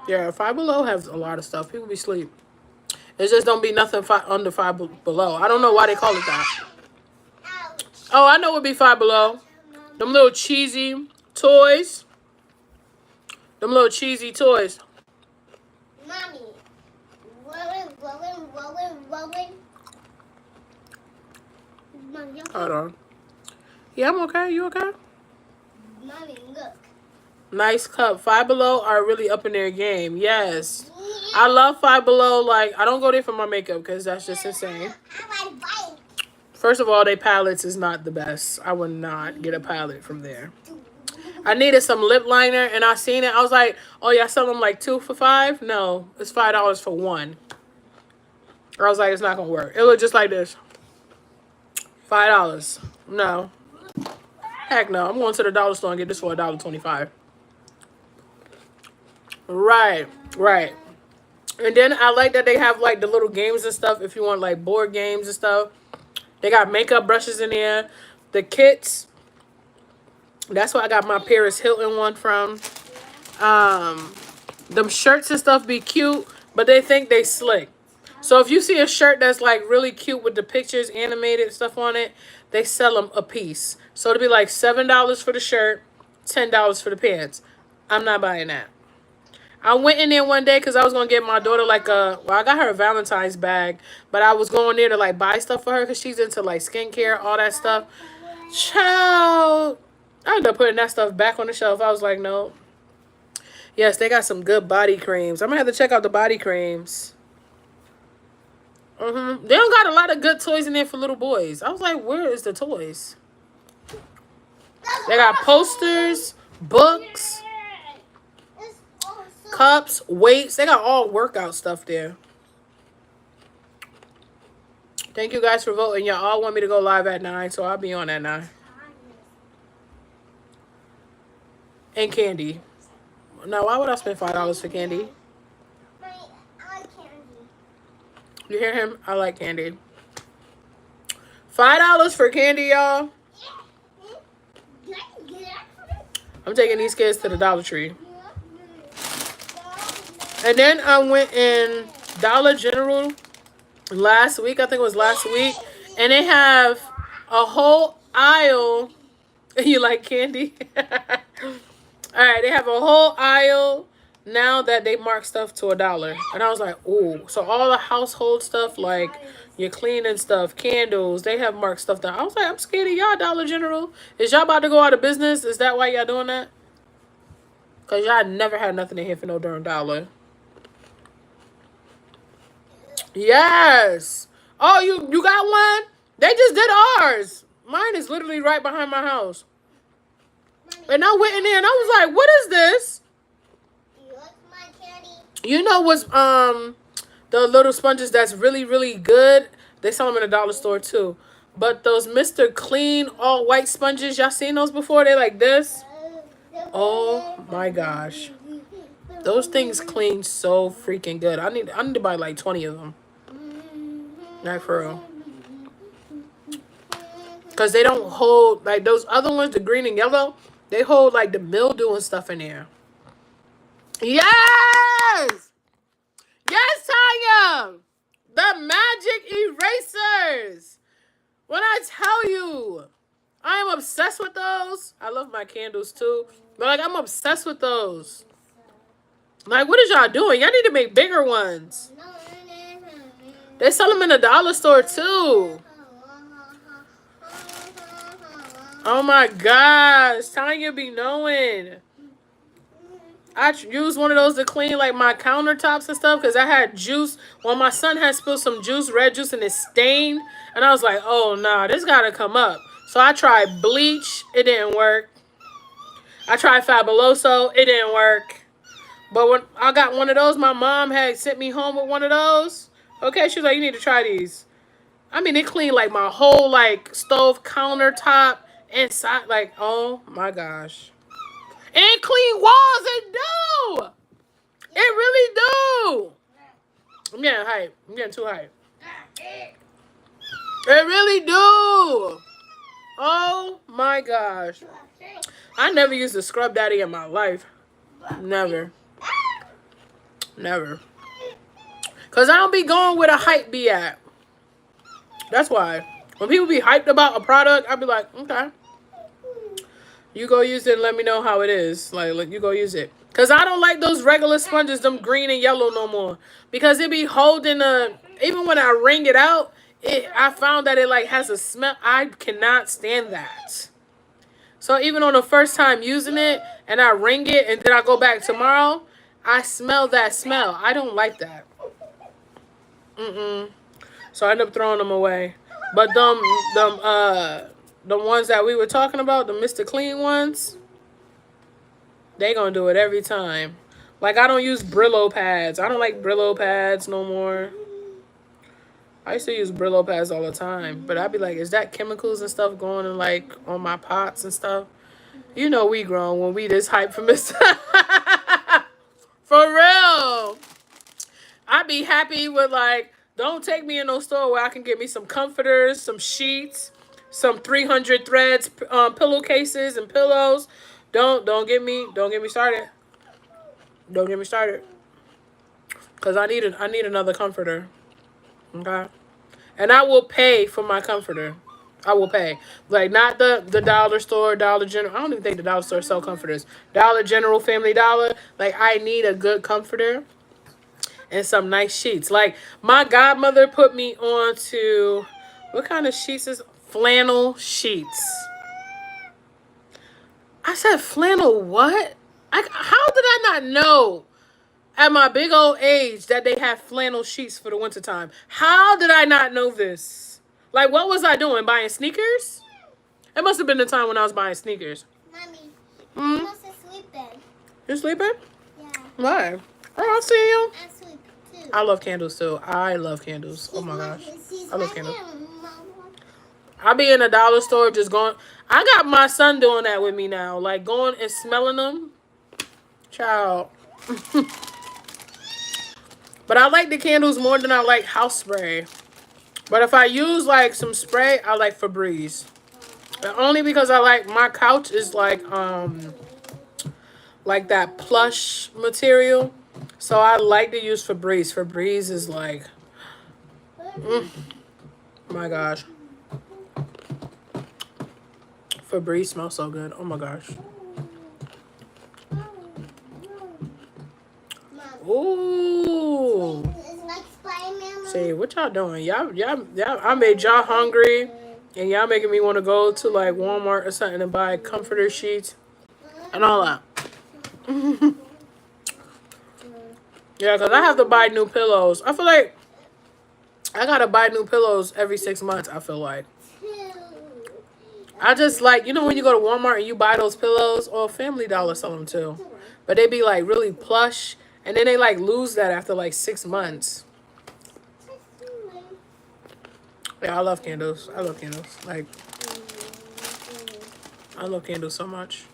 Yeah, Five Below has a lot of stuff. People be asleep. It just don't be nothing under Five Below. I don't know why they call it that. Oh, I know what be Five Below. Them little cheesy toys. Them little cheesy toys. Mommy. Rolling. Mommy, okay? Hold on. Yeah, I'm okay. You okay? Mommy, look. Nice cup. Five Below are really up in their game. Yes. I love Five Below. Like, I don't go there for my makeup because that's just insane. First of all, their palettes is not the best. I would not get a palette from there. I needed some lip liner and I seen it. I was like, oh, y'all sell them like 2 for $5? No, it's $5 for 1. I was like, it's not going to work. It looked just like this. $5. No. Heck no. I'm going to the dollar store and get this for $1.25. Right. And then I like that they have like the little games and stuff if you want like board games and stuff. They got makeup brushes in there. The kits. That's where I got my Paris Hilton one from. Them shirts and stuff be cute, but they think they slick. So if you see a shirt that's like really cute with the pictures, animated stuff on it, they sell them a piece. So it'll be like $7 for the shirt, $10 for the pants. I'm not buying that. I went in there one day because I was going to get my daughter like I got her a Valentine's bag, but I was going there to like buy stuff for her because she's into like skincare, all that stuff. Child, I ended up putting that stuff back on the shelf. I was like, no, Yes, they got some good body creams. I'm gonna have to check out the body creams. They don't got a lot of good toys in there for little boys. I was like, where is the toys? They got posters, books, cups, weights. They got all workout stuff there. Thank you guys for voting. Y'all all want me to go live at 9, so I'll be on at 9. And candy. Now, why would I spend $5 for candy? I like candy. You hear him? I like candy. $5 for candy, y'all. I'm taking these kids to the Dollar Tree. And then I went in Dollar General last week. I think it was last week. And they have a whole aisle. You like candy? All right, they have a whole aisle now that they mark stuff to $1. And I was like, ooh. So all the household stuff, like your cleaning stuff, candles, they have marked stuff down. I was like, I'm scared of y'all, Dollar General. Is y'all about to go out of business? Is that why y'all doing that? Because y'all never had nothing in here for no darn $1. Yes. Oh, you got one? They just did ours. Mine is literally right behind my house. And I went in there and I was like, what is this? You like my candy? You know what's the little sponges that's really, really good? They sell them in a dollar store too. But those Mr. Clean all white sponges, y'all seen those before? They like this. Oh my gosh. Those things clean so freaking good. I need to buy like 20 of them. Like for real. Because they don't hold, like those other ones, the green and yellow, they hold like the mildew and stuff in there. Yes! Yes, Tanya! The magic erasers! When I tell you, I am obsessed with those. I love my candles too. But like, I'm obsessed with those. Like, what is y'all doing? Y'all need to make bigger ones. They sell them in the dollar store too. Oh my gosh, Tanya be knowing. I used one of those to clean like my countertops and stuff because I had juice. Well, my son had spilled some juice, red juice, and it stained. And I was like, oh nah, this gotta come up. So I tried bleach, it didn't work. I tried Fabuloso, it didn't work. But when I got one of those, my mom had sent me home with one of those. Okay, she was like, you need to try these. I mean, it cleaned like my whole like stove countertop inside. Like, oh my gosh. And clean walls, it do. It really do. I'm getting hype. I'm getting too hype. It really do. Oh my gosh. I never used a scrub daddy in my life. Never. Never. Because I don't be going where the hype be at. That's why. When people be hyped about a product, I be like, okay. You go use it and let me know how it is. Like you go use it. Because I don't like those regular sponges, them green and yellow no more. Because it be holding a... Even when I wring it out, I found that it like has a smell. I cannot stand that. So even on the first time using it, and I wring it, and then I go back tomorrow, I smell that smell. I don't like that. So I end up throwing them away. But the ones that we were talking about, the Mr. Clean ones, they gonna do it every time. Like, I don't use Brillo pads. I don't like Brillo pads no more. I used to use Brillo pads all the time. But I'd be like, is that chemicals and stuff going in, like, on my pots and stuff? You know we grown when we this hype for Mr. For real. I'd be happy with, like, don't take me in no store where I can get me some comforters, some sheets, some 300 threads, pillowcases and pillows. Don't get me started. Don't get me started. Cause I need another comforter. Okay? And I will pay for my comforter. I will pay. Like, not the dollar store, Dollar General. I don't even think the dollar store sell comforters. Dollar General, Family Dollar. Like, I need a good comforter and some nice sheets. Like, my godmother put me on to, what kind of sheets is flannel sheets? I said flannel what? How did I not know at my big old age that they have flannel sheets for the wintertime? How did I not know this? Like, what was I doing? Buying sneakers? It must have been the time when I was buying sneakers. Mommy, Hmm? you must have sleeping. You sleeping? Yeah. Why? Oh, I'll see you. I sleep too. I love candles too. I love candles. Oh my gosh. I love candles. Mama. I be in a dollar store just going. I got my son doing that with me now. Like going and smelling them. Child. But I like the candles more than I like house spray. But if I use like some spray, I like Febreze. And only because I like my couch is like that plush material. So I like to use Febreze. Febreze is like my gosh. Febreze smells so good. Oh my gosh. Ooh. See, what y'all doing? Y'all, I made y'all hungry, and y'all making me want to go to like Walmart or something and buy comforter sheets and all that. Yeah, because I have to buy new pillows. I feel like I gotta buy new pillows every 6 months, I feel like. I just like, you know when you go to Walmart and you buy those pillows, or Family Dollar sell them too. But they be like really plush, and then they like lose that after like 6 months. Yeah, I love candles. I love candles. Like, I love candles so much.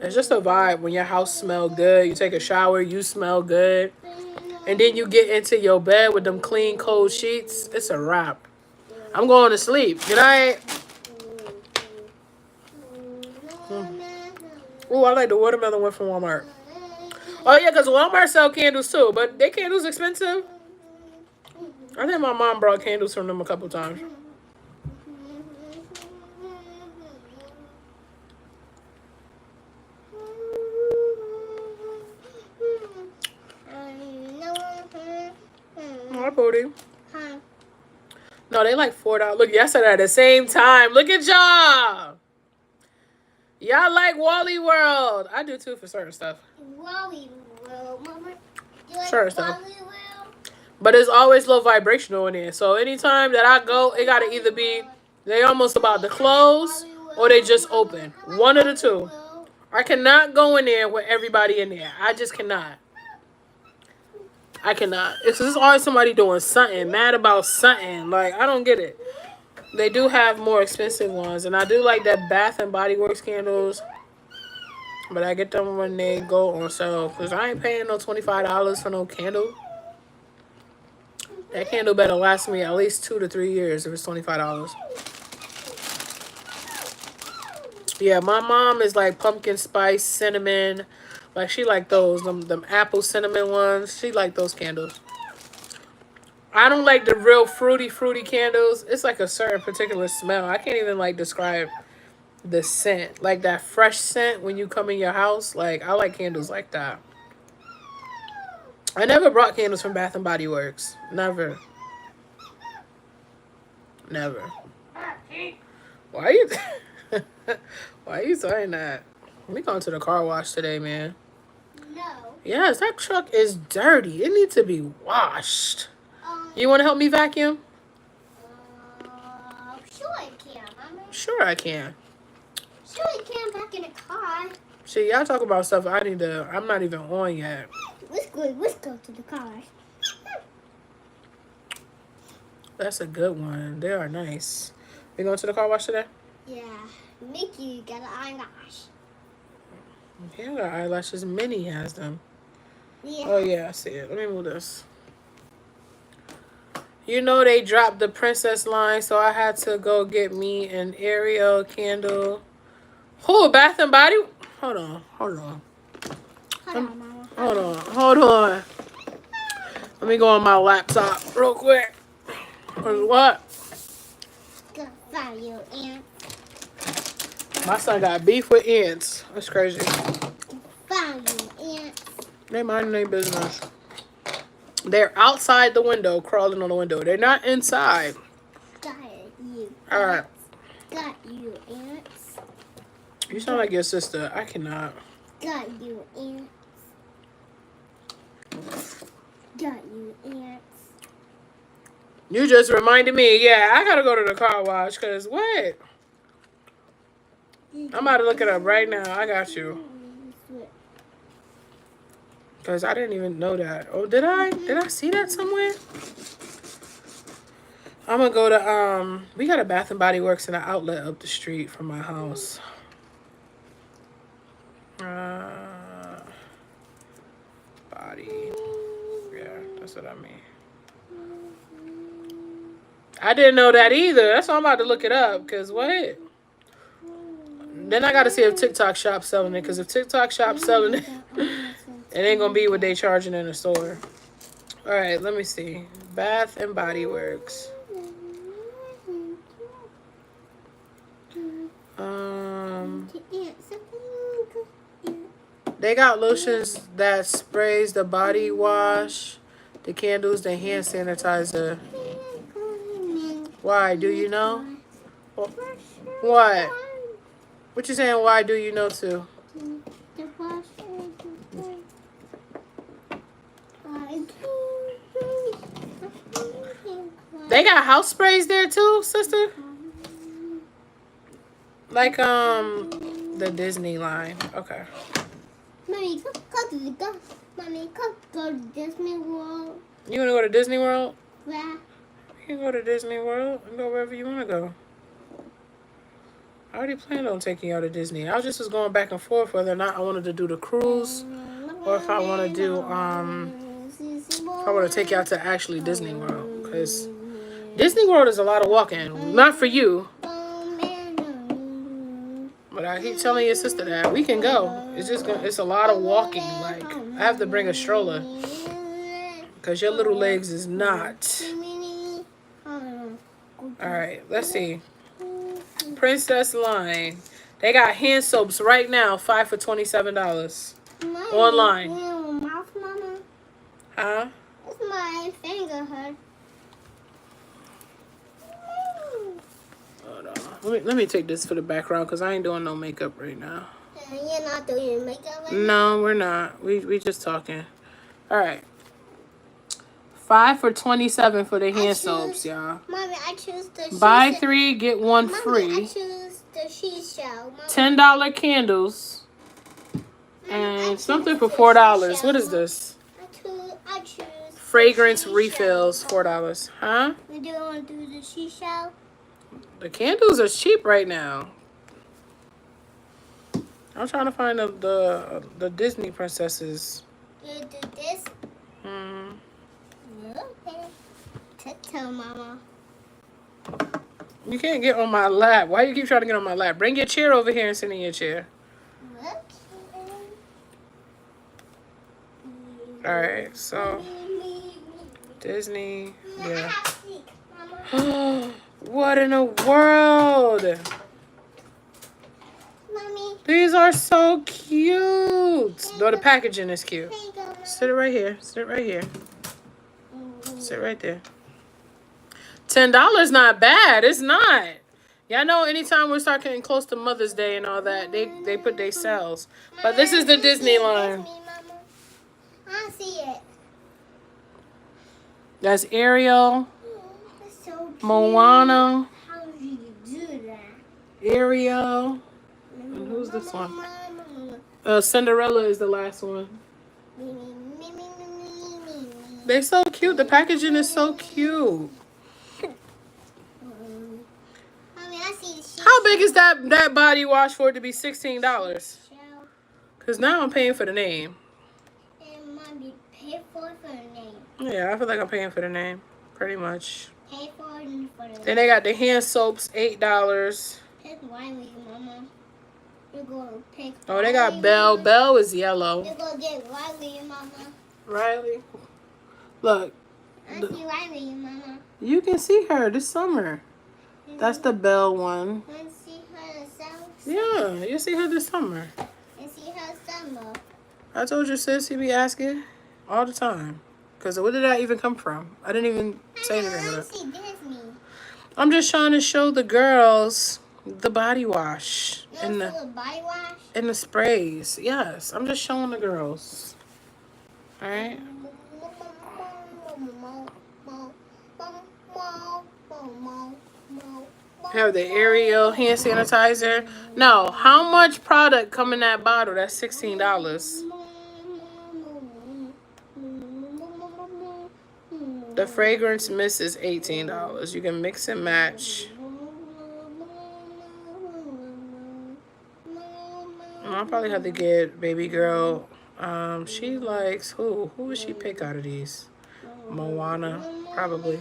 It's just a vibe when your house smells good. You take a shower, you smell good. And then you get into your bed with them clean, cold sheets. It's a wrap. I'm going to sleep. Good night. Ooh, I like the watermelon one from Walmart. Oh, yeah, because Walmart sell candles too. But their candles expensive. I think my mom brought candles from them a couple times. Hi, Bodie. Hi. No, they like $4. Look, yesterday at the same time. Look at y'all. Y'all like Wally World. I do too for certain stuff. Wally World, Mama. You like Certain stuff. Wally World? But it's always low vibrational in there. So anytime that I go, it gotta either be they almost about to close or they just open. One of the two. I cannot go in there with everybody in there. I just cannot. I cannot. It's just always somebody doing something, mad about something. Like, I don't get it. They do have more expensive ones. And I do like that Bath and Body Works candles. But I get them when they go on sale. Because I ain't paying no $25 for no candle. That candle better last me at least 2 to 3 years if it's $25. Yeah, my mom is like pumpkin spice, cinnamon. Like, she like those. Them apple cinnamon ones. She like those candles. I don't like the real fruity candles. It's like a certain particular smell. I can't even like describe the scent. Like that fresh scent when you come in your house. Like, I like candles like that. I never brought candles from Bath and Body Works. Never. Never. Why are you why are you saying that? We going to the car wash today, man. No. Yes, that truck is dirty. It needs to be washed. You want to help me vacuum? Sure I can, Mama. Sure I can. Sure I can back in the car. See, y'all talk about stuff I'm not even on yet. Let's go to the car. That's a good one. They are nice. We going to the car wash today? Yeah. Mickey got an eyelash. Yeah, I got eyelashes. Minnie has them. Yeah. Oh, yeah, I see it. Let me move this. You know they dropped the princess line, so I had to go get me an Ariel candle. Who, Bath and Body? Hold on. Hold on, Mama. Hold on. Let me go on my laptop real quick. What? Gonna find you, Aunt. My son got beef with ants. That's crazy. Found you, Aunt. They minding their business. They're outside the window, crawling on the window. They're not inside. Got you. All right. Got you, Aunt. You sound like your sister. I cannot. Got you ants. Got you ants. You just reminded me. Yeah, I gotta go to the car wash. Cause what? I'm about to look it up right now. I got you. Cause I didn't even know that. Oh, did I? Did I see that somewhere? I'm gonna go to we got a Bath and Body Works in an outlet up the street from my house. Body. Yeah, that's what I mean. I didn't know that either. That's why I'm about to look it up. Cause what? Then I gotta see if TikTok Shop's selling it. Cause if TikTok Shop's selling it, it ain't gonna be what they charging in the store. All right, let me see. Bath and Body Works. They got lotions that sprays the body wash, the candles, the hand sanitizer. Why? Do you know? What? What you saying? Why do you know too? They got house sprays there too, sister? Like the Disney line. Okay. Mommy, come go to Disney World. You wanna go to Disney World? Yeah. You can go to Disney World and go wherever you wanna go. I already planned on taking y'all to Disney. I just was going back and forth whether or not I wanted to do the cruise or if I wanna do if I wanna take y'all to actually Disney World. Cause Disney World is a lot of walking. Not for you. But I keep telling your sister that we can go. It's a lot of walking. Like I have to bring a stroller because your little legs is not. All right, let's see. Princess line. They got hand soaps right now, 5 for $27 online. Huh? It's my finger hurt. Hold on. Let me take this for the background because I ain't doing no makeup right now. You're not doing makeup right now? No, we're not. We just talking. All right. 5 for $27 for the hand soaps, y'all. Mommy, I choose the Buy 3, get 1 free. I choose the seashell. $10 candles. And something for $4. What is this? I choose fragrance refills, $4. Huh? We do want to do the seashell. The candles are cheap right now. I'm trying to find the Disney princesses. You do this? Okay. Tell Mama. You can't get on my lap. Why you keep trying to get on my lap? Bring your chair over here and sit in your chair. Okay. Alright, so Disney. Yeah. What in the world? Mommy. These are so cute. Though the packaging is cute. Sit it right here. Sit right here. Sit right there. $10 not bad. It's not. Y'all know anytime we start getting close to Mother's Day and all that, they put their sales. But this is the Disney line. I see it. That's Ariel. That's so cute. Moana. How did you do that? Ariel. And who's this one? Cinderella is the last one. They're so cute. The packaging is so cute. How big is that body wash for it to be $16? Because now I'm paying for the name. Yeah, I feel like I'm paying for the name. Pretty much. Pay for it and for the Then they got the hand soaps, $8. Pick Riley, Mama. You're going to pick Oh, they got Belle. Belle is yellow. You're going to get Riley, Mama. Riley? Look. I see Riley, Mama. You can see her this summer. That's the Belle one. I see her this summer. Yeah, you see her this summer. I see her summer. I told your sis he be asking all the time. Because where did that even come from? I didn't even say anything about it. I see Disney. I'm just trying to show the girls the body wash. In the body wash? In the sprays. Yes. I'm just showing the girls. Alright. Have the Ariel hand sanitizer. No, how much product come in that bottle? That's $16. The fragrance mist is $18. You can mix and match. I'll probably have to get baby girl. She likes who? Who would she pick out of these? Moana, probably.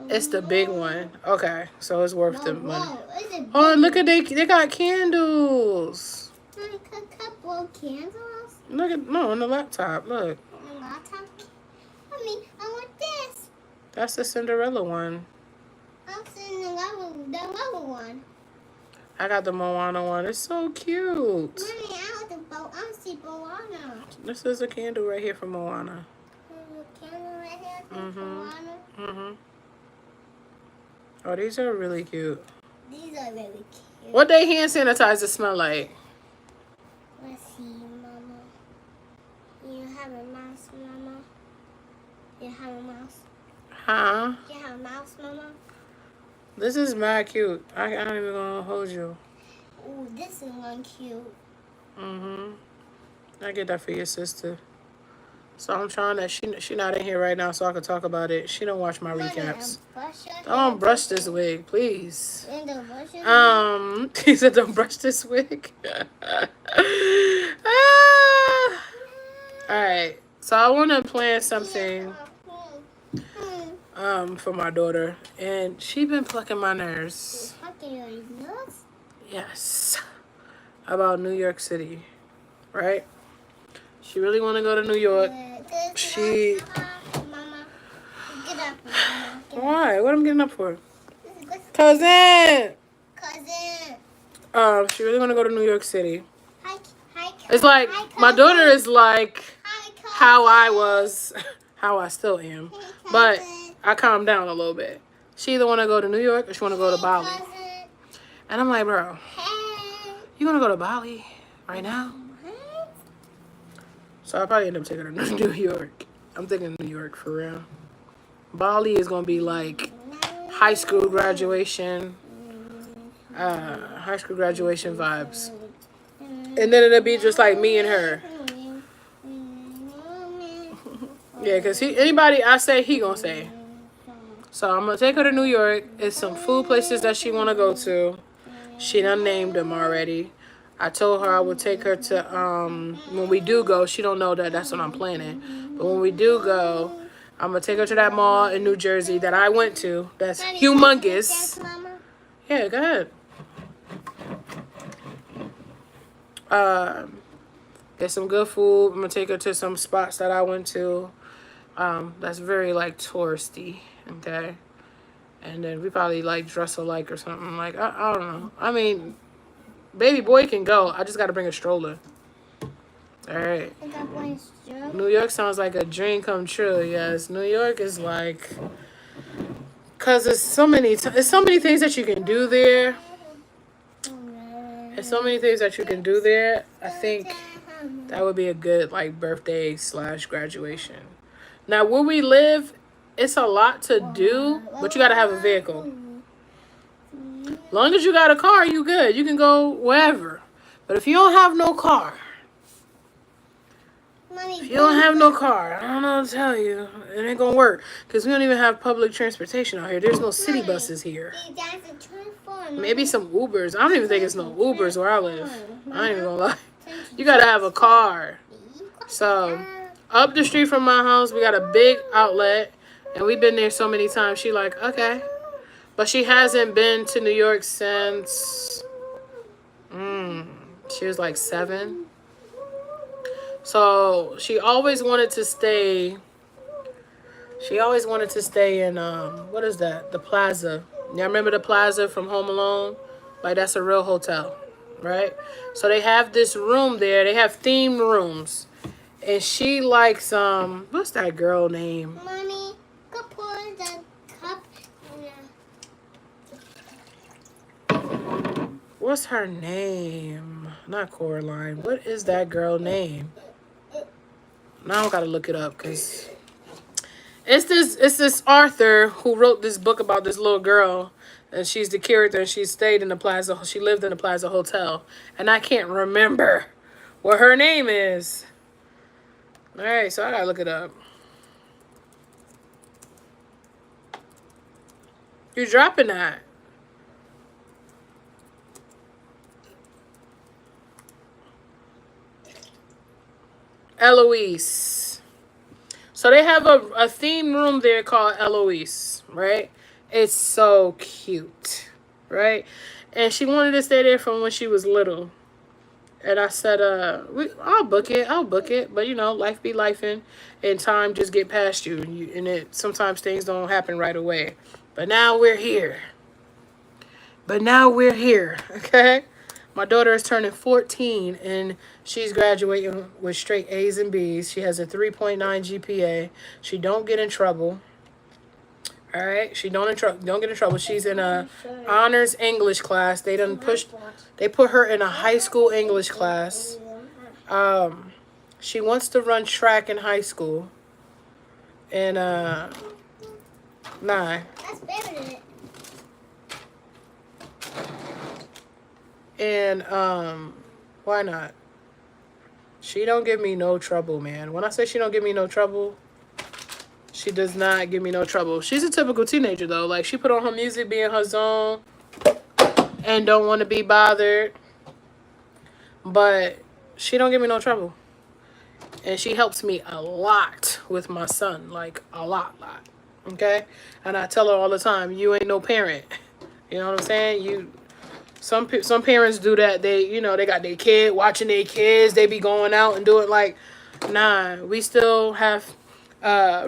It's the big one. Okay, so it's worth the money. Oh, look at they got candles. A couple of candles. Look at on the laptop. Look. On the laptop. I want this. That's the Cinderella one. I'm seeing the level one. I got the Moana one. It's so cute. Mommy, I see Moana. This is a candle right here from Moana. There's a candle right here from Moana. Mhm. Oh, these are really cute. These are really cute. What they hand sanitizer smell like? Let's see, Mama. You have a mouse, Mama? You have a mouse? Huh? You have a mouse, Mama? This is mad cute. I ain't even gonna hold you. Ooh, this is one cute. I get that for your sister. So I'm trying to. She not in here right now, so I can talk about it. She don't watch my recaps. Don't brush this wig, please. He said don't brush this wig. All right. So I want to plan something for my daughter, and she been plucking my nerves. Plucking your nerves? Yes. About New York City, right? She really want to go to New York. She. Mama, get up, Mama. Why? What am I getting up for? Cousin. She really want to go to New York City. It's like my daughter is like how I was, how I still am, but I calmed down a little bit. She either want to go to New York or she want to go to Bali. And I'm like, bro, you want to go to Bali right now? So I'll probably end up taking her to New York. I'm thinking New York for real. Bali is going to be like high school graduation vibes. And then it'll be just like me and her. Yeah, because anybody I say, he going to say. So I'm going to take her to New York. It's some food places that she want to go to. She done named them already. I told her I would take her to, when we do go, she don't know that that's what I'm planning. But when we do go, I'm going to take her to that mall in New Jersey that I went to. That's humongous. Yeah, go ahead. Get some good food. I'm going to take her to some spots that I went to. That's very, like, touristy, okay? And then we probably, like, dress alike or something. Like, I don't know. I mean, baby boy can go. I just got to bring a stroller. All right. New York sounds like a dream come true. Yes, New York is like, because there's so many things that you can do there. There's so many things that you can do there. I think that would be a good, like, birthday / graduation. Now, where we live, it's a lot to do, but you got to have a vehicle. Long as you got a car, you good. You can go wherever. But if you don't have no car, I don't know what to tell you. It ain't going to work. Because we don't even have public transportation out here. There's no city buses here. Maybe some Ubers. I don't even think it's no Ubers where I live. I ain't even going to lie. You got to have a car. So, up the street from my house, we got a big outlet. And we've been there so many times. She like, okay. But she hasn't been to New York since she was like 7. So she always wanted to stay. She always wanted to stay in what is that? The Plaza. Y'all remember the Plaza from Home Alone? Like, that's a real hotel, right? So they have this room there. They have themed rooms, and she likes what's that girl name? Mommy, go pour the cup. What's her name? Not Coraline. What is that girl name? Now I gotta look it up because it's this author who wrote this book about this little girl, and she's the character, and she stayed in the Plaza. She lived in the Plaza Hotel, and I can't remember what her name is. All right, so I gotta look it up. You're dropping that. Eloise. So they have a theme room there called Eloise, right? It's so cute, right? And she wanted to stay there from when she was little. And I said, I'll book it. But, you know, life be lifing, and time just get past you. And it sometimes things don't happen right away. But now we're here. Okay? My daughter is turning 14, and she's graduating with straight A's and B's. She has a 3.9 GPA. She don't get in trouble. All right, she don't get in trouble. She's in a honors English class. They put her in a high school English class. She wants to run track in high school. And 9. And why not? She don't give me no trouble, man. When I say she don't give me no trouble, she does not give me no trouble. She's a typical teenager, though. Like, she put on her music, be in her zone, and don't want to be bothered. But she don't give me no trouble. And she helps me a lot with my son. Like, a lot. Okay? And I tell her all the time, you ain't no parent. You know what I'm saying? Some parents do that. They got their kid, watching their kids. They be going out and doing, like, nah. We still have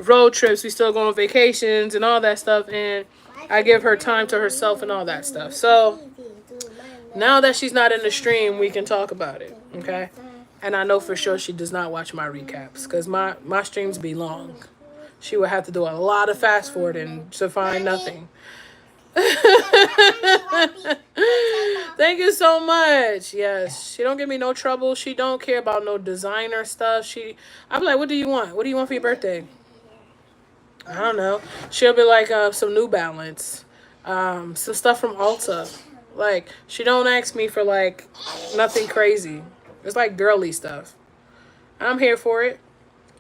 road trips. We still go on vacations and all that stuff. And I give her time to herself and all that stuff. So now that she's not in the stream, we can talk about it. Okay? And I know for sure she does not watch my recaps, because my streams be long. She would have to do a lot of fast forwarding to find nothing. Thank you so much. Yes, she don't give me no trouble. She don't care about no designer stuff. I'm like, what do you want? What do you want for your birthday? I don't know. She'll be like, some New Balance, some stuff from Ulta. Like, she don't ask me for, like, nothing crazy. It's like girly stuff. I'm here for it.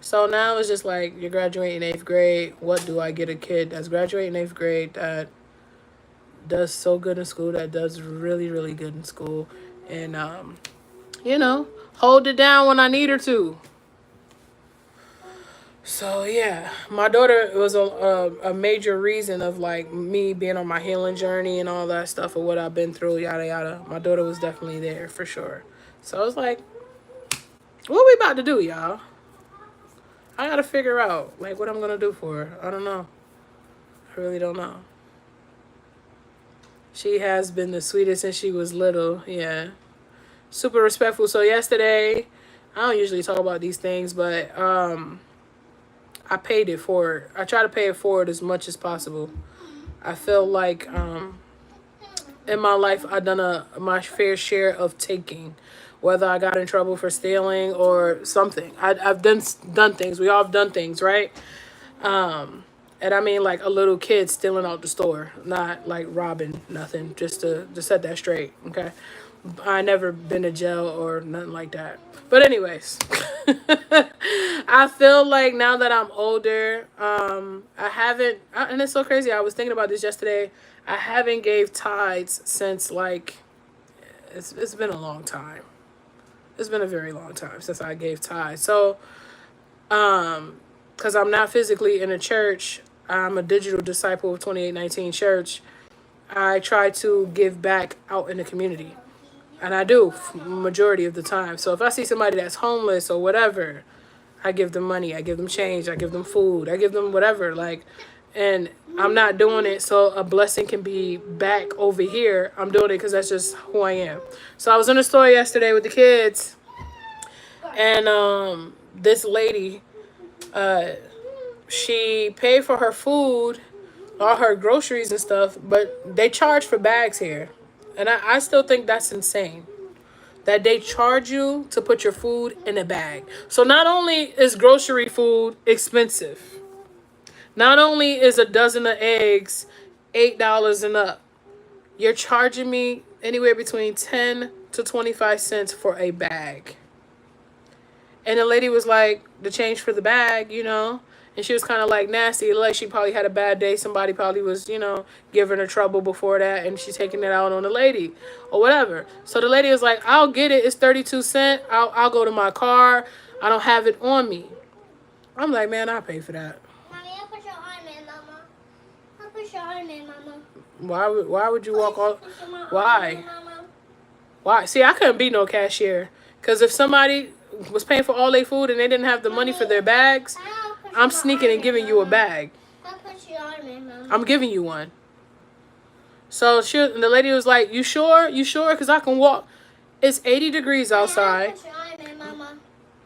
So now it's just like, you're graduating 8th grade. What do I get a kid that's graduating 8th grade that does so good in school, that does really, really good in school, and hold it down when I need her to. So yeah, my daughter was a major reason of, like, me being on my healing journey and all that stuff, or what I've been through, yada yada. My daughter was definitely there for sure. So I was like, what we about to do, y'all? I gotta figure out, like, what I'm gonna do for her. I don't know. I really don't know. She has been the sweetest since she was little. Yeah. Super respectful. So yesterday, I don't usually talk about these things, but I paid it forward. I try to pay it forward as much as possible. I feel like in my life, I've done my fair share of taking. Whether I got in trouble for stealing or something. I've done things. We all have done things, right? And I mean, like, a little kid stealing out the store, not like robbing, nothing, just to set that straight, okay? I never been to jail or nothing like that. But anyways, I feel like now that I'm older, I haven't, and it's so crazy. I was thinking about this yesterday. I haven't gave tithes since, like, it's been a long time. It's been a very long time since I gave tithes. So, because I'm not physically in a church, I'm a digital disciple of 2819 Church. I try to give back out in the community. And I do, majority of the time. So if I see somebody that's homeless or whatever, I give them money. I give them change. I give them food. I give them whatever. Like, and I'm not doing it so a blessing can be back over here. I'm doing it because that's just who I am. So I was in the store yesterday with the kids. And this lady, she paid for her food, all her groceries and stuff, but they charge for bags here. And I still think that's insane. That they charge you to put your food in a bag. So not only is grocery food expensive, not only is a dozen of eggs $8 and up, you're charging me anywhere between 10 to 25 cents for a bag. And the lady was like, the change for the bag, you know? And she was kind of like nasty. Like she probably had a bad day. Somebody probably was, you know, giving her trouble before that. And she's taking it out on the lady or whatever. So the lady was like, I'll get it. It's 32 cents. I'll go to my car. I don't have it on me. I'm like, man, I'll pay for that. Mommy, I'll put your arm in, Mama. I'll put your arm in, Mama. Why would you walk all... Why? Why? See, I couldn't be no cashier. Because if somebody was paying for all their food and they didn't have the money for their bags, I'm sneaking and giving you a bag. I'll put your arm in, Mama. I'm giving you one. So the lady was like, you sure? You sure? Because I can walk. It's 80 degrees outside. I'll put your arm in, Mama.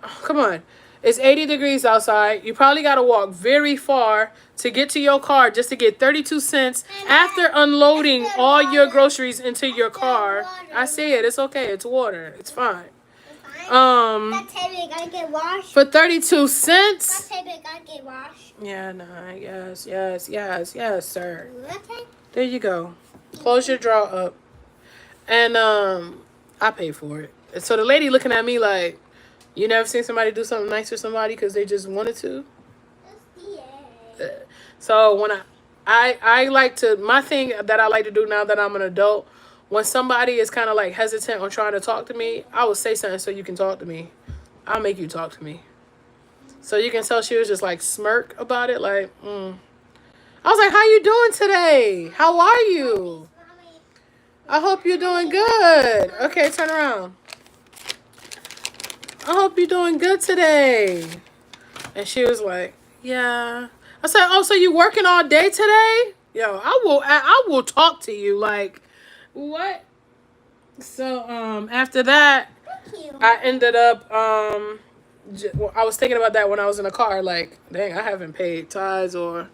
Oh, come on. It's 80 degrees outside. You probably got to walk very far to get to your car just to get 32 cents after unloading all your groceries into your car. I see it. It's okay. It's water. It's fine. That table gotta get washed. For 32 cents? That table gotta get washed. Yeah, nah, yes, sir. Okay. There you go. Close your drawer up. And I paid for it. And so the lady looking at me like, you never seen somebody do something nice for somebody because they just wanted to? Yeah. So when I like to, my thing that I like to do now that I'm an adult, when somebody is kind of like hesitant on trying to talk to me, I will say something so you can talk to me. I'll make you talk to me. So you can tell she was just like smirk about it. Like, I was like, how you doing today? How are you? I hope you're doing good. Okay, turn around. I hope you're doing good today. And she was like, yeah. I said, oh, so you working all day today? Yo, I will talk to you. Like, what? So, after that, I ended up, I was thinking about that when I was in the car. Like, dang, I haven't paid tithes or,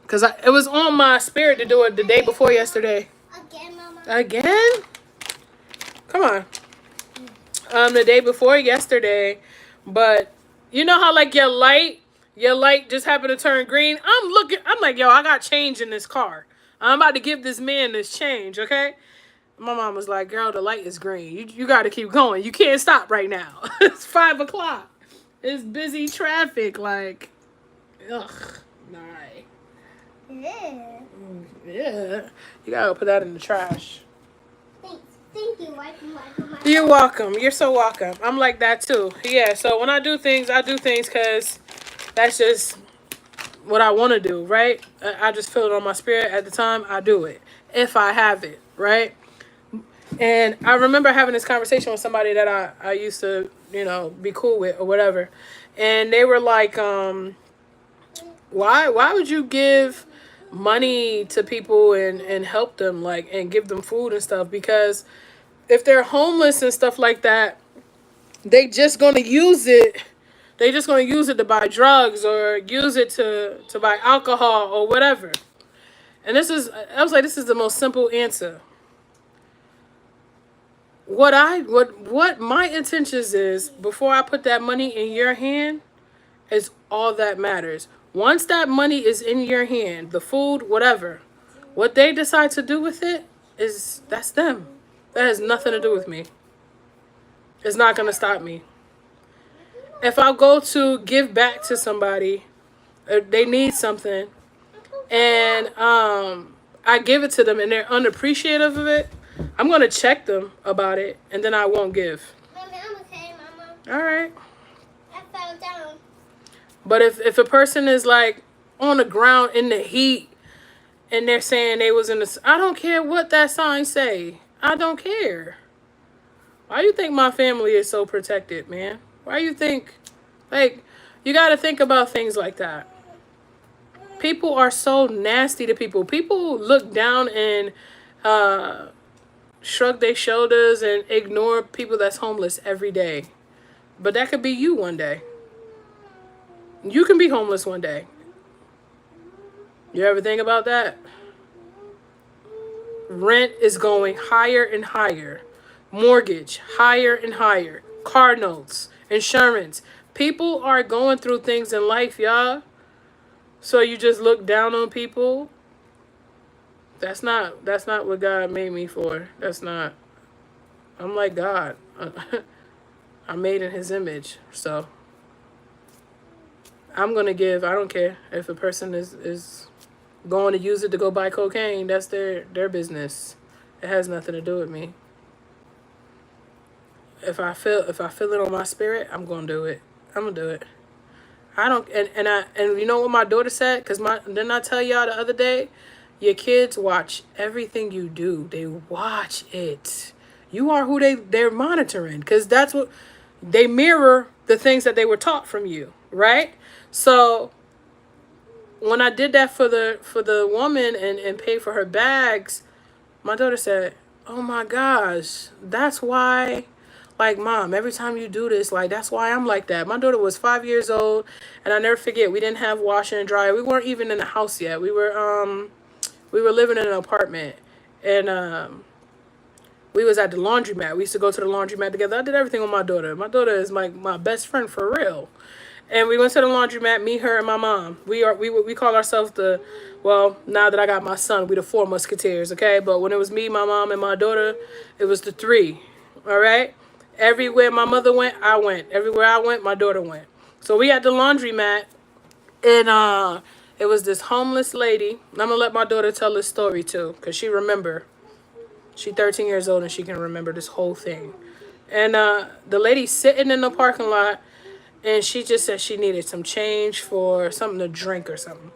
because it was on my spirit to do it the day before yesterday. Again, Mama. Again? Come on. The day before yesterday, but you know how like your light just happened to turn green. I'm like, yo, I got change in this car. I'm about to give this man this change, okay? My mom was like, girl, the light is green. You got to keep going. You can't stop right now. It's 5 o'clock. It's busy traffic. Like, ugh, nah. Yeah. Yeah. You got to put that in the trash. Thank you. You're welcome. You're so welcome. I'm like that too. Yeah, so when I do things because that's just what I want to do, right? I just feel it on my spirit at the time. I do it. If I have it, right? And I remember having this conversation with somebody that I used to, you know, be cool with or whatever. And they were like, why would you give money to people and help them, like, and give them food and stuff? Because if they're homeless and stuff like that, they just gonna use it. They just gonna use it to buy drugs or use it to buy alcohol or whatever. And I was like, this is the most simple answer. What my intentions is before I put that money in your hand is all that matters. Once that money is in your hand, the food, whatever, what they decide to do with it that's them. That has nothing to do with me. It's not going to stop me. If I go to give back to somebody, they need something, and I give it to them and they're unappreciative of it, I'm going to check them about it, and then I won't give. Mommy, I'm okay, Mama. All right. I fell down. But if a person is like on the ground in the heat and they're saying they was in the... I don't care what that sign say. I don't care. Why you think my family is so protected, man? Why you think... Like, you got to think about things like that. People are so nasty to people. People look down and shrug their shoulders and ignore people that's homeless every day. But that could be you one day. You can be homeless one day. You ever think about that? Rent is going higher and higher. Mortgage, higher and higher. Car notes, insurance. People are going through things in life, y'all. So you just look down on people. That's not what God made me for. That's not. I'm like God. I'm made in his image. So I'm going to give. I don't care if a person is going to use it to go buy cocaine. That's their business. It has nothing to do with me. If I feel it on my spirit, I'm going to do it. I'm going to do it. I don't, and you know what my daughter said? Because didn't I tell y'all the other day? Your kids watch everything you do. They watch it. You are who they're monitoring, because that's what they mirror, the things that they were taught from you, right? So when I did that for the woman and paid for her bags, my daughter said, "Oh my gosh, that's why." Like, Mom, every time you do this, like, that's why I'm like that. My daughter was 5 years old, and I never forget, we didn't have washer and dryer. We weren't even in the house yet. We were living in an apartment, and we was at the laundromat. We used to go to the laundromat together. I did everything with my daughter. My daughter is my best friend for real. And we went to the laundromat, me, her, and my mom. We call ourselves now that I got my son, we the 4 musketeers, okay? But when it was me, my mom, and my daughter, it was the 3, all right? Everywhere my mother went, I went. Everywhere I went, my daughter went. So we at the laundromat, and it was this homeless lady. I'm going to let my daughter tell this story, too, because she remember. She's 13 years old, and she can remember this whole thing. And the lady sitting in the parking lot, and she just said she needed some change for something to drink or something.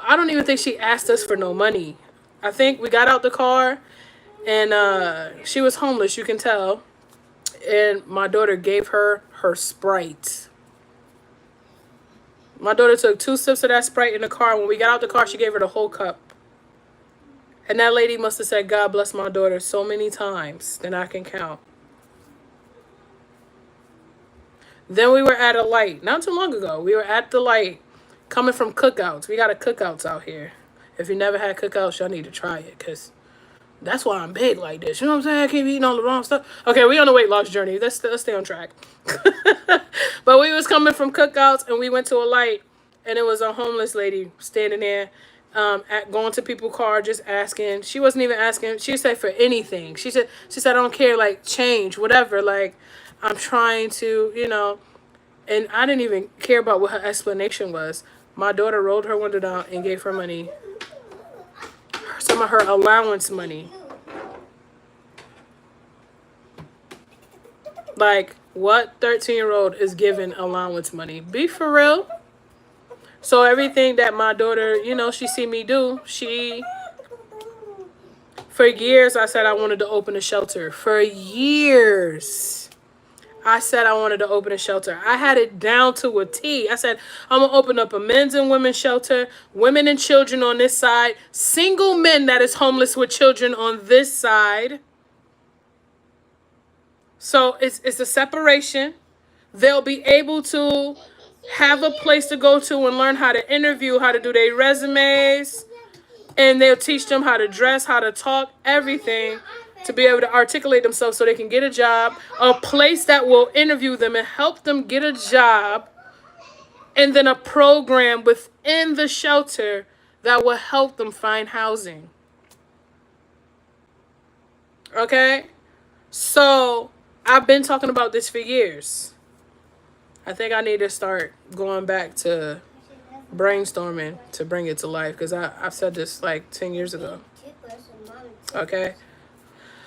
I don't even think she asked us for no money. I think we got out the car, and she was homeless, you can tell. And my daughter gave her Sprite. My daughter took 2 sips of that Sprite in the car. When we got out the car, she gave her the whole cup. And that lady must have said, "God bless my daughter," so many times than I can count. Then we were at a light. Not too long ago. We were at the light coming from cookouts. We got a cookouts out here. If you never had cookouts, y'all need to try it, because that's why I'm big like this. You know what I'm saying? I keep eating all the wrong stuff. Okay, we on the weight loss journey. Let's stay on track. But we was coming from cookouts, and we went to a light, and it was a homeless lady standing there, going to people's car, just asking. She wasn't even asking. She said for anything. She said I don't care, like change, whatever. Like, I'm trying to, and I didn't even care about what her explanation was. My daughter rolled her window down and gave her money. Some of her allowance money. Like, what 13-year-old is giving allowance money? Be for real. So everything that my daughter, she see me do, for years I said I wanted to open a shelter. For years I said I wanted to open a shelter. I had it down to a T. I said, I'm going to open up a men's and women's shelter, women and children on this side, single men that is homeless with children on this side. So it's a separation. They'll be able to have a place to go to and learn how to interview, how to do their resumes, and they'll teach them how to dress, how to talk, everything, to be able to articulate themselves so they can get a job, a place that will interview them and help them get a job, and then a program within the shelter that will help them find housing. Okay? So I've been talking about this for years. I think I need to start going back to brainstorming to bring it to life, because I've said this like 10 years ago. Okay?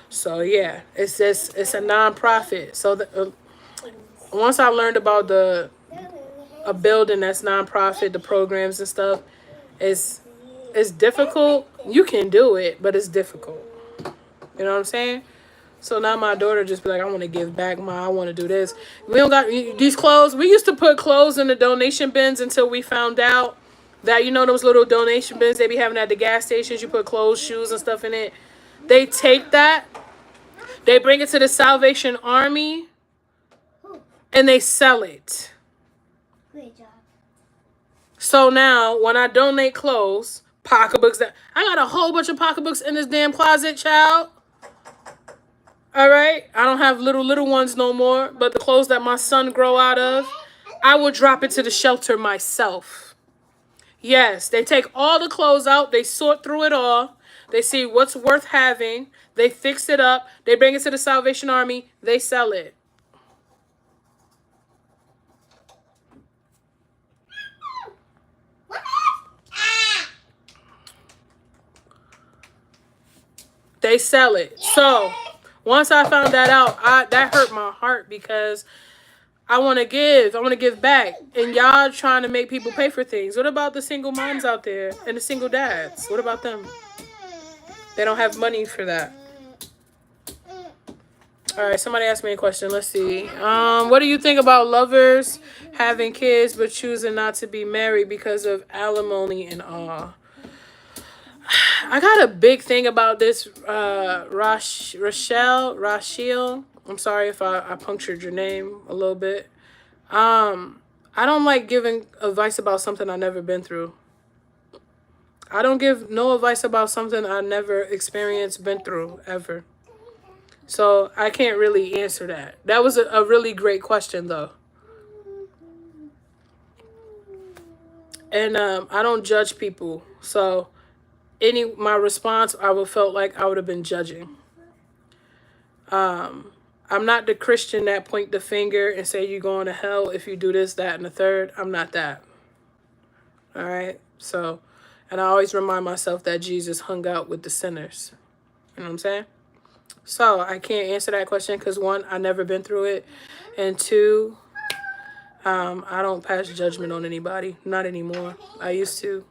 So yeah, it's a nonprofit. So once I learned about a building that's nonprofit, the programs and stuff, it's difficult. You can do it, but it's difficult. You know what I'm saying? So now my daughter just be like, I want to give back, Ma. I want to do this. We don't got these clothes. We used to put clothes in the donation bins until we found out that, those little donation bins they be having at the gas stations. You put clothes, shoes, and stuff in it. They take that. They bring it to the Salvation Army, and they sell it. Great job. So now, when I donate clothes, Pocketbooks that I got a whole bunch of pocketbooks in this damn closet, child. All right, I don't have little ones no more, but the clothes that my son grow out of, I will drop it to the shelter myself. Yes, they take all the clothes out, they sort through it all, they see what's worth having, they fix it up, they bring it to the Salvation Army, they sell it. They sell it. So once I found that out, that hurt my heart because I want to give back, and y'all trying to make people pay for things. What about the single moms out there and the single dads? What about them? They don't have money for that. All right, somebody asked me a question. Let's see. What do you think about lovers having kids but choosing not to be married because of alimony and all? I got a big thing about this, Rachel. I'm sorry if I punctured your name a little bit. I don't like giving advice about something I've never been through. I don't give no advice about something I never experienced, been through, ever. So I can't really answer that. That was a really great question, though. And I don't judge people. So my response, I would felt like I would have been judging. I'm not the Christian that point the finger and say you're going to hell if you do this, that, and the third. I'm not that. All right. So, and I always remind myself that Jesus hung out with the sinners. You know what I'm saying? So I can't answer that question because one, I never been through it, and two, I don't pass judgment on anybody. Not anymore. I used to.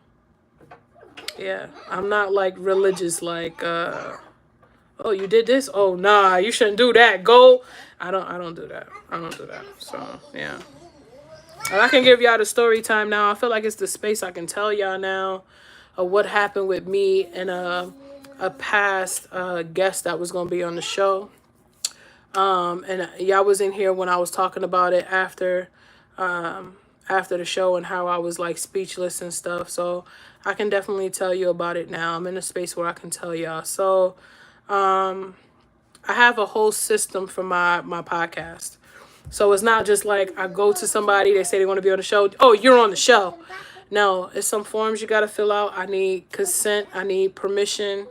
Yeah, I'm not like religious. Like, oh, you did this? Oh, nah, you shouldn't do that. Go. I don't do that. I don't do that. So yeah. And I can give y'all the story time now. I feel like it's the space I can tell y'all now of what happened with me and a past guest that was gonna be on the show. And y'all was in here when I was talking about it after the show and how I was like speechless and stuff. So I can definitely tell you about it now. I'm in a space where I can tell y'all. So I have a whole system for my podcast. So it's not just like I go to somebody, they say they want to be on the show. Oh, you're on the show. No, it's some forms you got to fill out. I need consent. I need permission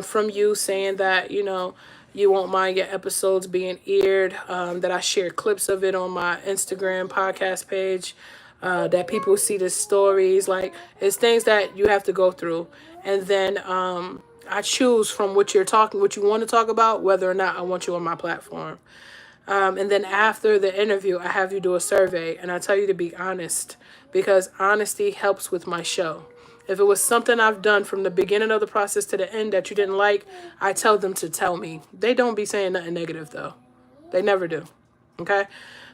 from you saying that, you know, you won't mind your episodes being aired, that I share clips of it on my Instagram podcast page, that people see the stories. Like, it's things that you have to go through. And then I choose from what you want to talk about, whether or not I want you on my platform. And then after the interview, I have you do a survey, and I tell you to be honest, because honesty helps with my show. If it was something I've done from the beginning of the process to the end that you didn't like, I tell them to tell me. They don't be saying nothing negative, though. They never do. Okay?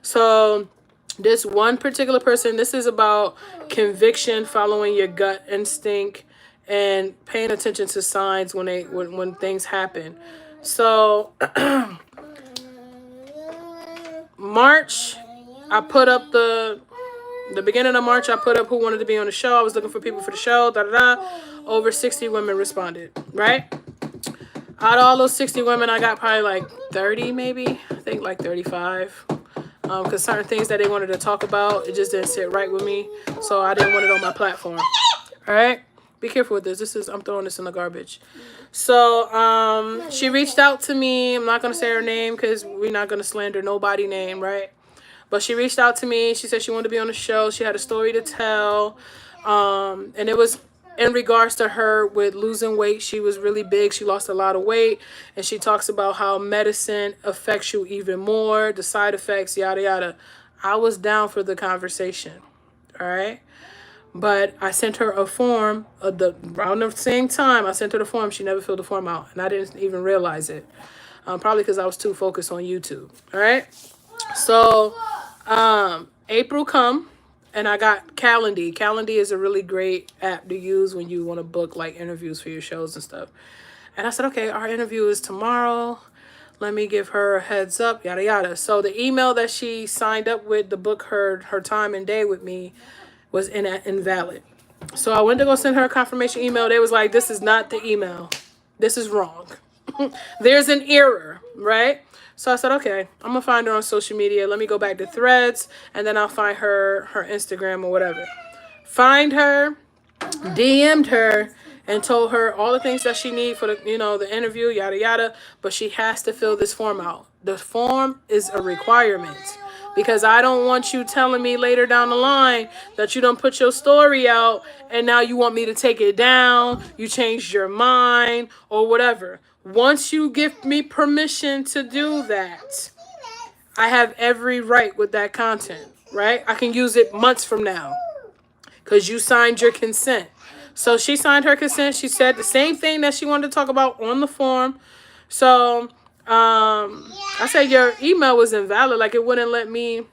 So this one particular person, this is about conviction, following your gut instinct, and paying attention to signs when things happen. So March, I put up the beginning of March, I put up who wanted to be on the show. I was looking for people for the show. Over 60 women responded, right? Out of all those 60 women, I got probably like 30, maybe. I think like 35. Because certain things that they wanted to talk about, it just didn't sit right with me. So I didn't want it on my platform. All right? Be careful with this. I'm throwing this in the garbage. So she reached out to me. I'm not going to say her name because we're not going to slander nobody's name, right? But she reached out to me. She said she wanted to be on the show. She had a story to tell. And it was in regards to her with losing weight. She was really big. She lost a lot of weight. And she talks about how medicine affects you even more, the side effects, yada, yada. I was down for the conversation. All right. But I sent her a form around the same time. I sent her the form. She never filled the form out. And I didn't even realize it. Probably because I was too focused on YouTube. All right. So April come and I got Calendly. Calendly is a really great app to use when you want to book like interviews for your shows and stuff. And I said, okay, our interview is tomorrow. Let me give her a heads up, yada, yada. So the email that she signed up with to book her time and day with me was invalid. So I went to go send her a confirmation email. They was like, this is not the email. This is wrong. There's an error, right? So I said, okay, I'm going to find her on social media. Let me go back to Threads, and then I'll find her Instagram or whatever. Find her, DM'd her, and told her all the things that she needs for the, the interview, yada, yada. But she has to fill this form out. The form is a requirement. Because I don't want you telling me later down the line that you don't put your story out and now you want me to take it down, you changed your mind, or whatever. Once you give me permission to do that, I have every right with that content, right? I can use it months from now because you signed your consent. So she signed her consent. She said the same thing that she wanted to talk about on the form. So I said, your email was invalid. Like, it wouldn't let me.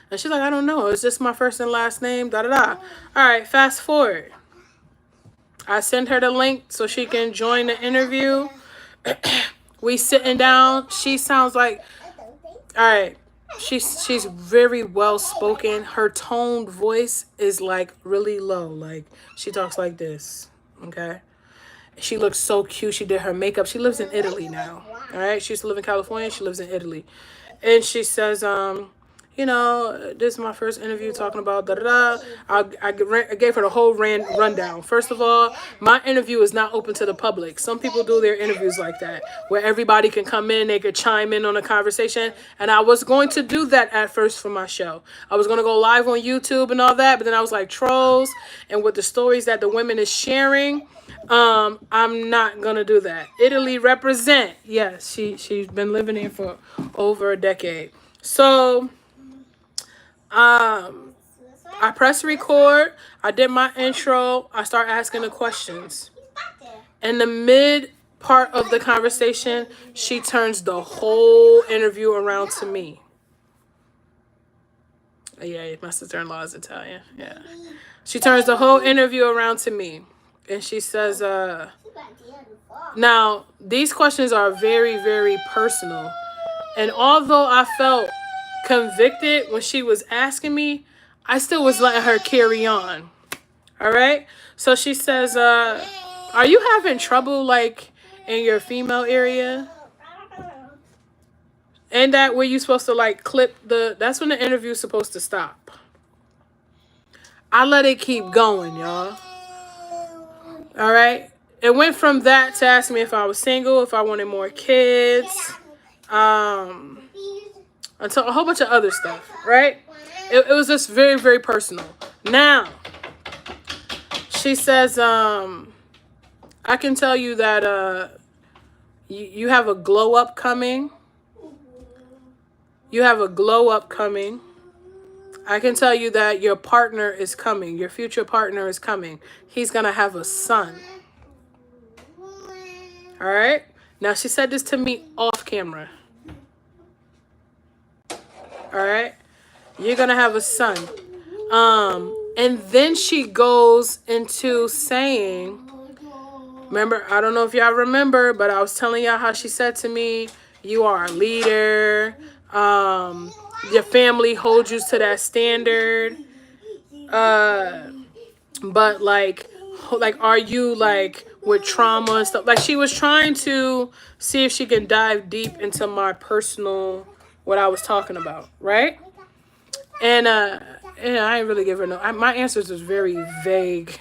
And she's like, I don't know. It's just my first and last name, da da da. All right, fast forward. I sent her the link so she can join the interview. We sitting down. She sounds like, all right, she's very well spoken. Her toned voice is like really low. Like, she talks like this, okay? She looks so cute. She did her makeup. She lives in Italy now. All right. She used to live in California. She lives in Italy. And she says, this is my first interview talking about da-da-da. I gave her the whole rundown. First of all, my interview is not open to the public. Some people do their interviews like that, where everybody can come in, they could chime in on a conversation. And I was going to do that at first for my show. I was going to go live on YouTube and all that. But then I was like, trolls, and with the stories that the women is sharing, I'm not gonna do that. Italy represent. Yes, she's been living here for over a decade. So I press record. I did my intro. I start asking the questions. In the mid part of the conversation, she turns the whole interview around to me. Yeah, my sister-in-law is Italian. Yeah. She turns the whole interview around to me. And she says, now, these questions are very, very personal. And although I felt convicted when she was asking me, I still was letting her carry on. All right? So she says, are you having trouble, like, in your female area? And that where you supposed to, like, clip that's when the interview's supposed to stop. I let it keep going, y'all. All right. It went from that to asking me if I was single, if I wanted more kids, until a whole bunch of other stuff, right? It was just very, very personal. Now, she says, I can tell you that you have a glow up coming. You have a glow up coming. I can tell you that your partner is coming. Your future partner is coming. He's going to have a son. All right? Now, she said this to me off camera. All right? You're going to have a son. And then she goes into saying, remember, I don't know if y'all remember, but I was telling y'all how she said to me, you are a leader. Your family holds you to that standard. But like, are you like with trauma and stuff? Like, she was trying to see if she can dive deep into my personal, what I was talking about, right? And I didn't really give her my answers was very vague.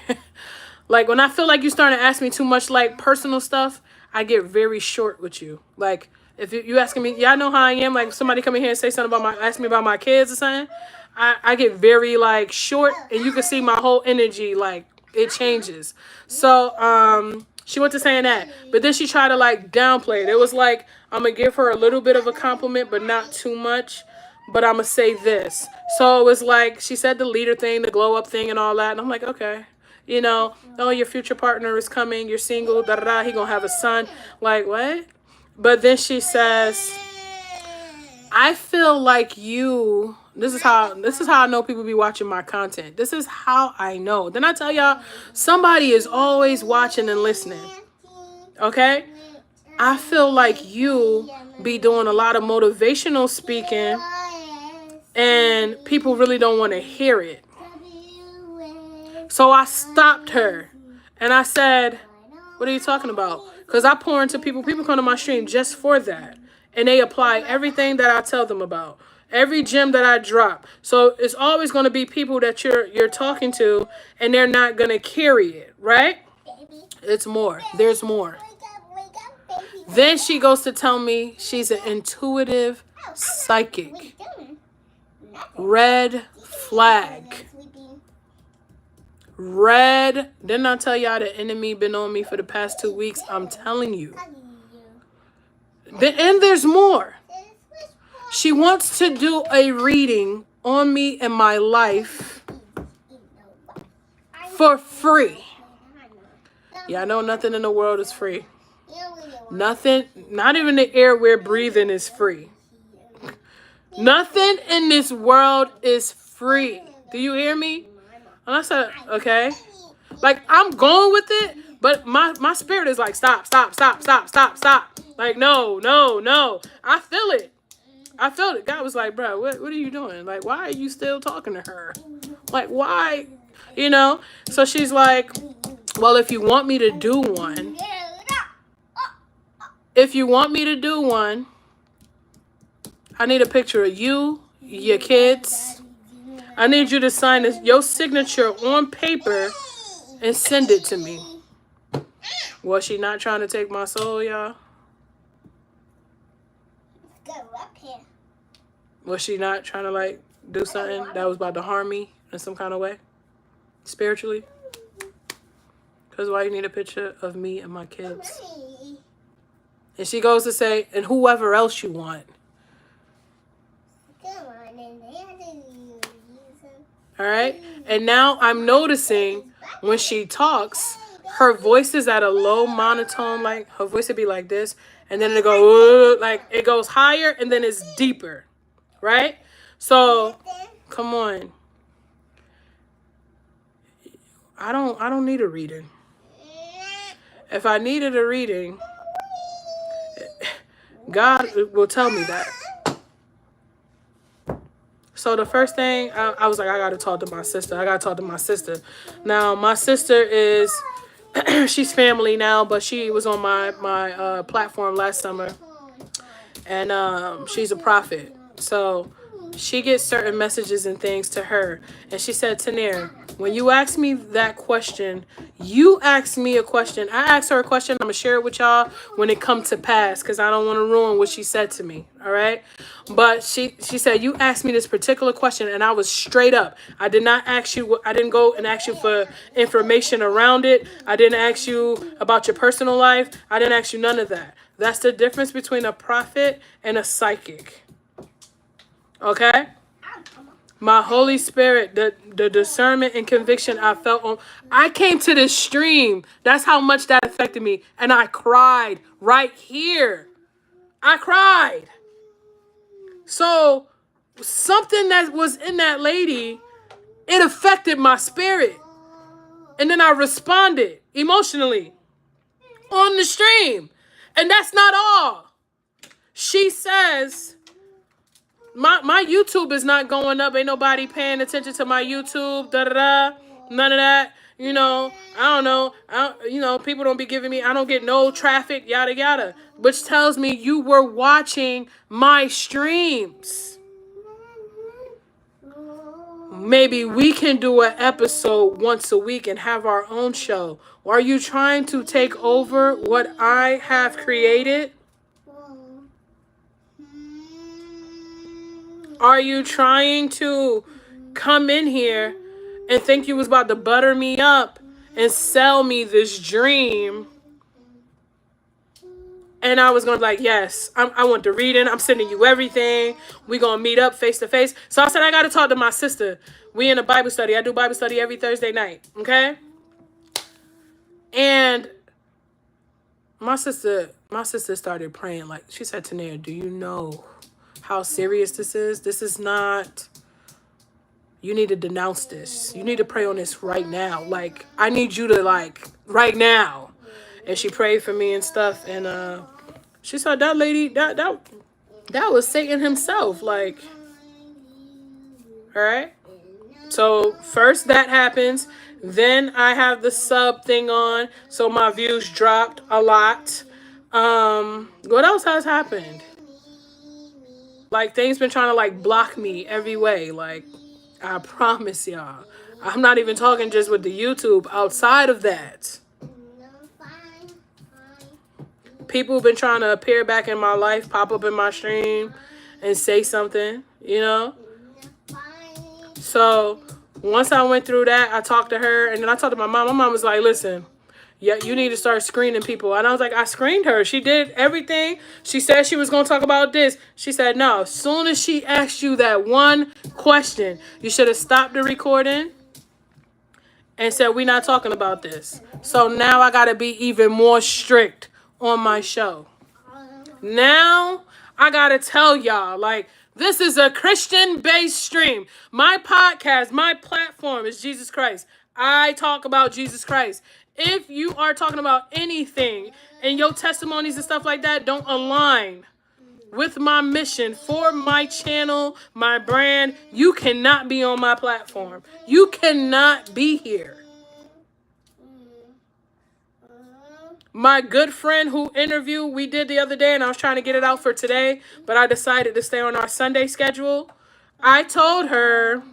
Like, when I feel like you starting to ask me too much like personal stuff, I get very short with you. Like, if you asking me, y'all know how I am. Like, if somebody come in here and say something about ask me about my kids or something, I get very like short, and you can see my whole energy, like, it changes. So she went to saying that, but then she tried to like downplay it. It was like, I'm gonna give her a little bit of a compliment, but not too much. But I'm gonna say this. So it was like, she said the leader thing, the glow up thing, and all that, and I'm like, okay. You know, oh, your future partner is coming. You're single. Da da da. He gonna have a son. Like, what? But then she says, I feel like you. This is how I know people be watching my content. This is how I know. Then I tell y'all, somebody is always watching and listening. Okay? I feel like you be doing a lot of motivational speaking, and people really don't want to hear it. So I stopped her and I said, what are you talking about? Because I pour into people. People come to my stream just for that. And they apply everything that I tell them about. Every gem that I drop. So it's always going to be people that you're talking to, and they're not going to carry it, right? It's more. There's more. Then she goes to tell me she's an intuitive psychic. Red flag. Red. Didn't I tell y'all the enemy been on me for the past 2 weeks? I'm telling you. And there's more. She wants to do a reading on me and my life for free. Yeah, I know nothing in the world is free. Nothing, not even the air we're breathing is free. Nothing in this world is free. Do you hear me? And I said, okay. Like, I'm going with it, but my spirit is like, stop. Like, no. I feel it. God was like, bro, what are you doing? Like, why are you still talking to her? Like, why? You know? So she's like, well, if you want me to do one, I need a picture of you, your kids. I need you to sign your signature on paper and send it to me. Was she not trying to take my soul, y'all? Was she not trying to, like, do something that was about to harm me in some kind of way? Spiritually? Because why you need a picture of me and my kids? And she goes to say, and whoever else you want. All right? And now I'm noticing when she talks, her voice is at a low monotone. Like, her voice would be like this. And then it goes, like, it goes higher and then it's deeper. Right? So, come on. I don't need a reading. If I needed a reading, God will tell me that. So the first thing, I was like, I got to talk to my sister. Now, my sister is, she's family now, but she was on my platform last summer. And she's a prophet. So she gets certain messages and things to her. And she said, Tanir, when you ask me that question, you ask me a question. I asked her a question. I'm going to share it with y'all when it comes to pass because I don't want to ruin what she said to me. All right. But she said, you asked me this particular question and I was straight up. I did not ask you. I didn't go and ask you for information around it. I didn't ask you about your personal life. I didn't ask you none of that. That's the difference between a prophet and a psychic. Okay? My Holy Spirit, the discernment and conviction I felt on. I came to this stream. That's how much that affected me. And I cried right here. I cried. So something that was in that lady, it affected my spirit. And then I responded emotionally on the stream. And that's not all. She says, my YouTube is not going up. Ain't nobody paying attention to my YouTube. None of that. You know, I don't know. People don't be giving me, I don't get no traffic, yada, yada. Which tells me you were watching my streams. Maybe we can do an episode once a week and have our own show. Are you trying to take over what I have created? Are you trying to come in here and think you was about to butter me up and sell me this dream? And I was going to be like, yes, I want the reading. I'm sending you everything. We're going to meet up face to face. So I said, I got to talk to my sister. We in a Bible study. I do Bible study every Thursday night. Okay? And my sister started praying. Like, she said, Tanir, do you know how serious this is? This is not, you need to denounce this. You need to pray on this right now. Like, I need you to, like, right now. And she prayed for me and stuff. And she said, that lady, that was Satan himself. Like, all right. So first that happens. Then I have the sub thing on, so my views dropped a lot. What else has happened? Like, things been trying to like block me every way. Like, I promise y'all, I'm not even talking just with the YouTube. Outside of that, people have been trying to appear back in my life, pop up in my stream, and say something, you know? So once I went through that, I talked to her, and then I talked to my mom. My mom was like, listen, yeah, you need to start screening people. And I was like, I screened her. She did everything. She said she was going to talk about this. She said, no, as soon as she asked you that one question, you should have stopped the recording and said, we're not talking about this. So now I got to be even more strict on my show. Now I got to tell y'all, like, this is a Christian-based stream. My podcast, my platform is Jesus Christ. I talk about Jesus Christ. If you are talking about anything and your testimonies and stuff like that don't align with my mission for my channel, my brand, you cannot be on my platform. You cannot be here. My good friend who interview we did the other day, and I was trying to get it out for today, but I decided to stay on our Sunday schedule. I told her,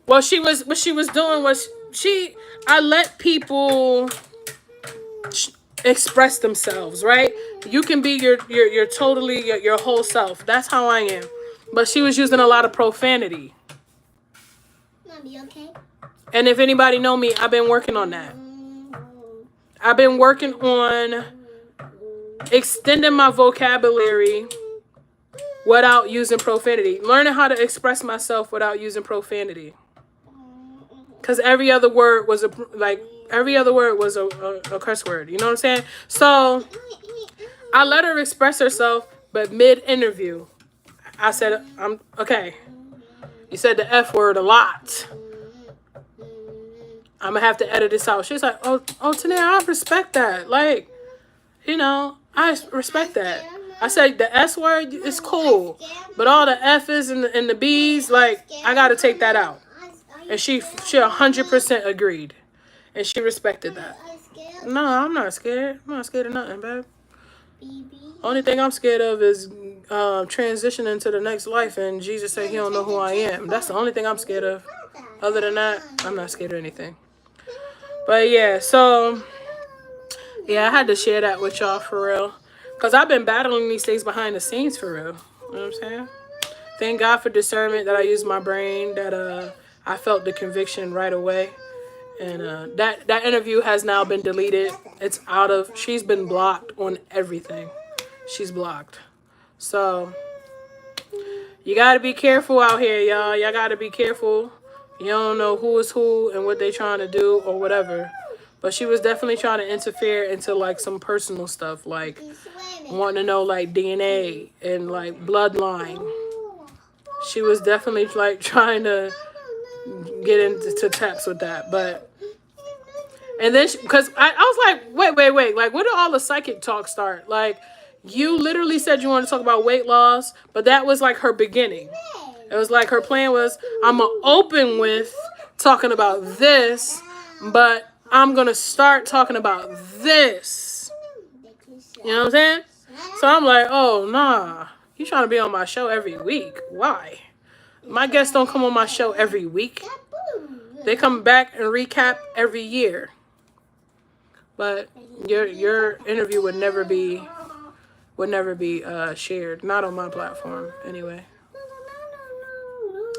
what she was doing was I let people express themselves, right? You can be your totally your whole self. That's how I am. But she was using a lot of profanity. Mommy, okay? And if anybody know me, I've been working on that. I've been working on extending my vocabulary without using profanity. Learning how to express myself without using profanity. Because every other word was a curse word. You know what I'm saying? So I let her express herself, but mid-interview, I said, okay. You said the F word a lot. I'm going to have to edit this out. She's like, oh, Tania, I respect that. Like, you know, I respect that. I said the S word is cool, but all the F's and the B's, like, I got to take that out. And she 100% agreed. And she respected that. No, I'm not scared. I'm not scared of nothing, babe. Only thing I'm scared of is transitioning to the next life, and Jesus said he don't know who I am. That's the only thing I'm scared of. Other than that, I'm not scared of anything. But yeah, so yeah, I had to share that with y'all for real. Because I've been battling these things behind the scenes for real. You know what I'm saying? Thank God for discernment that I used my brain, that I felt the conviction right away. And that interview has now been deleted. It's she's been blocked on everything. She's blocked. So you got to be careful out here, y'all. Y'all got to be careful. You don't know who is who and what they trying to do or whatever. But she was definitely trying to interfere into like some personal stuff, like wanting to know like DNA and like bloodline. She was definitely like trying to get into taps with that. But and then because I was like, wait, like where did all the psychic talk start? Like, you literally said you wanted to talk about weight loss, but that was like her beginning. It was like her plan was, I'm going to open with talking about this, but I'm going to start talking about this. You know what I'm saying? So I'm like, oh, nah. You trying to be on my show every week. Why? My guests don't come on my show every week. They come back and recap every year. But your interview would never be shared. Not on my platform, anyway.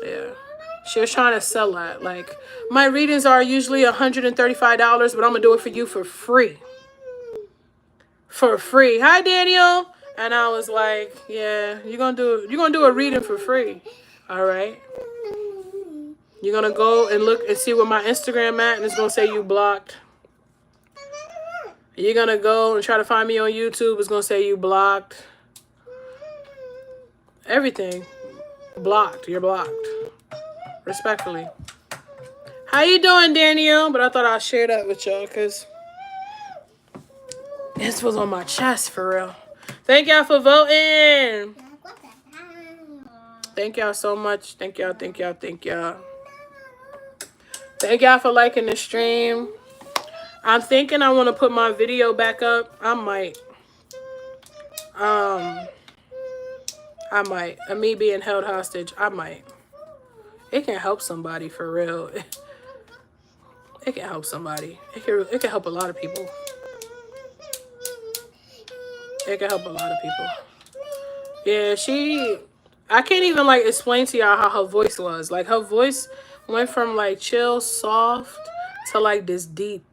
Yeah. She was trying to sell that. Like, my readings are usually $135, but I'm going to do it for you for free. For free. Hi, Daniel. And I was like, yeah, you're going to do a reading for free. All right. You're going to go and look and see where my Instagram at, and it's going to say you blocked. You're going to go and try to find me on YouTube. It's going to say you blocked. Everything. Blocked. You're blocked. Respectfully. How you doing, Danielle? But I thought I'd share that with y'all because this was on my chest for real. Thank y'all for voting. Thank y'all so much. Thank y'all. Thank y'all. Thank y'all. Thank y'all for liking the stream. I'm thinking I want to put my video back up. I might. And me being held hostage, I might. It can help somebody for real. It can help somebody. It can help a lot of people. It can help a lot of people. Yeah, I can't even like explain to y'all how her voice was. Like her voice went from like chill, soft to like this deep.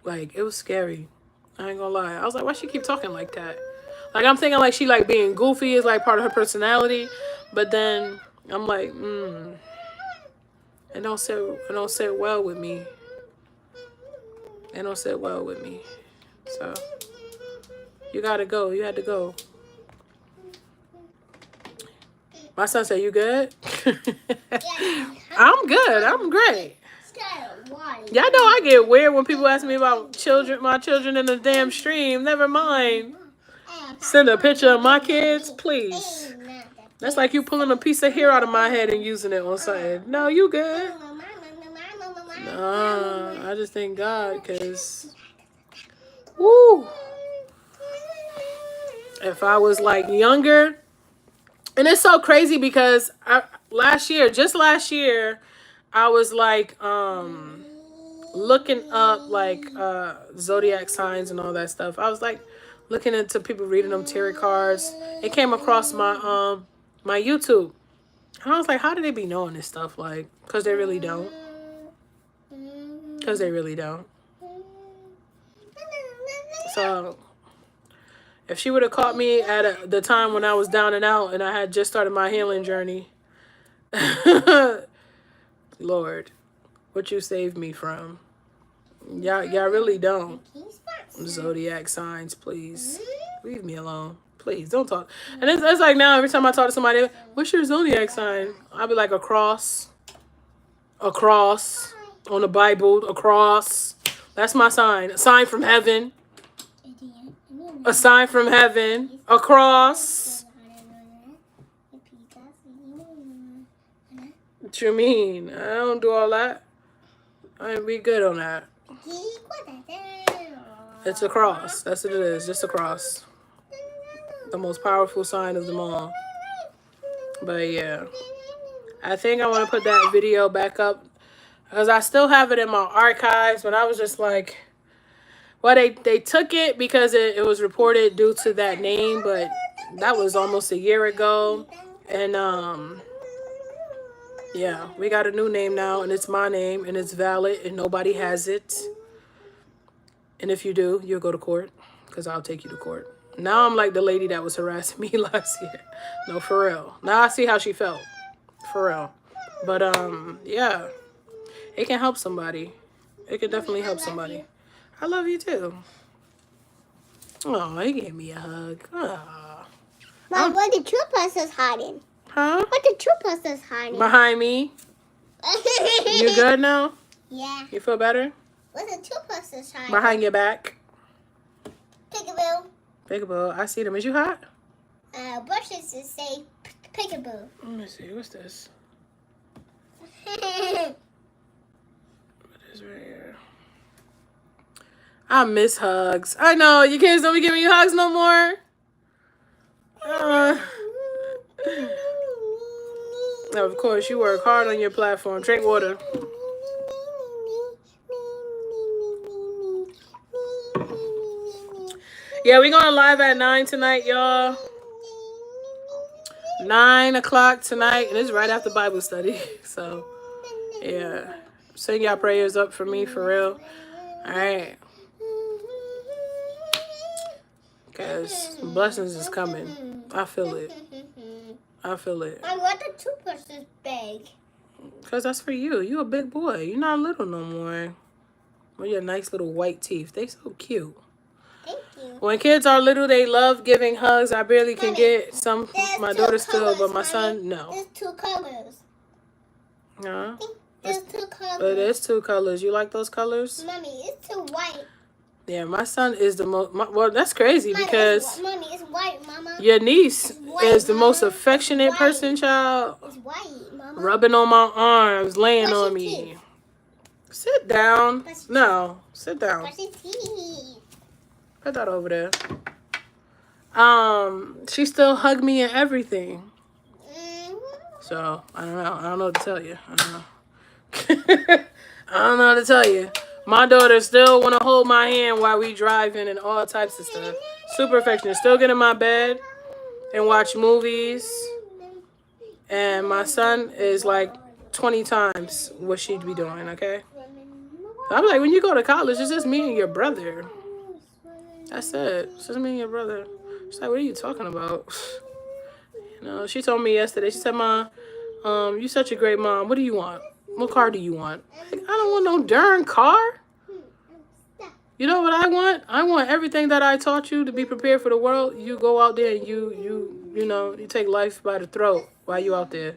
Like it was scary. I ain't gonna lie. I was like, why she keep talking like that? Like I'm thinking like she like being goofy is like part of her personality, but then I'm like, it don't sit well with me. It don't sit well with me. So you gotta go. You had to go. My son said, you good? I'm good. I'm great. Y'all know I get weird when people ask me about my children in the damn stream. Never mind. Send a picture of my kids, please. That's like you pulling a piece of hair out of my head and using it on something. No, you good. Nah, I just thank God because, woo. If I was like younger, and it's so crazy because just last year, I was like looking up like zodiac signs and all that stuff. I was like looking into people reading them tarot cards. It came across my my YouTube. And I was like, how do they be knowing this stuff? Like, because they really don't. Because they really don't. So if she would have caught me at the time when I was down and out and I had just started my healing journey, Lord, what you saved me from? Y'all really don't. Zodiac signs, please. Leave me alone. Please, don't talk. And it's like now, every time I talk to somebody, what's your zodiac sign? I'll be like, a cross. A cross. On the Bible, a cross. That's my sign. A sign from heaven. A sign from heaven. A cross. What you mean? I don't do all that. I ain't be good on that. It's a cross. That's what it is. Just a cross. The most powerful sign of them all. But yeah. I think I want to put that video back up. Because I still have it in my archives. But I was just like... Well, they took it because it was reported due to that name. But that was almost a year ago. And yeah, we got a new name now. And it's my name. And it's valid. And nobody has it. And if you do, you'll go to court. Because I'll take you to court. Now I'm like the lady that was harassing me last year. No, for real. Now I see how she felt. For real. But, yeah. It can help somebody. It can definitely help somebody. I love you, too. Oh, he gave me a hug. Oh. Mom, what the two persons hiding? Huh? What the two persons hiding? Behind me. You good now? Yeah. You feel better? What the two persons hiding? Behind your back. Peekaboo. Peekaboo. I see them. Is you hot? Bushes say peekaboo. Let me see. What's this? What is right here? I miss hugs. I know. You kids don't be giving you hugs no more. Of course, you work hard on your platform. Drink water. Yeah, we're going live at 9 tonight, y'all. 9 o'clock tonight. And it's right after Bible study. So, yeah. Send y'all prayers up for me, for real. All right. Because blessings is coming. I feel it. I feel it. I want the two persons big. Because that's for you. You a big boy. You're not little no more. With your nice little white teeth. They so cute. Thank you. When kids are little, they love giving hugs. I barely can get some. My daughter still, but my son, no. There's two colors. Huh? There's two colors. It is two colors. You like those colors? Mommy, it's two white. Yeah, my son is the most. Well, that's crazy because Mommy, it's white, Mama. Your niece is the most affectionate It's person, child. It's white, Mama. Rubbing on my arms, laying Brush on your me. teeth. Sit down. Brush your No, sit down. Brush your teeth. Put that over there. She still hugged me and everything. So I don't know. I don't know what to tell you. I don't know. I don't know what to tell you. My daughter still want to hold my hand while we driving and all types of stuff. Super affectionate. Still get in my bed and watch movies. And my son is like 20 times what she'd be doing, okay? I'm like, when you go to college, it's just me and your brother. That's it. It's just me and your brother. She's like, what are you talking about? You know, she told me yesterday, she said, Mom, you such a great mom. What do you want? What car do you want? Like, I don't want no darn car. You know what I want? I want everything that I taught you to be prepared for the world. You go out there and you take life by the throat while you out there.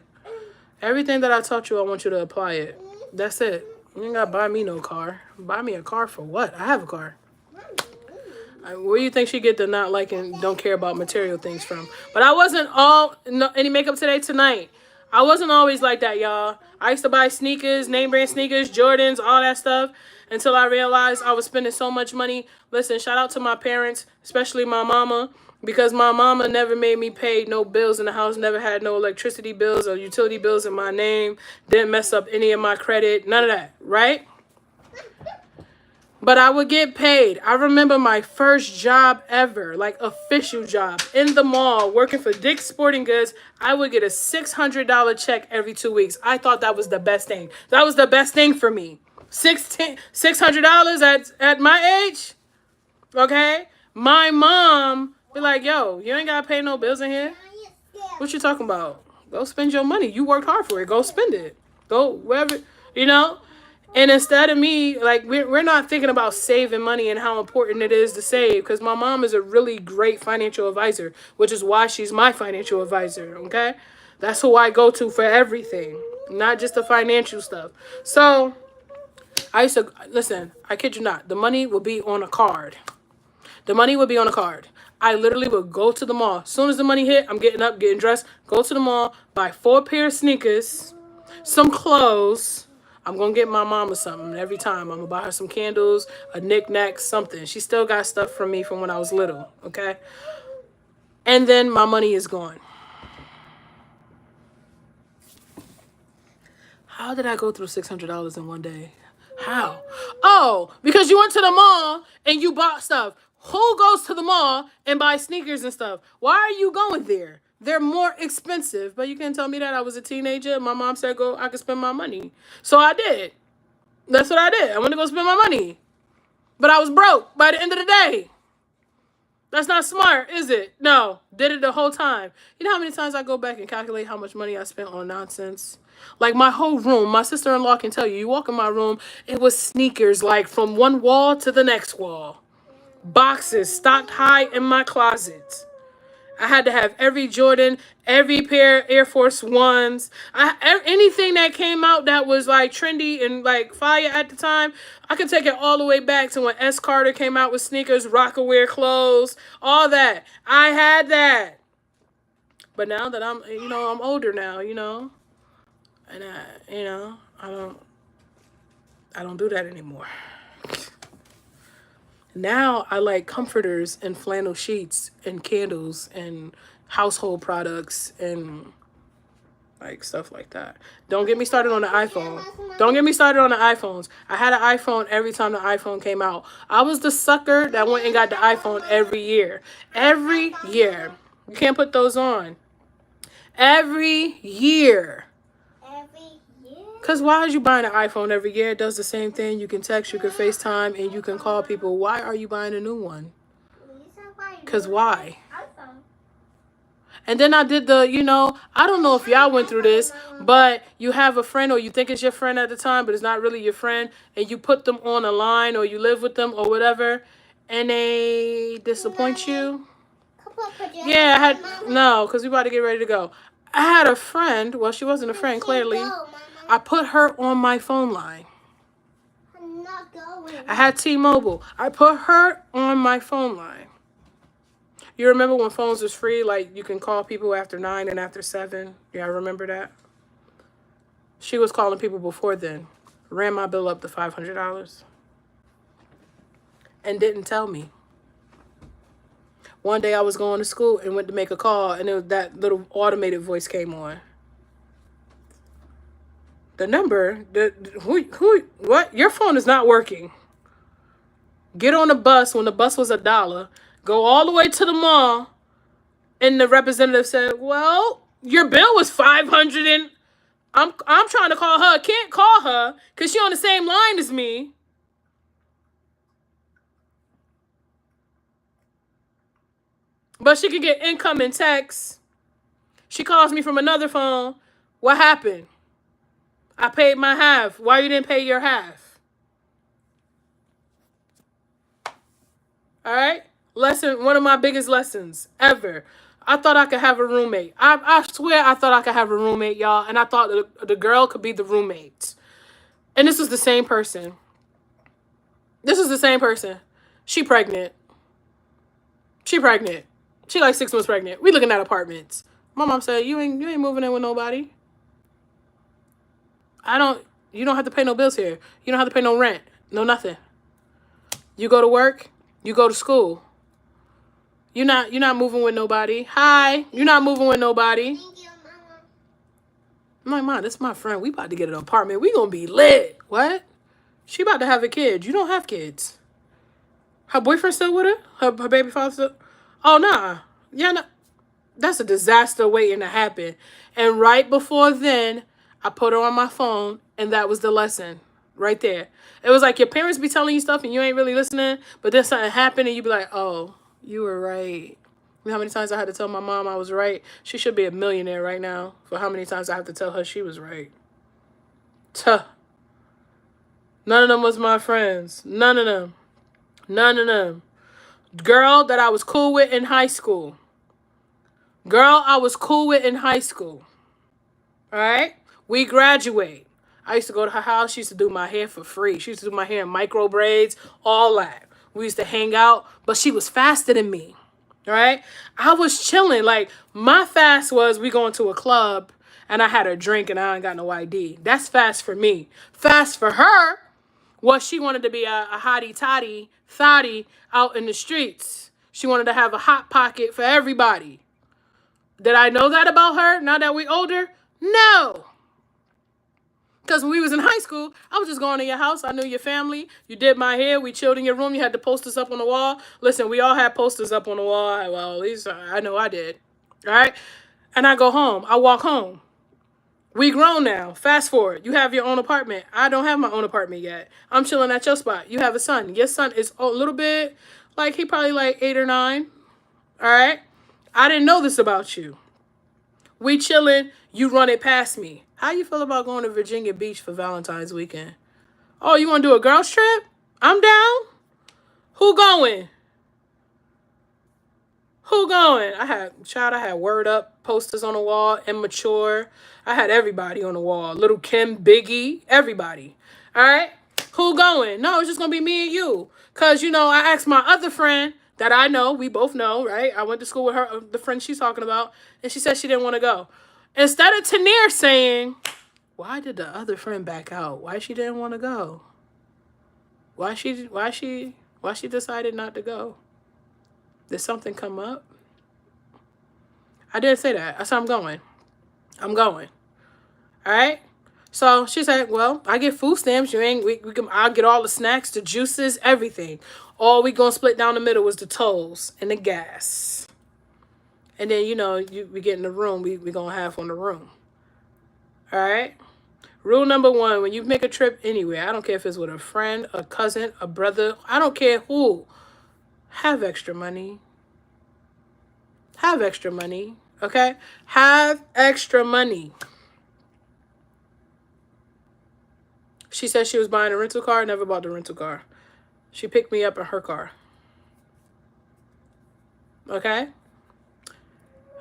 Everything that I taught you, I want you to apply it. That's it. You ain't gotta buy me no car. Buy me a car for what? I have a car. Where do you think she get the not liking, don't care about material things from? But I wasn't any makeup tonight. I wasn't always like that, y'all. I used to buy sneakers, name brand sneakers, Jordans, all that stuff, until I realized I was spending so much money. Listen, shout out to my parents, especially my mama, because my mama never made me pay no bills in the house, never had no electricity bills or utility bills in my name, didn't mess up any of my credit, none of that, right? But I would get paid. I remember my first job ever, like official job, in the mall, working for Dick's Sporting Goods. I would get a $600 check every 2 weeks. I thought that was the best thing. That was the best thing for me. $600 at my age? Okay? My mom be like, yo, you ain't got to pay no bills in here. What you talking about? Go spend your money. You worked hard for it. Go spend it. Go wherever, you know? And instead of me, like, we're not thinking about saving money and how important it is to save, because my mom is a really great financial advisor, which is why she's my financial advisor, okay? That's who I go to for everything, not just the financial stuff. So I used to, listen, I kid you not, the money would be on a card. The money would be on a card. I literally would go to the mall. As soon as the money hit, I'm getting up, getting dressed, go to the mall, buy 4 pair of sneakers, some clothes. I'm going to get my mama something every time. I'm going to buy her some candles, a knick-knack, something. She still got stuff from me from when I was little, okay? And then my money is gone. How did I go through $600 in one day? How? Oh, because you went to the mall and you bought stuff. Who goes to the mall and buys sneakers and stuff? Why are you going there? They're more expensive. But you can't tell me that. I was a teenager. My mom said, go, I could spend my money. So I did. That's what I did. I went to go spend my money. But I was broke by the end of the day. That's not smart, is it? No. Did it the whole time. You know how many times I go back and calculate how much money I spent on nonsense? Like my whole room, my sister-in-law can tell you, you walk in my room, it was sneakers like from one wall to the next wall. Boxes stocked high in my closet. I had to have every Jordan, every pair of Air Force Ones. Anything that came out that was like trendy and like fire at the time, I could take it all the way back to when S. Carter came out with sneakers, Rocawear clothes, all that. I had that. But now that I'm older now, and I don't do that anymore. Now I like comforters and flannel sheets and candles and household products and like stuff like that. Don't get me started on the iPhone. Don't get me started on the iPhones. I had an iPhone every time the iPhone came out. I was the sucker that went and got the iPhone every year. Every year. You can't put those on. Every year. Because why are you buying an iPhone every year? It does the same thing. You can text, you can FaceTime, and you can call people. Why are you buying a new one? Because why? And then I did I don't know if y'all went through this, but you have a friend or you think it's your friend at the time, but it's not really your friend, and you put them on a line or you live with them or whatever, and they disappoint you. Yeah, because we about to get ready to go. I had a friend, well, she wasn't a friend, clearly. I put her on my phone line. not going. I had T-Mobile. I put her on my phone line. You remember when phones was free? Like, you can call people after 9 and after 7? Yeah, I remember that. She was calling people before then. Ran my bill up to $500. And didn't tell me. One day I was going to school and went to make a call, and it was that little automated voice came on. The number, what? Your phone is not working. Get on the bus when the bus was $1. Go all the way to the mall, and the representative said, "Well, your bill was 500, and I'm trying to call her. Can't call her because she on the same line as me." But she could get incoming texts. She calls me from another phone. What happened? I paid my half. Why you didn't pay your half? All right? Lesson, one of my biggest lessons ever. I thought I could have a roommate. I swear I thought I could have a roommate, y'all. And I thought the girl could be the roommate. And this was the same person. This is the same person. She pregnant. She pregnant. She like 6 months pregnant. We looking at apartments. My mom said, you ain't moving in with nobody. You don't have to pay no bills here. You don't have to pay no rent. No nothing. You go to work. You go to school. You're not moving with nobody. Hi. You're not moving with nobody. Thank you, Mama. I'm like, Mom, this is my friend. We about to get an apartment. We gonna be lit. What? She about to have a kid. You don't have kids. Her boyfriend still with her? Her baby father still? Oh, nah. Yeah, nah. That's a disaster waiting to happen. And right before then, I put her on my phone, and that was the lesson right there. It was like your parents be telling you stuff, and you ain't really listening, but then something happened, and you be like, oh, you were right. You know how many times I had to tell my mom I was right? She should be a millionaire right now for how many times I have to tell her she was right. Tuh. None of them was my friends. None of them. None of them. Girl that I was cool with in high school. Girl I was cool with in high school. All right? We graduate. I used to go to her house. She used to do my hair for free. She used to do my hair in micro braids, all that. We used to hang out, but she was faster than me. All right? I was chilling. Like, my fast was we going to a club, and I had a drink, and I ain't got no ID. That's fast for me. Fast for her was she wanted to be a hottie thotty out in the streets. She wanted to have a hot pocket for everybody. Did I know that about her now that we older? No. Because when we was in high school, I was just going to your house. I knew your family. You did my hair. We chilled in your room. You had the posters up on the wall. Listen, we all had posters up on the wall. Well, at least I know I did. All right? And I go home. I walk home. We grown now. Fast forward. You have your own apartment. I don't have my own apartment yet. I'm chilling at your spot. You have a son. Your son is a little bit, like, he probably like 8 or 9. All right? I didn't know this about you. We chilling. You run it past me. How you feel about going to Virginia Beach for Valentine's weekend? Oh, you want to do a girls trip? I'm down. Who going? Who going? I had Word Up posters on the wall, Immature. I had everybody on the wall. Little Kim, Biggie, everybody. All right? Who going? No, it's just going to be me and you. Because, I asked my other friend that I know, we both know, right? I went to school with her, the friend she's talking about, and she said she didn't want to go. Instead of Tanir saying, why did the other friend back out? Why she didn't want to go? Why she decided not to go? Did something come up? I didn't say that. I said I'm going. I'm going. All right? So she said, well, I get food stamps. I'll get all the snacks, the juices, everything. All we gonna split down the middle was the tolls and the gas. And then, we get in the room, we gonna have on the room. All right? Rule number 1, when you make a trip anywhere, I don't care if it's with a friend, a cousin, a brother, I don't care who, have extra money. Have extra money, okay? Have extra money. She said she was buying a rental car, never bought the rental car. She picked me up in her car. Okay?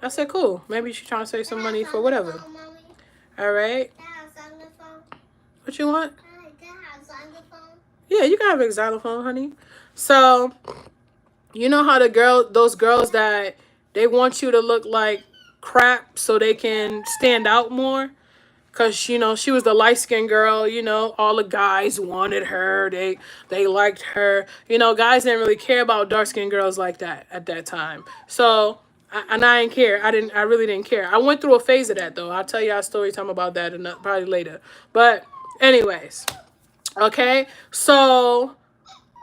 I said, cool. Maybe she's trying to save some money for whatever. All right? What you want? Yeah, you can have a xylophone, honey. So, you know how those girls that they want you to look like crap so they can stand out more? Cause you know she was the light skinned girl. You know all the guys wanted her. They liked her. You know guys didn't really care about dark skinned girls like that at that time. So I didn't care. I really didn't care. I went through a phase of that though. I'll tell y'all a story time about that probably later. But anyways, okay. So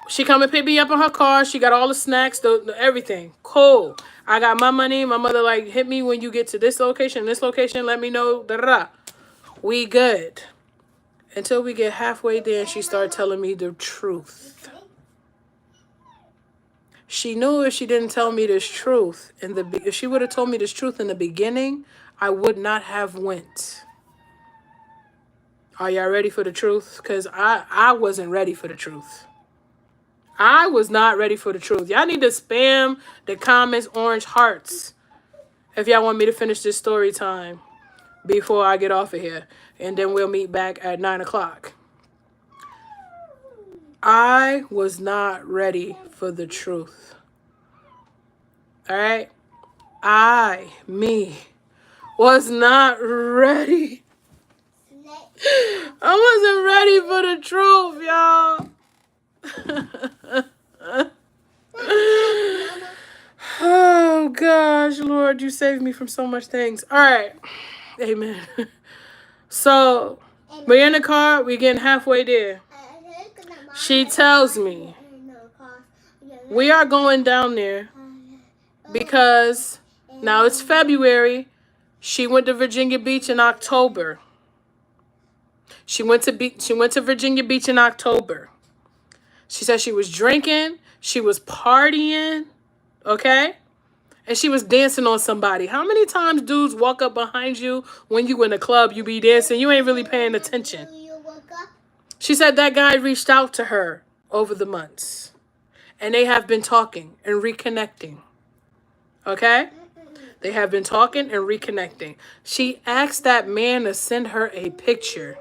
she come and pick me up in her car. She got all the snacks, the everything. Cool. I got my money. My mother like hit me when you get to this location. This location. Let me know. Da da da. We good. Until we get halfway there and she started telling me the truth. She knew if she didn't tell me this truth, if she would have told me this truth in the beginning, I would not have went. Are y'all ready for the truth? Because I wasn't ready for the truth. I was not ready for the truth. Y'all need to spam the comments orange hearts if y'all want me to finish this story time before I get off of here. And then we'll meet back at 9 o'clock. I was not ready for the truth. All right? Me, was not ready. I wasn't ready for the truth, y'all. Oh, gosh, Lord, you saved me from so much things. All right. Amen. So, we're in the car. We're getting halfway there. She tells me, we are going down there because now it's February. She went to Virginia Beach in October. She went to Virginia Beach in October. She said she was drinking. She was partying. Okay? And she was dancing on somebody. How many times dudes walk up behind you when you in a club, you be dancing, you ain't really paying attention? She said that guy reached out to her over the months. And they have been talking and reconnecting. Okay? They have been talking and reconnecting. She asked that man to send her a picture.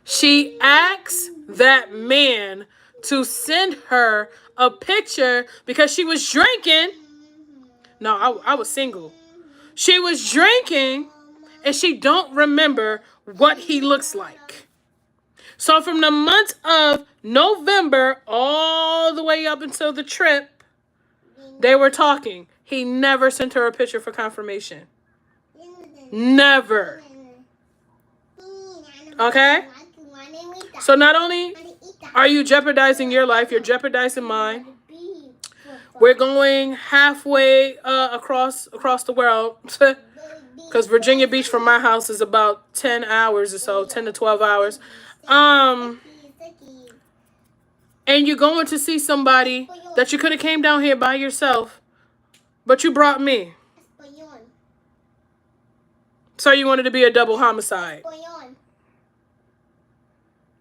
She asked that man to send her a picture because she was drinking. No, I was single. She was drinking and she don't remember what he looks like. So from the month of November all the way up until the trip, they were talking. He never sent her a picture for confirmation. Never. Okay? So not only are you jeopardizing your life, you're jeopardizing mine. We're going halfway across the world because Virginia Beach from my house is about 10 hours or so, 10 to 12 hours. And you're going to see somebody that you could have came down here by yourself, but you brought me. So you wanted to be a double homicide.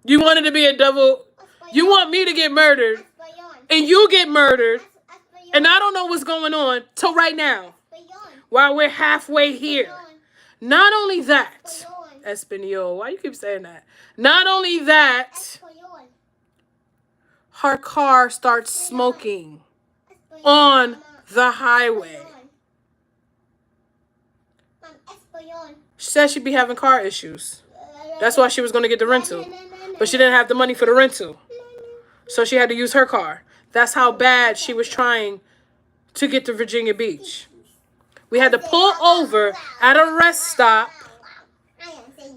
You wanted to be a double. You want me to get murdered, and you get murdered, and I don't know what's going on till right now, while we're halfway here. Not only that, Espanol, why you keep saying that? Not only that, her car starts smoking on the highway. She said she'd be having car issues. That's why she was going to get the rental. But she didn't have the money for the rental. So she had to use her car. That's how bad she was trying to get to Virginia Beach. We had to pull over at a rest stop.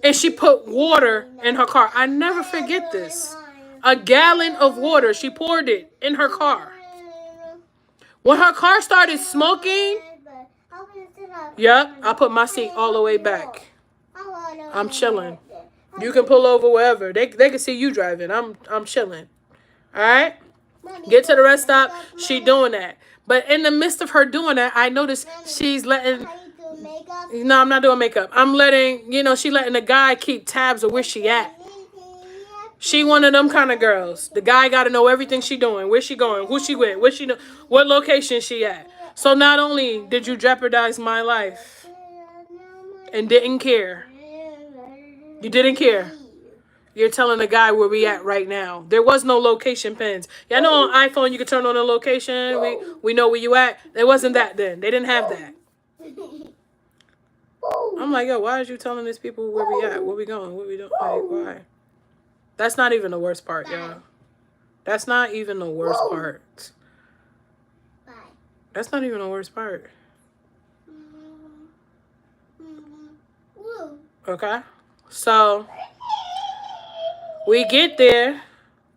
And she put water in her car. I never forget this. A gallon of water. She poured it in her car. When her car started smoking. Yep, I put my seat all the way back. I'm chilling. You can pull over wherever. They can see you driving. I'm chilling. All right? Get to the rest stop. She doing that. But in the midst of her doing that, I noticed she's letting... No, I'm not doing makeup. I'm letting... she letting the guy keep tabs of where she at. She one of them kind of girls. The guy got to know everything she doing. Where she going? Who she with? What location she at? So not only did you jeopardize my life and didn't care. You didn't care. You're telling the guy where we at right now. There was no location pins. Yeah, I know on iPhone you can turn on the location. We know where you at. There wasn't that then. They didn't have that. I'm like, yo, why are you telling these people where we at? Where we going? What we doing? Like, why? That's not even the worst part, y'all. That's not even the worst part. That's not even the worst part. Okay? So, we get there.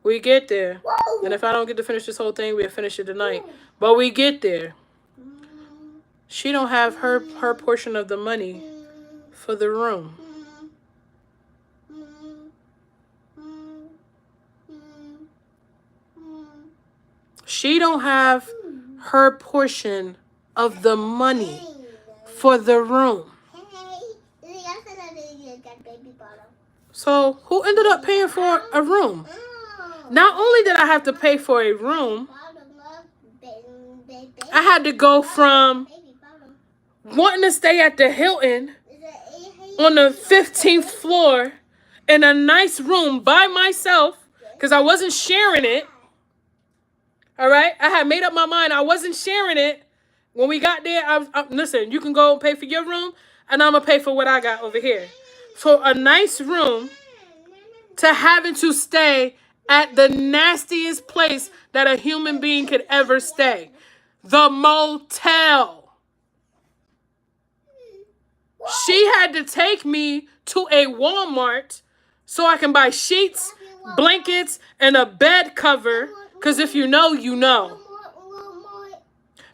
We get there. And if I don't get to finish this whole thing, we'll finish it tonight. But we get there. She don't have her portion of the money for the room. She don't have her portion of the money for the room. So who ended up paying for a room? Not only did I have to pay for a room, I had to go from wanting to stay at the Hilton on the 15th floor in a nice room by myself because I wasn't sharing it. All right? I had made up my mind. I wasn't sharing it. When we got there, listen, you can go and pay for your room, and I'm going to pay for what I got over here. So a nice room to having to stay at the nastiest place that a human being could ever stay. The motel. She had to take me to a Walmart so I can buy sheets, blankets, and a bed cover. Because if you know, you know.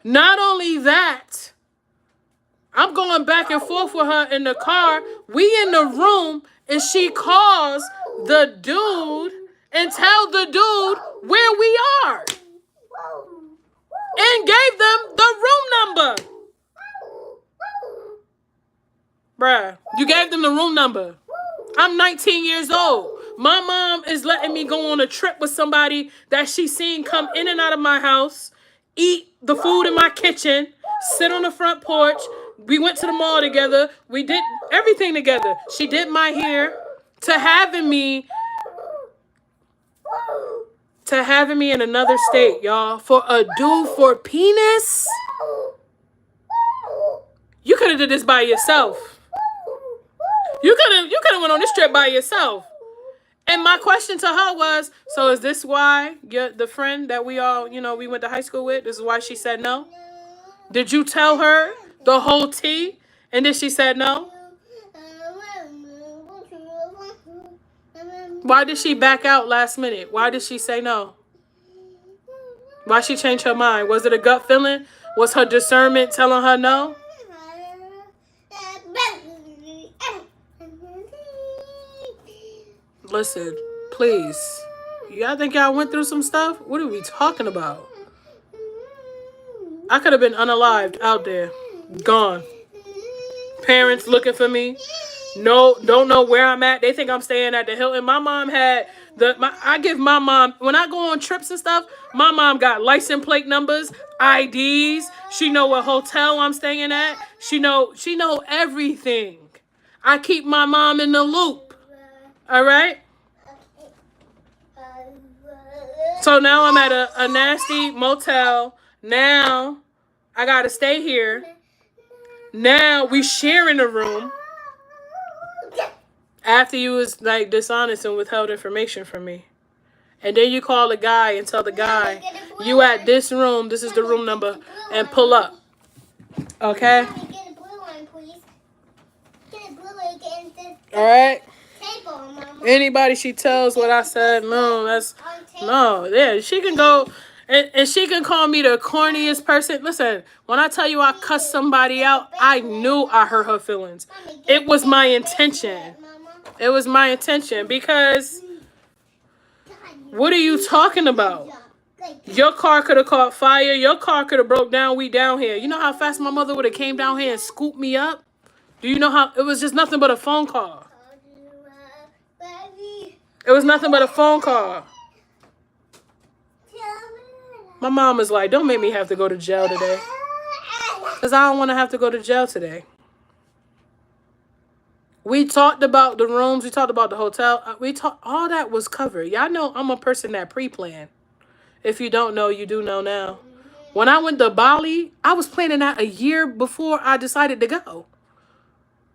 Not only that, I'm going back and forth with her in the car. We in the room, and she calls the dude and tell the dude where we are. And gave them the room number. Bruh, you gave them the room number. I'm 19 years old. My mom is letting me go on a trip with somebody that she seen come in and out of my house, eat the food in my kitchen, sit on the front porch. We went to the mall together. We did everything together. She did my hair, to having me in another state, y'all, for a dude for penis. You could have did this by yourself. You could have went on this trip by yourself. And my question to her was, so is this why the friend that we all, we went to high school with, this is why she said no? Did you tell her the whole tea? And then she said no? Why did she back out last minute? Why did she say no? Why she changed her mind? Was it a gut feeling? Was her discernment telling her no? Listen, please. Y'all think y'all went through some stuff? What are we talking about? I could have been unalived out there. Gone. Parents looking for me. No, don't know where I'm at. They think I'm staying at the Hilton. My mom had I give my mom, when I go on trips and stuff, my mom got license plate numbers, IDs. She know what hotel I'm staying at. She know everything. I keep my mom in the loop. All right? So now I'm at a nasty motel. Now I got to stay here. Now we sharing a room. After you was like dishonest and withheld information from me. And then you call the guy and tell the guy, you at this room, this is the room number, and pull up. Okay? All right? Anybody she tells what I said, yeah, she can go and she can call me the corniest person. Listen, when I tell you I cussed somebody out, I knew I hurt her feelings. It was my intention. It was my intention because what are you talking about? Your car could have caught fire. Your car could have broke down. We down here. You know how fast my mother would have came down here and scooped me up? Do you know how it was just nothing but a phone call? It was nothing but a phone call. My mom was like, don't make me have to go to jail today. Because I don't want to have to go to jail today. We talked about the rooms. We talked about the hotel. We talked. All that was covered. Y'all know I'm a person that pre-plan. If you don't know, you do know now. When I went to Bali, I was planning that a year before I decided to go.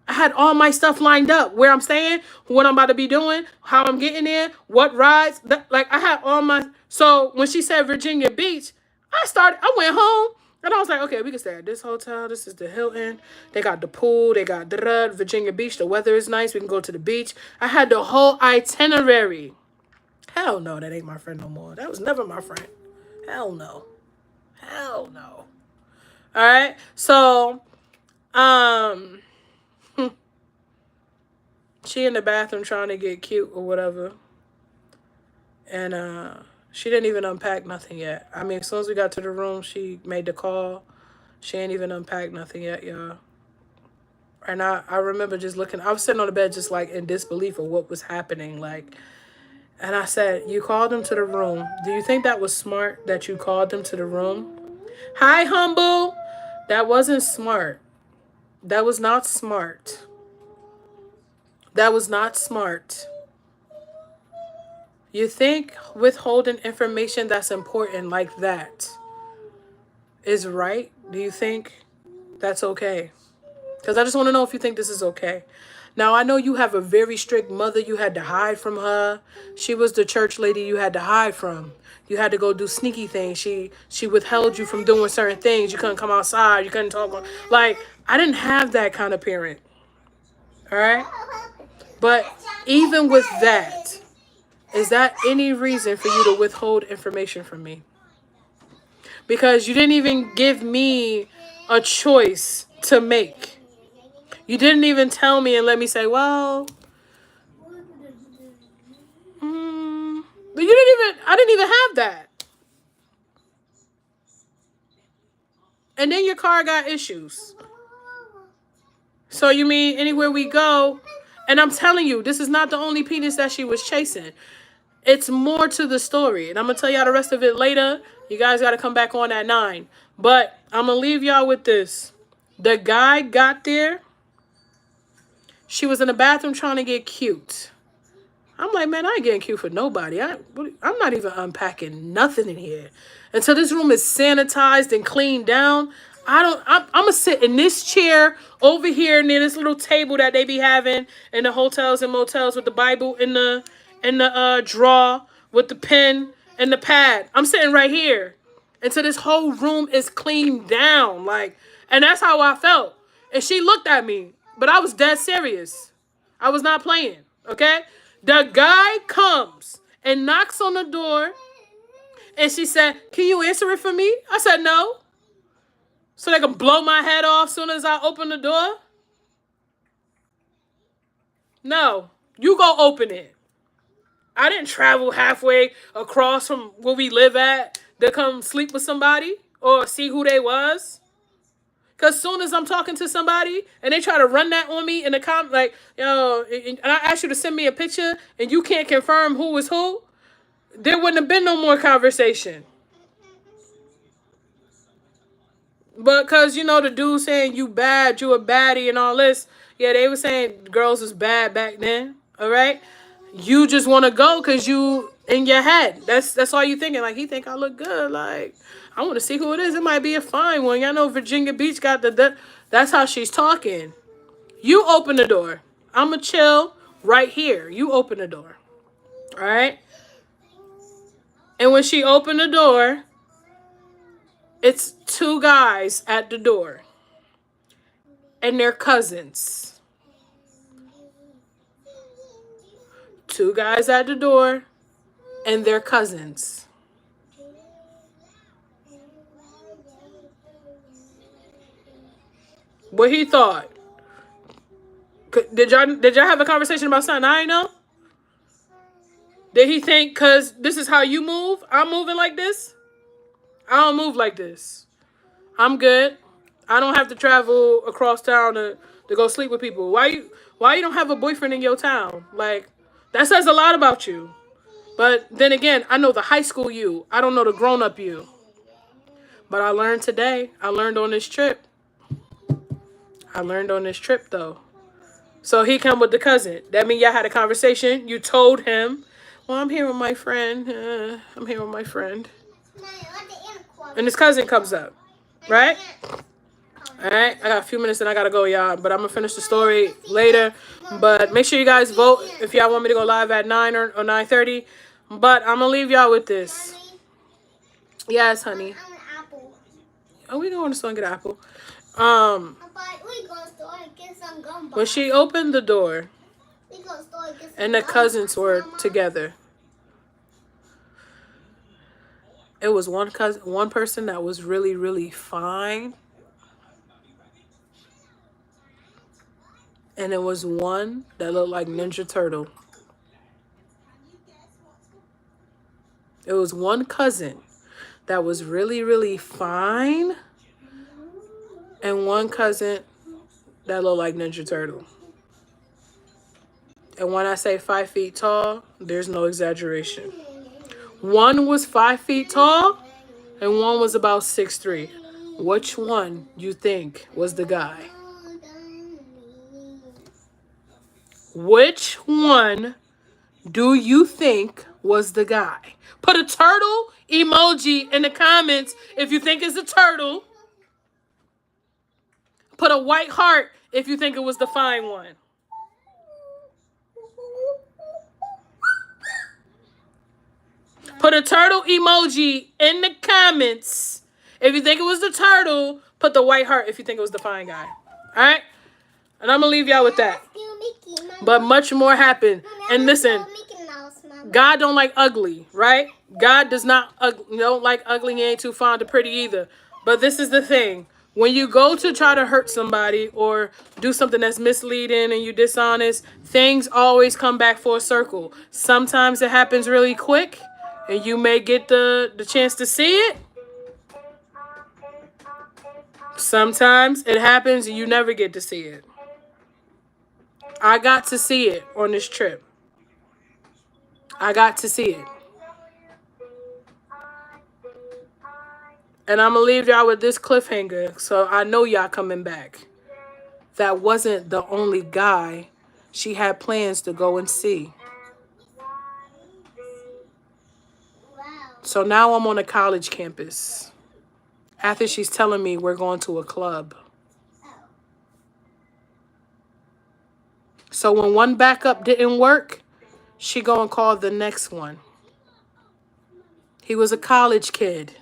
I had all my stuff lined up, where I'm staying, what I'm about to be doing, how I'm getting there, what rides. Like I had all my. So when she said Virginia Beach, I went home and I was like, okay, we can stay at this hotel. This is the Hilton. They got the pool. They got Virginia Beach. The weather is nice. We can go to the beach. I had the whole itinerary. Hell no, that ain't my friend no more. That was never my friend. Hell no. Hell no. All right. So, she in the bathroom trying to get cute or whatever. And she didn't even unpack nothing yet. I mean, as soon as we got to the room, she made the call. She ain't even unpacked nothing yet, y'all. And I remember just looking. I was sitting on the bed just like in disbelief of what was happening. Like, and I said, you called them to the room. Do you think that was smart that you called them to the room? Hi, Humble. That wasn't smart. That was not smart. That was not smart. You think withholding information that's important like that is right? Do you think that's okay? Because I just want to know if you think this is okay. Now, I know you have a very strict mother. You had to hide from her. She was the church lady you had to hide from. You had to go do sneaky things. She withheld you from doing certain things. You couldn't come outside. You couldn't talk. Like, I didn't have that kind of parent. All right? But even with that, is that any reason for you to withhold information from me? Because you didn't even give me a choice to make. You didn't even tell me and let me say, well, but I didn't even have that. And then your car got issues. So you mean anywhere we go, and I'm telling you, this is not the only penis that she was chasing. It's more to the story. And I'm going to tell y'all the rest of it later. You guys got to come back on at 9. But I'm going to leave y'all with this. The guy got there. She was in the bathroom trying to get cute. I'm like, man, I ain't getting cute for nobody. I'm not even unpacking nothing in here. Until this room is sanitized and cleaned down, I'm going to sit in this chair over here near this little table that they be having in the hotels and motels with the Bible in the drawer with the pen and the pad. I'm sitting right here until this whole room is cleaned down. Like, and that's how I felt. And she looked at me, but I was dead serious. I was not playing, okay? The guy comes and knocks on the door, and she said, can you answer it for me? I said, no. So they can blow my head off as soon as I open the door? No. You go open it. I didn't travel halfway across from where we live at to come sleep with somebody or see who they was. Because soon as I'm talking to somebody and they try to run that on me in the comment, like, yo, and I ask you to send me a picture and you can't confirm who is who, there wouldn't have been no more conversation. But because, you know, the dude saying you bad, you a baddie and all this, yeah, they were saying girls was bad back then, all right? You just want to go because you in your head. That's all you thinking. Like, he think I look good. Like, I want to see who it is. It might be a fine one. Y'all know Virginia Beach got that's how she's talking. You open the door. I'm going to chill right here. You open the door. All right? And when she opened the door, it's 2 guys at the door. And they're cousins. 2 guys at the door. And they're cousins. What he thought? Did y'all have a conversation about something I ain't know? Did he think because this is how you move, I'm moving like this? I don't move like this. I'm good. I don't have to travel across town to go sleep with people. Why you don't have a boyfriend in your town? Like, that says a lot about you. But then again, I know the high school you. I don't know the grown-up you. But I learned today. I learned on this trip. though. So he come with the cousin. That mean y'all had a conversation. You told him, well, I'm here with my friend. I'm here with my friend. And his cousin comes up. Right? Alright, I got a few minutes and I gotta go, y'all. But I'm gonna finish the story later. But make sure you guys vote if y'all want me to go live at 9 or 9:30. But I'm gonna leave y'all with this. Yes, honey. Oh, we going to the store and get an apple. When she opened the door and the cousins were together, it was one person that was really, really fine. And it was one that looked like Ninja Turtle. It was one cousin that was really, really fine. And one cousin that looked like Ninja Turtle. And when I say 5 feet tall, there's no exaggeration. One was 5 feet tall and one was about 6'3". Which one you think was the guy? Which one do you think was the guy? Put a turtle emoji in the comments if you think it's a turtle. Put a white heart if you think it was the fine one. Put a turtle emoji in the comments if you think it was the turtle. Put the white heart if you think it was the fine guy. All right? And I'm going to leave y'all with that. But much more happened. And listen, God don't like ugly, right? God does not don't like ugly. He ain't too fond of pretty either. But this is the thing. When you go to try to hurt somebody or do something that's misleading and you dishonest, things always come back for a circle. Sometimes it happens really quick and you may get the chance to see it. Sometimes it happens and you never get to see it. I got to see it on this trip. I got to see it. And I'm going to leave y'all with this cliffhanger, so I know y'all coming back. That wasn't the only guy she had plans to go and see. So now I'm on a college campus. After she's telling me we're going to a club. So when one backup didn't work, she go and call the next one. He was a college kid.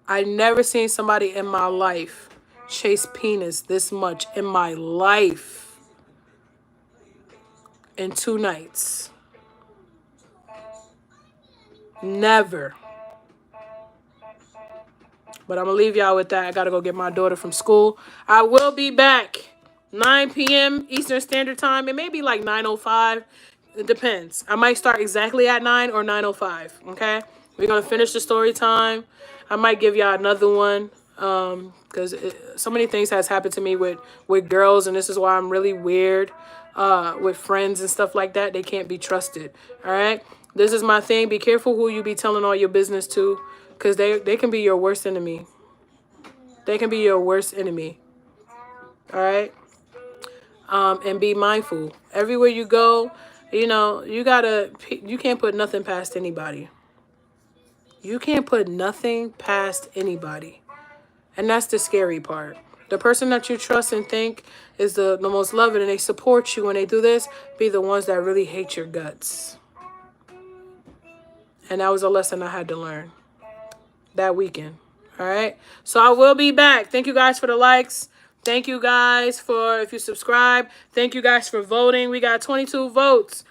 I never seen somebody in my life chase penis this much in my life in 2 nights. Never. But I'm going to leave y'all with that. I got to go get my daughter from school. I will be back 9 p.m. Eastern Standard Time. It may be like 9:05. It depends. I might start exactly at 9 or 9:05. Okay? We're going to finish the story time. I might give y'all another one. Because so many things has happened to me with girls. And this is why I'm really weird with friends and stuff like that. They can't be trusted. All right? This is my thing. Be careful who you be telling all your business to. Because they can be your worst enemy. They can be your worst enemy. All right? And be mindful. Everywhere you go, you know, you can't put nothing past anybody. You can't put nothing past anybody. And that's the scary part. The person that you trust and think is the most loving and they support you when they do this, be the ones that really hate your guts. And that was a lesson I had to learn that weekend. All right. So I will be back. Thank you guys for the likes. Thank you guys for if you subscribe. Thank you guys for voting. We got 22 votes.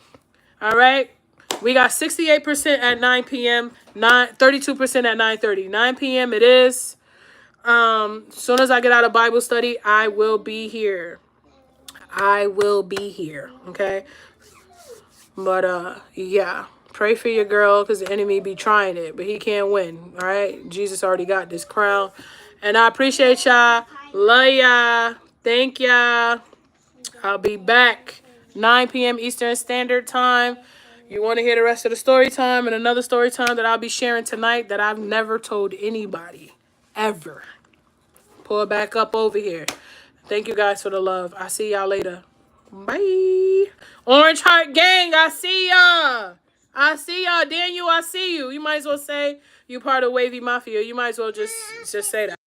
All right. We got 68% at 9 p.m. 32% at 9:30. 9 p.m. it is. Soon as I get out of Bible study, I will be here. I will be here. Okay. But yeah. Pray for your girl because the enemy be trying it, but he can't win. All right. Jesus already got this crown. And I appreciate y'all. Love y'all. Thank y'all. I'll be back 9 p.m. Eastern Standard Time. You want to hear the rest of the story time and another story time that I'll be sharing tonight that I've never told anybody ever. Pull it back up over here. Thank you guys for the love. I see y'all later. Bye. Orange Heart Gang, I see y'all. I see y'all. Daniel, I see you. You might as well say you part of Wavy Mafia. You might as well just say that.